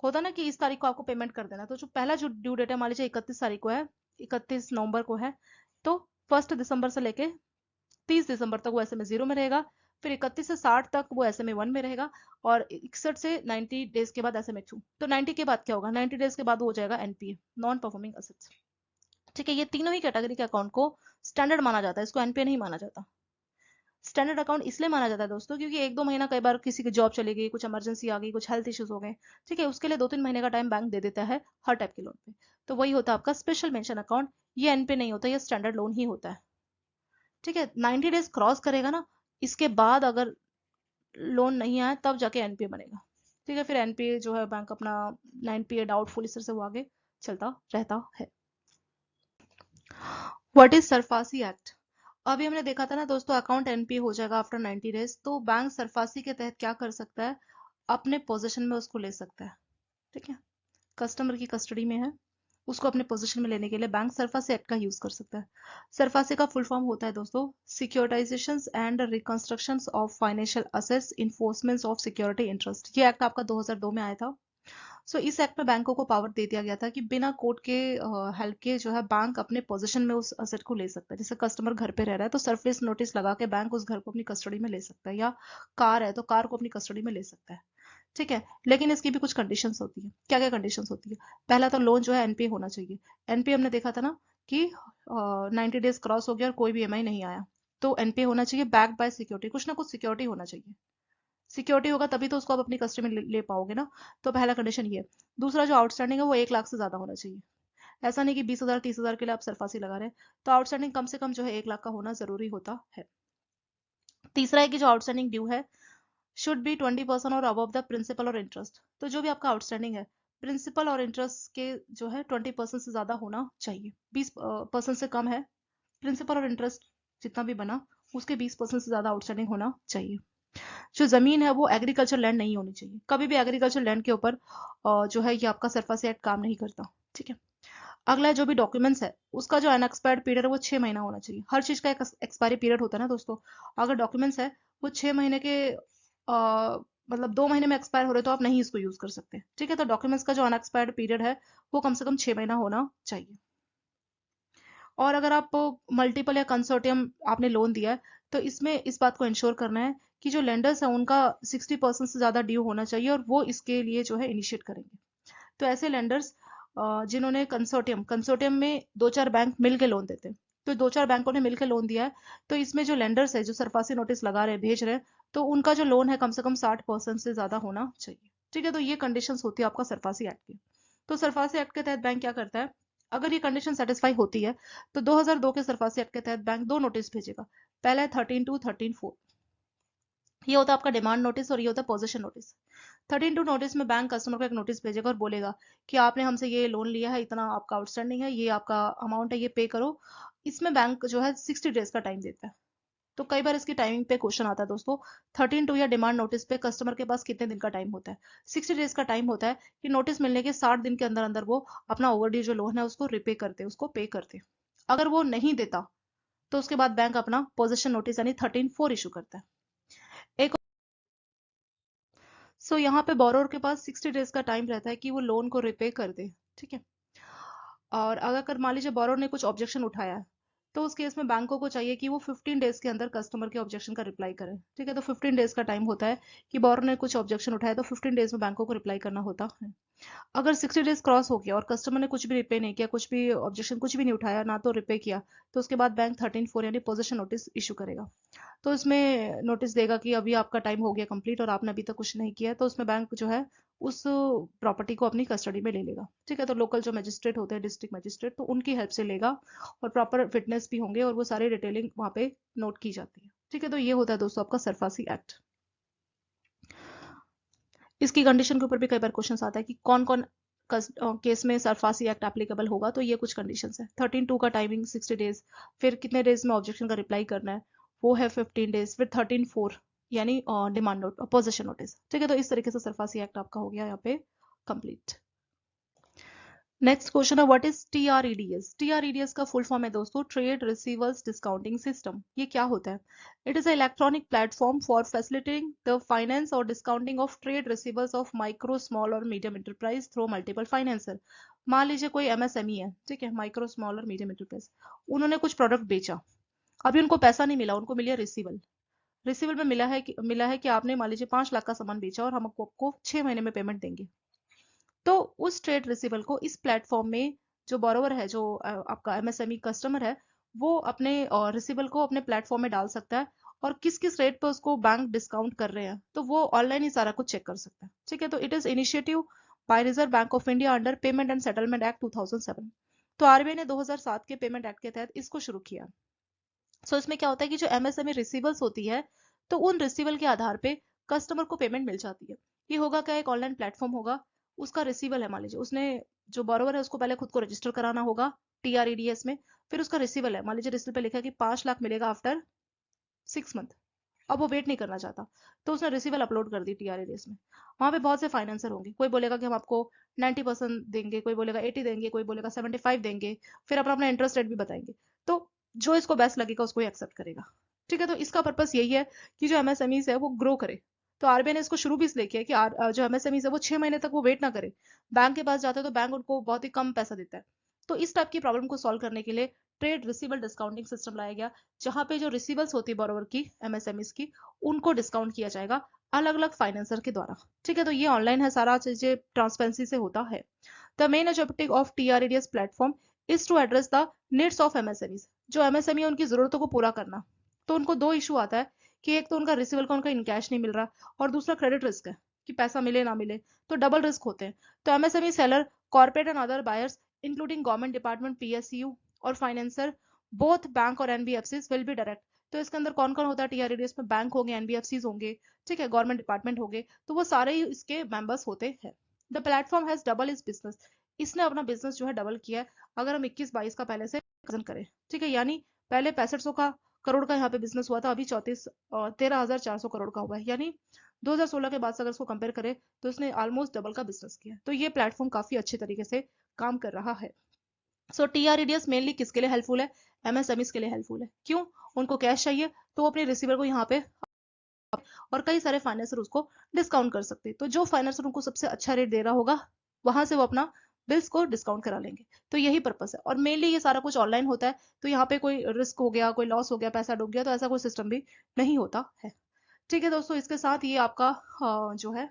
होता ना कि इस तारीख को आपको पेमेंट कर देना, तो जो पहला जो ड्यू डेट है, मान लीजिए 31 तारीख को है, 31 नवंबर को है, तो 1 दिसंबर से लेके 30 दिसंबर तक वो SMA 0 में रहेगा। फिर 31 से 60 तक वो SMA 1 में रहेगा, और 61 से 90 डेज के बाद SMA 2। तो 90 के बाद क्या होगा? 90 डेज के बाद वो हो जाएगा NPA, नॉन परफॉर्मिंग असेट्स। ठीक है, ये तीनों ही कैटेगरी के अकाउंट को स्टैंडर्ड माना जाता है, इसको NPA नहीं माना जाता। स्टैंडर्ड अकाउंट इसलिए माना जाता है दोस्तों क्योंकि 1-2 महीना कई बार किसी की जॉब चली गई, कुछ इमरजेंसी आ गई, कुछ हेल्थ इश्यूज हो गए, ठीक है, उसके लिए 2-3 महीने का टाइम बैंक दे देता है हर टाइप के लोन पे। तो वही होता है आपका स्पेशल मेंशन अकाउंट। ये NPA नहीं होता, ये स्टैंडर्ड लोन ही होता है। ठीक है, 90 डेज क्रॉस करेगा ना, इसके बाद अगर लोन नहीं आया तब जाके NPA बनेगा। ठीक है, फिर NPA जो है बैंक अपना 9PA डाउटफुल इस तरह से वो आगे चलता रहता है। What is SARFAESI act? अभी हमने देखा था ना दोस्तों, अकाउंट एनपी हो जाएगा आफ्टर 90 डेज, तो बैंक सरफासी के तहत क्या कर सकता है, अपने पोजीशन में उसको ले सकता है। ठीक है, कस्टमर की कस्टडी में है, उसको अपने पोजीशन में लेने के लिए बैंक सरफासी एक्ट का यूज कर सकता है। सरफासी का फुल फॉर्म होता है दोस्तों, securitisation and reconstruction of financial assets, enforcement of security interest. ये एक्ट आपका 2002 में आया था। इस एक्ट में बैंकों को पावर दे दिया गया था कि बिना कोर्ट के हेल्प के जो है बैंक अपने पोजीशन में उस असेट को ले सकता है। जैसे कस्टमर घर पे रह रहा है तो सरफेस नोटिस लगा के बैंक उस घर को अपनी कस्टडी में ले सकता है, या कार है तो कार को अपनी कस्टडी में ले सकता है। ठीक है, लेकिन इसकी भी कुछ कंडीशंस होती है। क्या क्या कंडीशंस होती है? पहला तो लोन जो है एनपीए होना चाहिए। एनपीए हमने देखा था ना कि 90 डेज क्रॉस हो गया और कोई भी ईएमआई नहीं आया, तो एनपीए होना चाहिए, बैक्ड बाय सिक्योरिटी, कुछ ना कुछ सिक्योरिटी होना चाहिए। सिक्योरिटी होगा तभी तो उसको आप अपनी कस्टडी में ले पाओगे ना। तो पहला कंडीशन ये है। दूसरा, जो आउटस्टैंडिंग है वो 1 लाख से ज्यादा होना चाहिए। ऐसा नहीं कि 20,000 30,000 के लिए आप सरफासी लगा रहे हैं, तो आउटस्टैंडिंग कम से कम जो है 1 लाख का होना जरूरी होता है। तीसरा है कि जो आउटस्टैंडिंग ड्यू है शुड बी 20% और अबव द प्रिंसिपल और इंटरेस्ट। तो जो भी आपका आउटस्टैंडिंग है, प्रिंसिपल और इंटरेस्ट के जो है 20% से ज्यादा होना चाहिए। 20% से कम है, प्रिंसिपल और इंटरेस्ट जितना भी बना उसके 20% से ज्यादा आउटस्टैंडिंग होना चाहिए। जो जमीन है वो एग्रीकल्चर लैंड नहीं होनी चाहिए। कभी भी एग्रीकल्चर लैंड के ऊपर जो है ये आपका सरफासी एक्ट काम नहीं करता। ठीक है, अगला जो भी डॉक्यूमेंट्स है उसका जो अनएक्सपायर्ड पीरियड है वो 6 महीना होना चाहिए। हर चीज का एक एक्सपायरी पीरियड होता है ना दोस्तों। अगर डॉक्यूमेंट्स है वो 6 महीने के मतलब 2 महीने में एक्सपायर हो रहे तो आप नहीं इसको यूज कर सकते। ठीक है, तो डॉक्यूमेंट्स का जो अनएक्सपायर्ड पीरियड है वो कम से कम 6 महीना होना चाहिए। और अगर आप मल्टीपल या कंसोर्टियम आपने लोन दिया है, तो इसमें इस बात को इंश्योर करना है कि जो लेंडर्स है उनका 60% से ज्यादा ड्यू होना चाहिए, और वो इसके लिए जो है इनिशिएट करेंगे। तो ऐसे लेंडर्स जिन्होंने कंसोर्टियम कंसोर्टियम में 2-4 बैंक मिलकर लोन देते हैं, तो 2-4 बैंकों ने मिलकर लोन दिया है, तो इसमें जो लेंडर्स है जो सरफासी नोटिस लगा रहे हैं, भेज रहे हैं, तो उनका जो लोन है कम से कम 60% से ज्यादा होना चाहिए। ठीक है, तो ये कंडीशंस होती है आपका सरफासी एक्ट की। तो सरफासी एक्ट के तहत बैंक क्या करता है, अगर ये कंडीशन सेटिस्फाई होती है तो 2002 के सरफासी एक्ट के तहत बैंक 2 नोटिस भेजेगा। पहला है 13-2, 13-4। ये होता है आपका डिमांड नोटिस और ये होता है पोजीशन नोटिस। 13-2 नोटिस में बैंक कस्टमर को एक नोटिस भेजेगा और बोलेगा कि आपने हमसे ये लोन लिया है, इतना आपका आउटस्टैंडिंग है, ये आपका अमाउंट है, ये पे करो। इसमें बैंक जो है 60 डेज का टाइम देता है। तो कई बार इसकी टाइमिंग पे क्वेश्चन आता है दोस्तों। 13-2 या डिमांड नोटिस पे कस्टमर के पास कितने दिन का टाइम होता है? 60 डेज का टाइम होता है कि नोटिस मिलने के 60 दिन के अंदर अंदर वो अपना ओवरड्यू जो लोन है उसको रिपे करते, उसको पे करते। अगर वो नहीं देता तो उसके बाद बैंक अपना पोजीशन नोटिस यानी 13-4 इशू करता है। एक यहाँ पे बोरोवर के पास 60 डेज का टाइम रहता है कि वो लोन को रिपे कर दे। ठीक है, और अगर मान लीजिए बोरोवर ने कुछ ऑब्जेक्शन उठाया है, तो उस केस में बैंकों को चाहिए कि वो 15 डेज के अंदर कस्टमर के ऑब्जेक्शन का रिप्लाई करे। ठीक है, तो 15 डेज का टाइम होता है कि बोरोवर ने कुछ ऑब्जेक्शन उठाया तो 15 डेज में बैंकों को रिप्लाई करना होता है। अगर 60 डेज क्रॉस हो गया और कस्टमर ने कुछ भी रिपे नहीं किया, कुछ भी ऑब्जेक्शन कुछ भी नहीं उठाया, ना तो रिपे किया, तो उसके बाद बैंक 13-4 यानी पोजीशन नोटिस इशू करेगा। तो इसमें नोटिस देगा कि अभी आपका टाइम हो गया कंप्लीट और आपने अभी तक कुछ नहीं किया है, तो उसमें बैंक जो है उस प्रॉपर्टी को अपनी कस्टडी में ले लेगा। ठीक है, तो लोकल जो मजिस्ट्रेट होते हैं, डिस्ट्रिक्ट मजिस्ट्रेट, तो उनकी हेल्प से लेगा, और प्रॉपर विटनेस भी होंगे और वो सारी डिटेलिंग वहां पे नोट की जाती है। ठीक है, तो ये होता है दोस्तों आपका सरफासी एक्ट। इसकी कंडीशन के ऊपर भी कई बार क्वेश्चन आता है कि कौन कौन केस में सरफासी एक्ट एप्लीकेबल होगा। तो ये कुछ कंडीशंस है। 13-2 का टाइमिंग 60 डेज, फिर कितने डेज में ऑब्जेक्शन का रिप्लाई करना है वो है 15 डेज, फिर 13-4 यानी डिमांड नोट पोजीशन नोटिस। ठीक है, तो इस तरीके से सरफासी एक्ट आपका हो गया यहाँ पे कंप्लीट। नेक्स्ट क्वेश्चन है व्हाट इज टीआरईडीएस? टीआरईडीएस का फुल फॉर्म है दोस्तों ट्रेड रिसीवर्स डिस्काउंटिंग सिस्टम। ये क्या होता है? It is electronic platform for facilitating the finance और discounting of trade receivers of micro small और medium enterprise through multiple financer. मान लीजिए कोई एमएसएमई है, ठीक है, माइक्रो स्मॉल और मीडियम एंटरप्राइज, उन्होंने कुछ प्रोडक्ट बेचा, अभी उनको पैसा नहीं मिला, उनको मिला रिसीवल। रिसीवल में मिला है कि आपने मान लीजिए 5 लाख का सामान बेचा और हम आपको 6 महीने में पेमेंट देंगे। तो उस ट्रेड रिसीवल को इस प्लेटफॉर्म में जो बोरोवर है, जो आपका एमएसएमई कस्टमर है, वो अपने रिसीवल को अपने प्लेटफॉर्म में डाल सकता है, और किस किस रेट पे उसको बैंक डिस्काउंट कर रहे हैं तो वो ऑनलाइन ही सारा कुछ चेक कर सकता है। ठीक है, तो it is initiative by reserve bank of India under payment and settlement act 2007। तो आरबीआई ने 2007 के पेमेंट एक्ट के तहत इसको शुरू किया। इसमें क्या होता है कि जो एमएसएमई रिसीवल्स होती है, तो उन रिसीवल के आधार पे कस्टमर को पेमेंट मिल जाती है। ये होगा क्या, एक ऑनलाइन प्लेटफॉर्म होगा, उसका रिसीवल है, मान लीजिए उसने, जो बोरोवर है उसको पहले खुद को रजिस्टर कराना होगा टीआरईडीएस में, फिर उसका रिसीवल है, मान लीजिए रिसीवल पे लिखा है कि 5 लाख मिलेगा आफ्टर 6 मंथ, अब वो वेट नहीं करना चाहता, तो उसने रिसीवल अपलोड कर दी टीआरएडीएस में। वहां पे बहुत से फाइनेंसर होंगे, कोई बोलेगा कि हम आपको 90% देंगे, कोई बोलेगा 80 देंगे, कोई बोलेगा 75 देंगे, फिर अपना अपना इंटरेस्ट रेट भी बताएंगे। तो जो इसको बेस्ट लगेगा उसको ही एक्सेप्ट करेगा। ठीक है, तो इसका पर्पस यही है कि जो एमएसएमईज है वो ग्रो करे। तो आरबीआई ने इसको शुरू भी इसलिए किया कि जो एमएसएमईज है वो 6 महीने तक वो वेट ना करे। बैंक के पास जाते हैं तो बैंक उनको बहुत ही कम पैसा देता है। तो इस टाइप की प्रॉब्लम को सॉल्व करने के लिए ट्रेड रिसीवल डिस्काउंटिंग सिस्टम लाया गया, जहां पे जो रिसीवल्स होती है बोरोवर की, एमएसएमईज की, उनको डिस्काउंट किया जाएगा अलग अलग फाइनेंसर के द्वारा। ठीक है, तो ये ऑनलाइन है, सारा चीजें ट्रांसपेरेंसी से होता है। The main objective of TReDS platform is to address the needs of MSMEs. जो एमएसएमई उनकी जरूरतों को पूरा करना। तो उनको दो इशू आता है कि एक तो उनका रिसीवल का उनका इन कैश नहीं मिल रहा, और दूसरा क्रेडिट रिस्क है कि पैसा मिले ना मिले, तो डबल रिस्क होते हैं। तो MSME seller, corporate and other buyers including government department, PSU और फाइनेंसर, बोथ बैंक और एनबीएफसीज विल बी डायरेक्ट। तो इसके अंदर कौन कौन होता है टीआरएडीएस में? बैंक होंगे, एनबीएफसीज होंगे, ठीक है, गवर्नमेंट डिपार्टमेंट होंगे, तो वो सारे ही इसके मेंबर्स होते हैं। The platform has double is business. इसने अपना बिजनेस जो है डबल किया है, अगर हम 21-22 का पहले से कंपेरिजन करें। ठीक है, यानी पहले 6500 का करोड़ का यहाँ पे बिजनेस हुआ था, अभी 13,400 करोड़ का हुआ है, यानी 2016 के बाद से अगर इसको कंपेयर करें तो इसने ऑलमोस्ट डबल का बिजनेस किया। तो ये प्लेटफॉर्म काफी अच्छे तरीके से काम कर रहा है। सो टीआरईडीएस मेनली किसके लिए हेल्पफुल है? एमएसएमईज के लिए हेल्पफुल है। क्यों? उनको कैश चाहिए, तो वो अपने रिसीवर को यहाँ पे, और कई सारे फाइनेंसर उसको डिस्काउंट कर सकते हैं। तो जो फाइनेंसर उनको सबसे अच्छा रेट दे रहा होगा, वहां से वो अपना बिल्स को डिस्काउंट करा लेंगे। तो यही पर्पस है, और मेनली ये सारा कुछ ऑनलाइन होता है, तो यहाँ पे कोई रिस्क हो गया, कोई लॉस हो गया, पैसा डूब गया, तो ऐसा कोई सिस्टम भी नहीं होता है। ठीक है दोस्तों, इसके साथ ये आपका जो है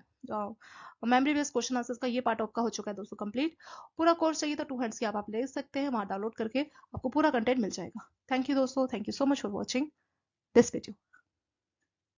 मेमोरी बेस्ड क्वेश्चन आंसर्स का ये पार्ट आपका हो चुका है दोस्तों कंप्लीट। पूरा कोर्स चाहिए तो 2 हैंड्स की आप ले सकते हैं, वहां डाउनलोड करके आपको पूरा कंटेंट मिल जाएगा। थैंक यू दोस्तों, thank you so much for watching this video.